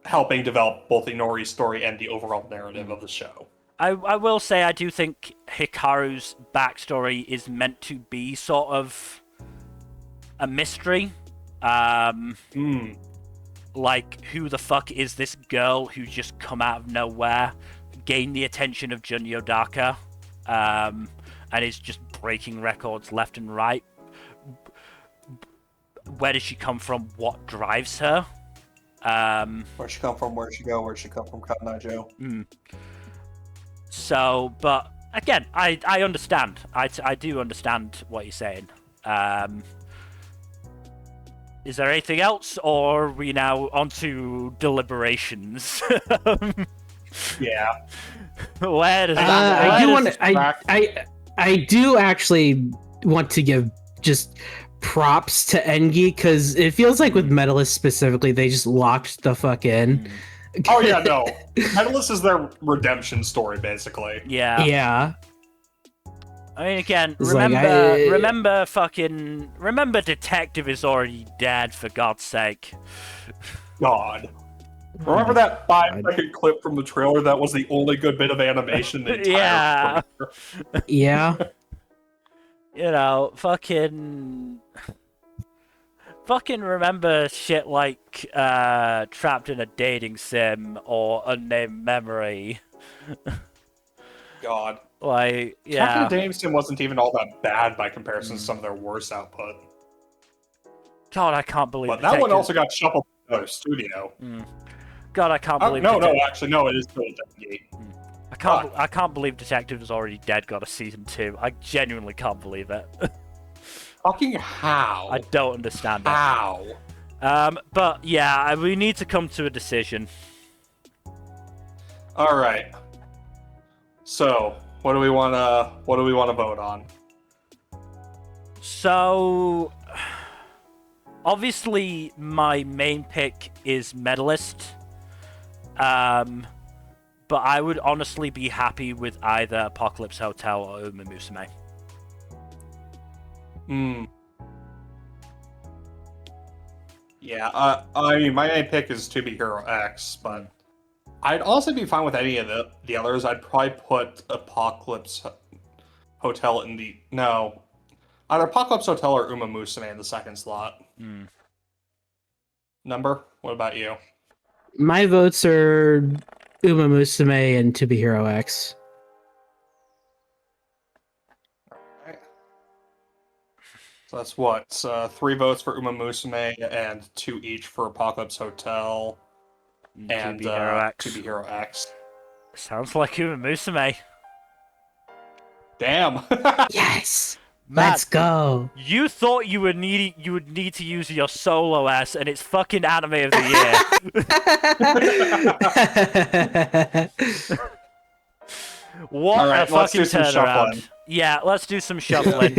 helping develop both Inori's story and the overall narrative of the show. I will say I do think Hikaru's backstory is meant to be sort of a mystery. Like, who the fuck is this girl who's just come out of nowhere, gained the attention of Jun Yodaka, and is just breaking records left and right? Where does she come from? What drives her? Where'd she come from? Where'd she go? Where'd she come from, Cotton Eye Joe? So, but again, I understand. I do understand what you're saying. Is there anything else, or are we now onto deliberations? Yeah. Where does I do actually want to give just props to Engi, because it feels like with Medalist specifically, they just locked the fuck in. Oh yeah, no. Medalist is their redemption story, basically. Yeah. Yeah. I mean, again, It's like, remember Detective is already dead, for God's sake. God. Remember that 5-second clip from the trailer that was the only good bit of animation in the entire Yeah. premiere? Yeah. You know, fucking remember shit like Trapped in a Dating Sim or Unnamed Memory. God. Like, yeah. Captain Davidson wasn't even all that bad by comparison to some of their worst output. God, I can't believe. But that one also got shuffled to another studio. God, I can't believe. No, actually, no, it is still Dengi. I can't believe Detective is already dead. Got a season 2. I genuinely can't believe it. Fucking how? I don't understand it. How? But yeah, we need to come to a decision. All right. So, what do we want to vote on? So, obviously, my main pick is Medalist. But I would honestly be happy with either Apocalypse Hotel or Uma Musume. Yeah, I mean, my main pick is To Be Hero X, but I'd also be fine with any of the others. I'd probably put Apocalypse Hotel in the... No. Either Apocalypse Hotel or Uma Musume in the second slot. Number? What about you? My votes are Uma Musume and To Be Hero X. Alright. So that's what? 3 votes for Uma Musume and 2 each for Apocalypse Hotel and To Be Hero X. Sounds like Uma Musume. Damn! Yes! Matt, Let's go! You thought you would need to use your solo S, and it's fucking Anime of the Year. What All right, a let's fucking do some turnaround! shuffling. Yeah, let's do some shuffling.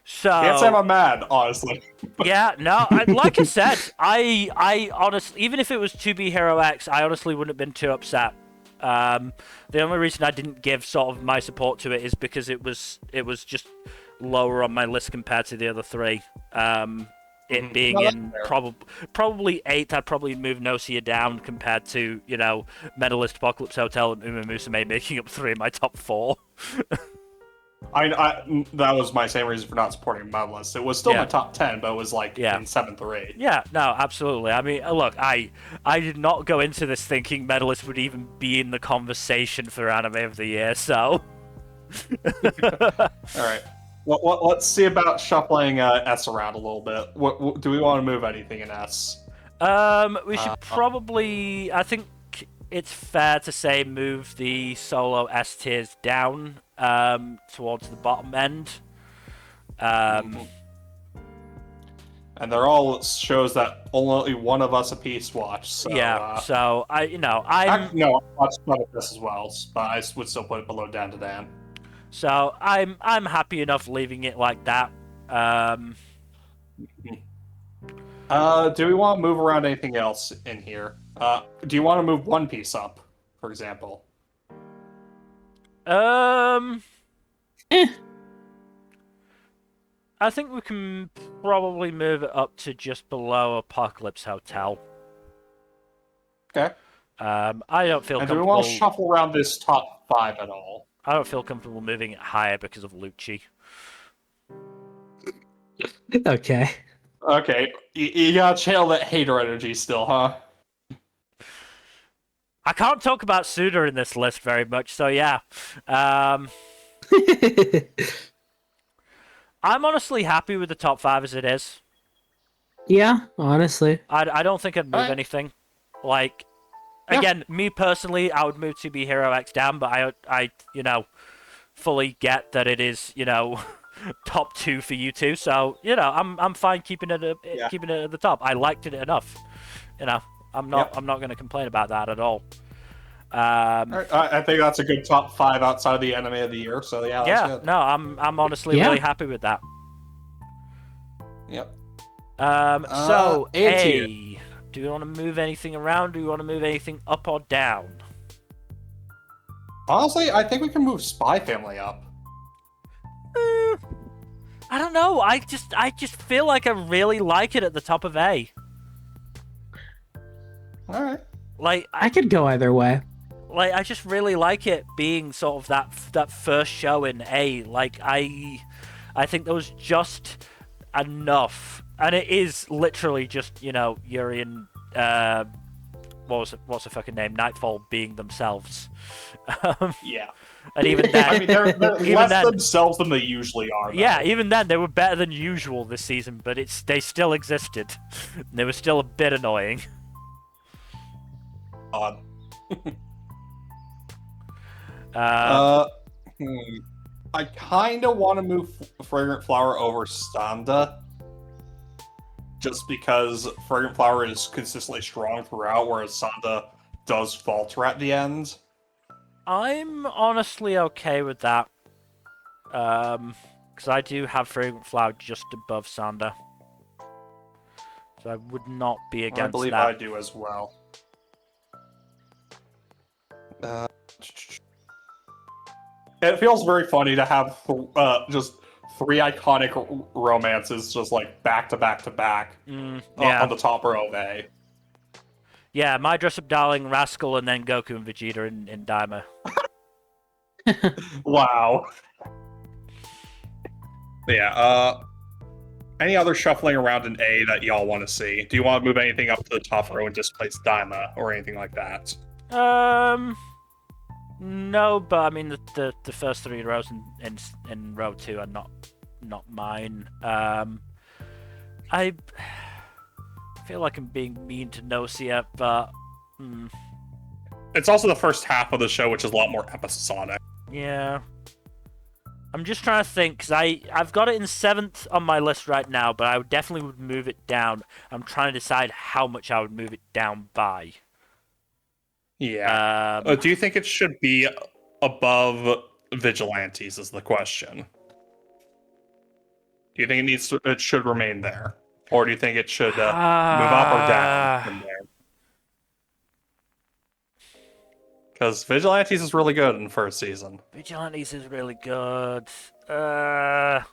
So Can't say I'm mad, honestly. yeah, no, like I said, I honestly, even if it was To Be Hero X, I honestly wouldn't have been too upset. The only reason I didn't give sort of my support to it is because it was just lower on my list compared to the other 3. It being in probably 8th, I'd probably move Nocia down compared to, you know, Medalist, Apocalypse Hotel, and Uma Musume making up 3 of my top 4. I that was my same reason for not supporting Medalist. It was still my top 10, but it was like in 7th or 8th. Yeah, no, absolutely. I mean, look, I did not go into this thinking Medalist would even be in the conversation for Anime of the Year, so... Alright. Let's see about shuffling S around a little bit. What do we want to move anything in S? We should probably... I think it's fair to say move the solo S tiers down towards the bottom end. And they're all shows that only one of us a piece watch. So, yeah, so I watched some of this as well, but I would still put it below Dan to Dan. So I'm happy enough leaving it like that. Do we want to move around anything else in here? Do you want to move One Piece up, for example? I think we can probably move it up to just below Apocalypse Hotel. Okay. I don't feel comfortable. Do we want to shuffle around this top 5 at all? I don't feel comfortable moving it higher because of Lucci. Okay. Okay. You gotta channel that hater energy still, huh? I can't talk about Suda in this list very much, so yeah. I'm honestly happy with the top 5 as it is. Yeah, honestly. I don't think I'd move anything. Like, again, me personally, I would move To Be Hero X down, but I fully get that it is, top 2 for you two. So, I'm fine keeping it at the top. I liked it enough. I'm not going to complain about that at all. I think that's a good top 5 outside of the anime of the year. So yeah, that's good. No, I'm honestly Yeah. really happy with that. Yep. So A tier. A, do you want to move anything around? Do you want to move anything up or down? Honestly, I think we can move Spy Family up. I don't know. I just feel like I really like it at the top of A. All right. Like I could go either way. I just really like it being sort of that first show in A. Like I think there was just enough, and it is literally just Yuri and what's the fucking name, Nightfall being themselves. Yeah. And even then, I mean, they're even less then, themselves than they usually are. Though. yeah, even then they were better than usual this season, but they still existed. They were still a bit annoying. Odd. Um, I kind of want to move Fragrant Flower over Standa. Just because Fragrant Flower is consistently strong throughout, whereas Sanda does falter at the end. I'm honestly okay with that. Because I do have Fragrant Flower just above Sander. So I would not be against that. I believe I do as well. It feels very funny to have just 3 iconic romances just like back to back to back on the top row of A. Yeah, My Dress Up Darling, Rascal, and then Goku and Vegeta in Daima. Wow. Yeah, any other shuffling around in A that y'all want to see? Do you want to move anything up to the top row and displace Daima or anything like that? No, but I mean the first 3 rows in row 2 are not mine. I feel like I'm being mean to Nocia, but it's also the first half of the show, which is a lot more episodic. Yeah. I'm just trying to think, because I've got it in 7th on my list right now, but I definitely would move it down. I'm trying to decide how much I would move it down by. Yeah. Do you think it should be above Vigilantes is the question. Do you think it should remain there? Or do you think it should move up or down from there? Because Vigilantes is really good in the first season. Vigilantes is really good. I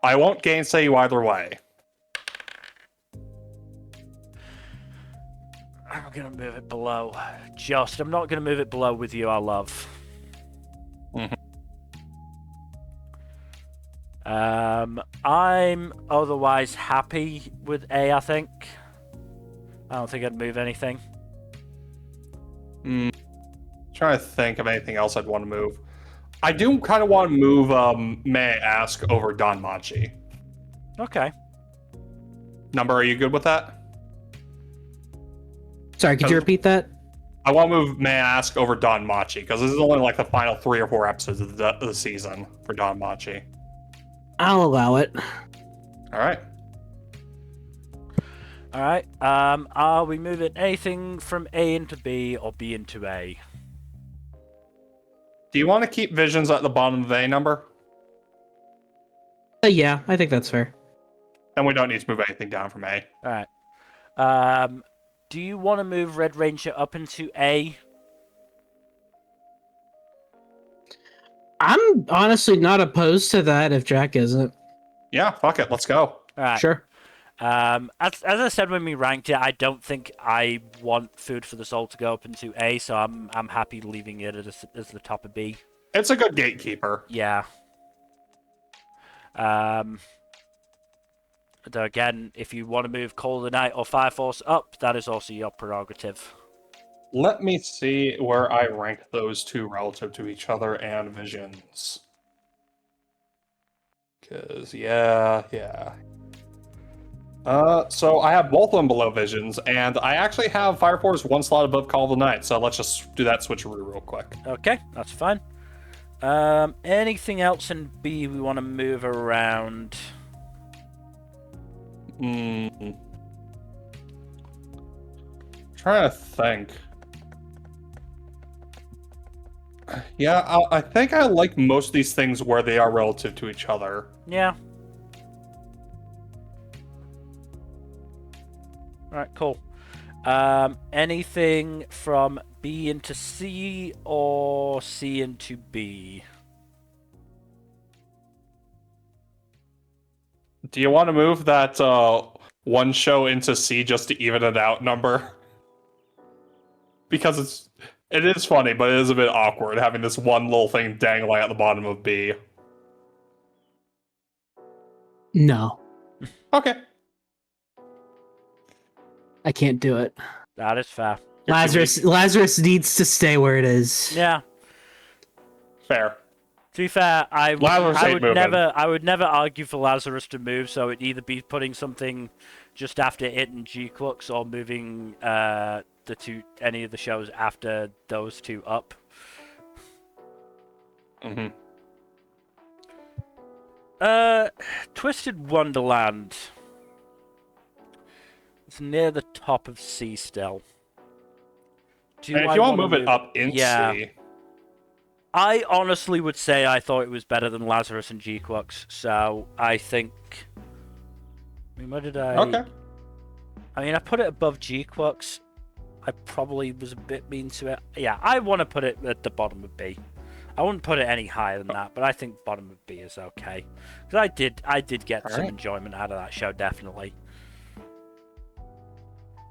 won't gainsay you either way. I'm gonna move it below. I'm not gonna move it below With You, Our Love. Mm-hmm. I'm otherwise happy with A, I think. I don't think I'd move anything. Trying to think of anything else I'd want to move. I do kind of want to move May I Ask over Danmachi. Okay. Number, are you good with that? Sorry, could you repeat that? I want to move May I Ask over Danmachi, because this is only like the final 3 or 4 episodes of the season for Danmachi. I'll allow it. Alright. Alright. Are we moving anything from A into B or B into A? Do you want to keep Visions at the bottom of A number? Yeah, I think that's fair. Then we don't need to move anything down from A. Alright. Do you want to move Red Ranger up into A? I'm honestly not opposed to that if Jack isn't. Yeah, fuck it, let's go. Alright. Sure. As I said when we ranked it, I don't think I want Food for the Soul to go up into A, so I'm happy leaving it as the top of B. It's a good gatekeeper. Yeah. Though again, if you want to move Call of the Night or Fire Force up, that is also your prerogative. Let me see where I rank those two relative to each other and Visions. Because, yeah. So I have both of them below Visions, and I actually have Fire Force 1 slot above Call of the Night, so let's just do that switcheroo real quick. Okay, that's fine. Anything else in B we want to move around? Trying trying to think. Yeah, I think I like most of these things where they are relative to each other. Yeah. Alright, cool. Anything from B into C or C into B? Do you want to move that one show into C just to even it out number? Because it is funny, but it is a bit awkward having this one little thing dangling at the bottom of B. No, Okay. I can't do it. That is fair. Lazarus needs to stay where it is. Yeah. Fair. To be fair, I would moving. never argue for Lazarus to move, so it'd either be putting something just after it and G-Clux or moving any of the shows after those two up. Mm-hmm. Twisted Wonderland. It's near the top of C still. And if you want to move it up in C... I honestly would say I thought it was better than Lazarus and G-Clux, so I think... I mean, where did I... Okay. I mean, I put it above G-Clux. I probably was a bit mean to it. Yeah, I want to put it at the bottom of B. I wouldn't put it any higher than that, but I think bottom of B is okay. Because I did get some enjoyment out of that show, definitely.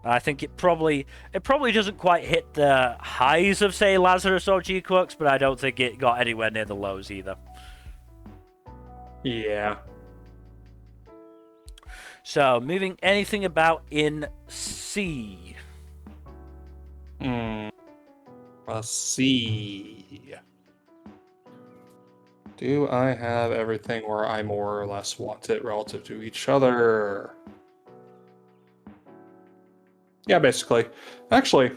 I think it probably doesn't quite hit the highs of, say, Lazarus or G-Clux, but I don't think it got anywhere near the lows either. Yeah. So, moving anything about in C. Let's see. Do I have everything where I more or less want it relative to each other? Yeah, basically. Actually,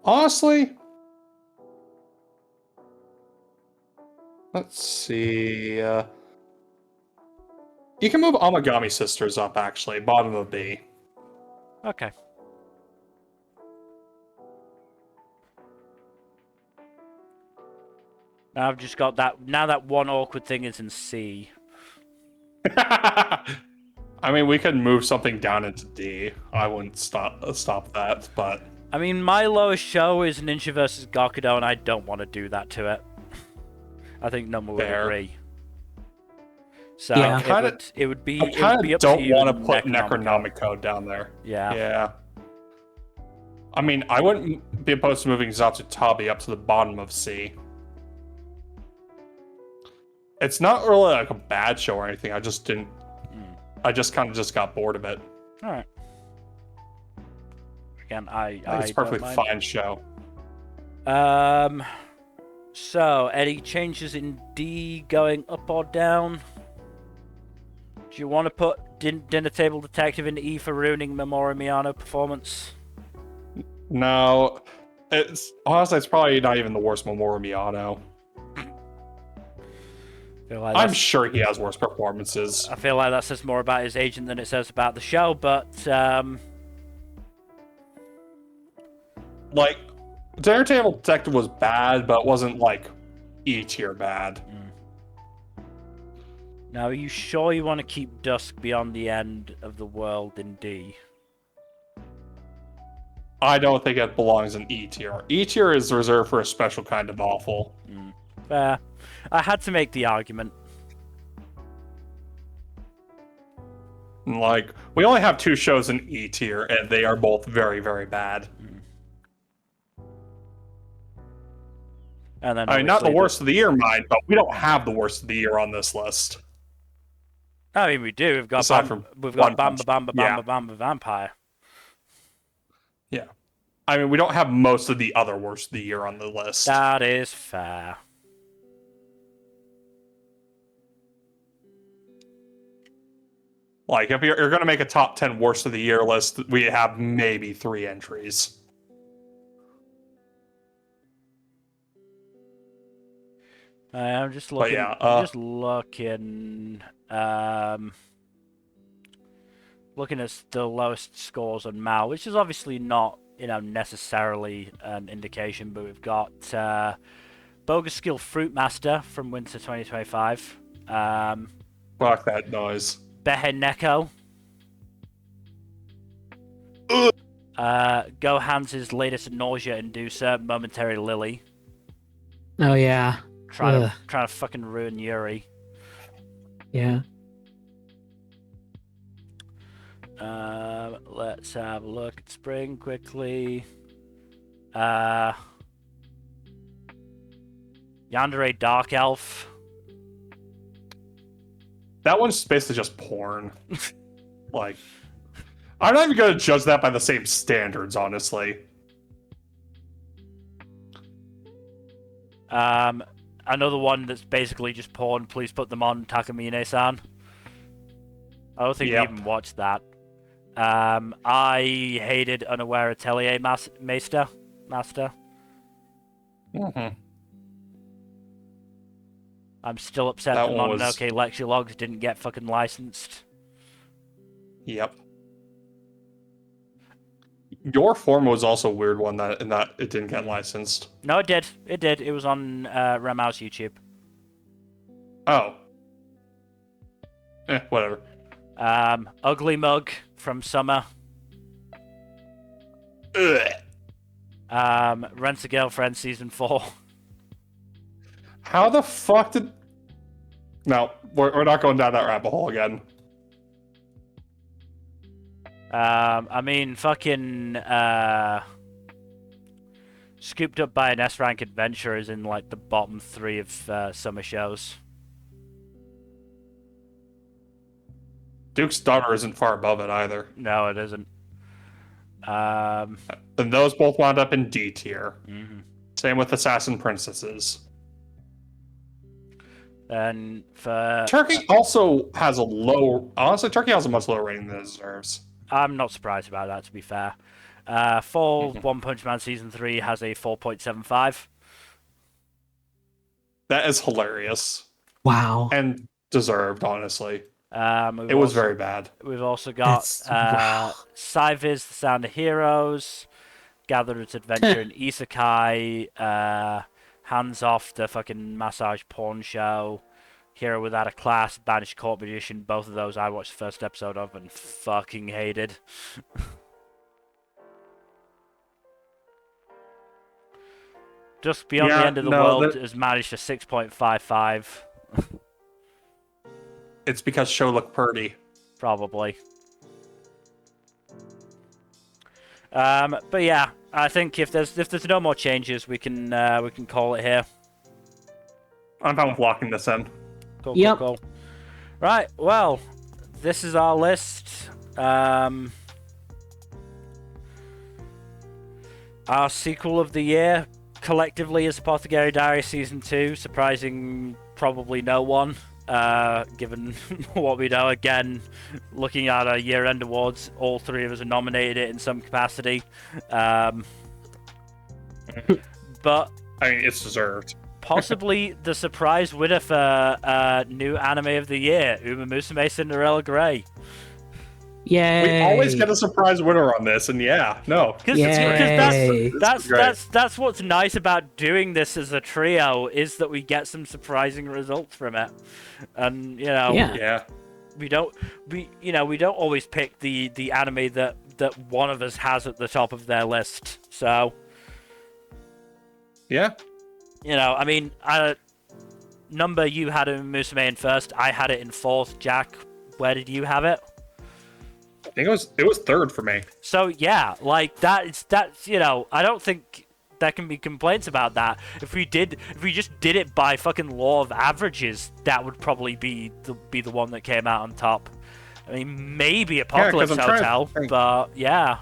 honestly, let's see. You can move Amagami Sisters up, actually, bottom of B. Okay. Now I've just got that. Now that one awkward thing is in C. I mean, we could move something down into D. I wouldn't stop that, but... I mean, my lowest show is Ninja vs. Gakudo, and I don't want to do that to it. I think Number would agree. So Yeah. it would be I kind of don't want to put Necronomicon. Necronomicon down there. Yeah. Yeah. I mean, I wouldn't be opposed to moving Zatsutabi up to the bottom of C. It's not really like a bad show or anything. I just didn't. I just kind of just got bored of it. All right. Again, It's a perfectly fine show. So any changes in D going up or down? Do you want to put Dinner Table Detective in E for ruining Mamoru Miyano performance? No, honestly, it's probably not even the worst Mamoru Miyano. I'm sure he has worse performances. I feel like that says more about his agent than it says about the show, but like, Dinner Table Detective was bad, but it wasn't like E tier bad. Now, are you sure you want to keep Dusk Beyond the End of the World in D? I don't think it belongs in E tier. E tier is reserved for a special kind of awful. Fair. I had to make the argument. Like, we only have 2 shows in E tier, and they are both very, very bad. And then I mean, not the worst of the year, mind, but we don't have the worst of the year on this list. I mean, we do. We've got Aside from One Bamba Punch. Bamba Yeah. Bamba Bamba Vampire. Yeah. I mean, we don't have most of the other worst of the year on the list. That is fair. Like, if you're going to make a top 10 worst of the year list, we have maybe 3 entries. I'm just looking. yeah, I'm just looking. looking at the lowest scores on Mal, which is obviously not, necessarily an indication, but we've got Bogus Skill Fruit Master from Winter 2025. Fuck that noise. Behe Neko. Gohan's latest nausea inducer, Momentary Lily. Oh yeah. Trying to fucking ruin Yuri. Yeah. Let's have a look at Spring quickly. Yandere Dark Elf. That one's basically just porn. Like, I'm not even going to judge that by the same standards, honestly. Another one that's basically just porn. Please put them on Takamine-san. I don't think we even watched that. I hated Unaware Atelier Master. Mm-hmm. I'm still upset that Mononoke Lecture Logs didn't get fucking licensed. Yep. Your form was also a weird one in that it didn't get licensed. No, it did. It did. It was on Ramao's YouTube. Oh. Whatever. Ugly Mug from Summer. Rent a Girlfriend Season 4. How the fuck did... No, we're not going down that rabbit hole again. I mean, fucking, Scooped Up by an S-Rank Adventure is in, like, the bottom 3 of summer shows. Duke's Daughter isn't far above it either. No, it isn't. And those both wound up in D tier. Mm-hmm. Same with Assassin Princesses. And for... Turkey also has a low... Honestly, Turkey has a much lower rating than it deserves. I'm not surprised about that, to be fair. Fall One Punch Man Season 3 has a 4.75. That is hilarious. Wow. And deserved, honestly. It was very bad. We've also got Cyviz, The Sound of Heroes, Gatherer's Adventure in Isekai, Hands Off, the fucking massage porn show, Hero Without a Class, Banished Court Magician. Both of those I watched the first episode of and fucking hated. Just Beyond the End of the World has managed a 6.55. It's because show looked pretty. Probably. But yeah, I think if there's no more changes, we can call it here. I'm fine with locking this in. Cool, Yep. cool. Right, well, this is our list. Our sequel of the year, collectively, is Apothecary Diary Season 2, surprising probably no one, given what we know. Again, looking at our year-end awards, all three of us are nominated it in some capacity. But I mean, it's deserved. possibly the surprise winner for new anime of the year, Uma Musume Cinderella Grey. Yay. We always get a surprise winner on this, and Because that's what's nice about doing this as a trio, is that we get some surprising results from it, and we don't always pick the anime that one of us has at the top of their list. So yeah, I mean, number you had Musume in first, I had it in fourth. Jack, where did you have it? I think it was third for me. So yeah, like that's I don't think there can be complaints about that. If we just did it by fucking law of averages, that would probably be the one that came out on top. I mean, maybe Apocalypse Hotel, but yeah.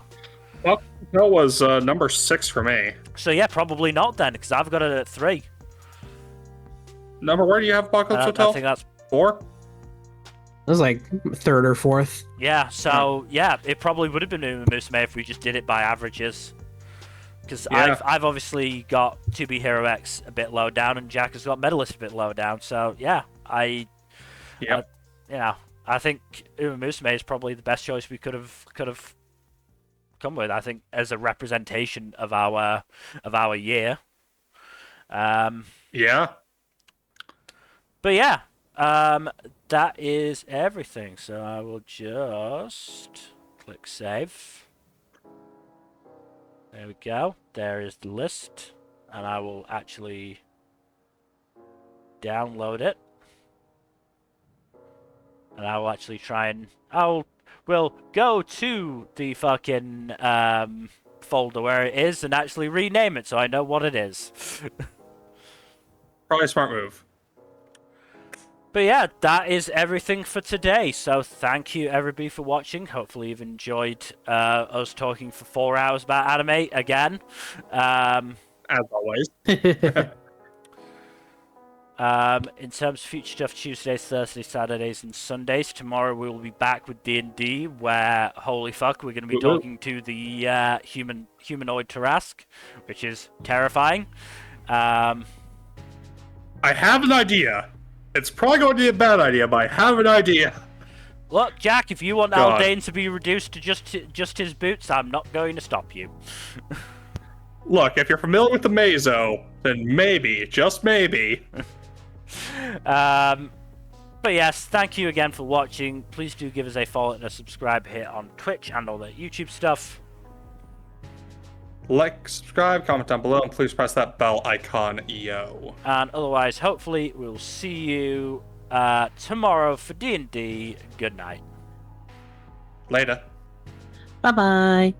Well, that was number 6 for me. So yeah, probably not then, because I've got it at 3. Where do you have Apocalypse Hotel? I think that's 4. It was like third or fourth. Yeah, so yeah, it probably would have been Uma Musume if we just did it by averages. Because I've obviously got 2B Hero X a bit low down, and Jack has got Medalist a bit low down. So yeah, I think Uma Musume is probably the best choice we could have come with. I think as a representation of our year. Yeah. But yeah, that is everything. So I will just click save. There we go. There is the list, and I will actually download it. And I will actually try and we'll go to the fucking folder where it is and actually rename it so I know what it is. Probably a smart move. But yeah, that is everything for today. So thank you everybody for watching. Hopefully you've enjoyed us talking for 4 hours about anime again. As always. In terms of future stuff, Tuesdays, Thursdays, Saturdays, and Sundays. Tomorrow we will be back with D&D, where holy fuck, we're going to be talking to the humanoid Tarask, which is terrifying. I have an idea. It's probably going to be a bad idea, but I have an idea. Look, Jack, if you want God. Aldane to be reduced to just his boots, I'm not going to stop you. Look, if you're familiar with the Mazo, then maybe, just maybe. But yes, thank you again for watching. Please do give us a follow and a subscribe here on Twitch and all that YouTube stuff. Like, subscribe, comment down below, and please press that bell icon, yo. And otherwise, hopefully, we'll see you tomorrow for D&D. Good night. Later. Bye bye.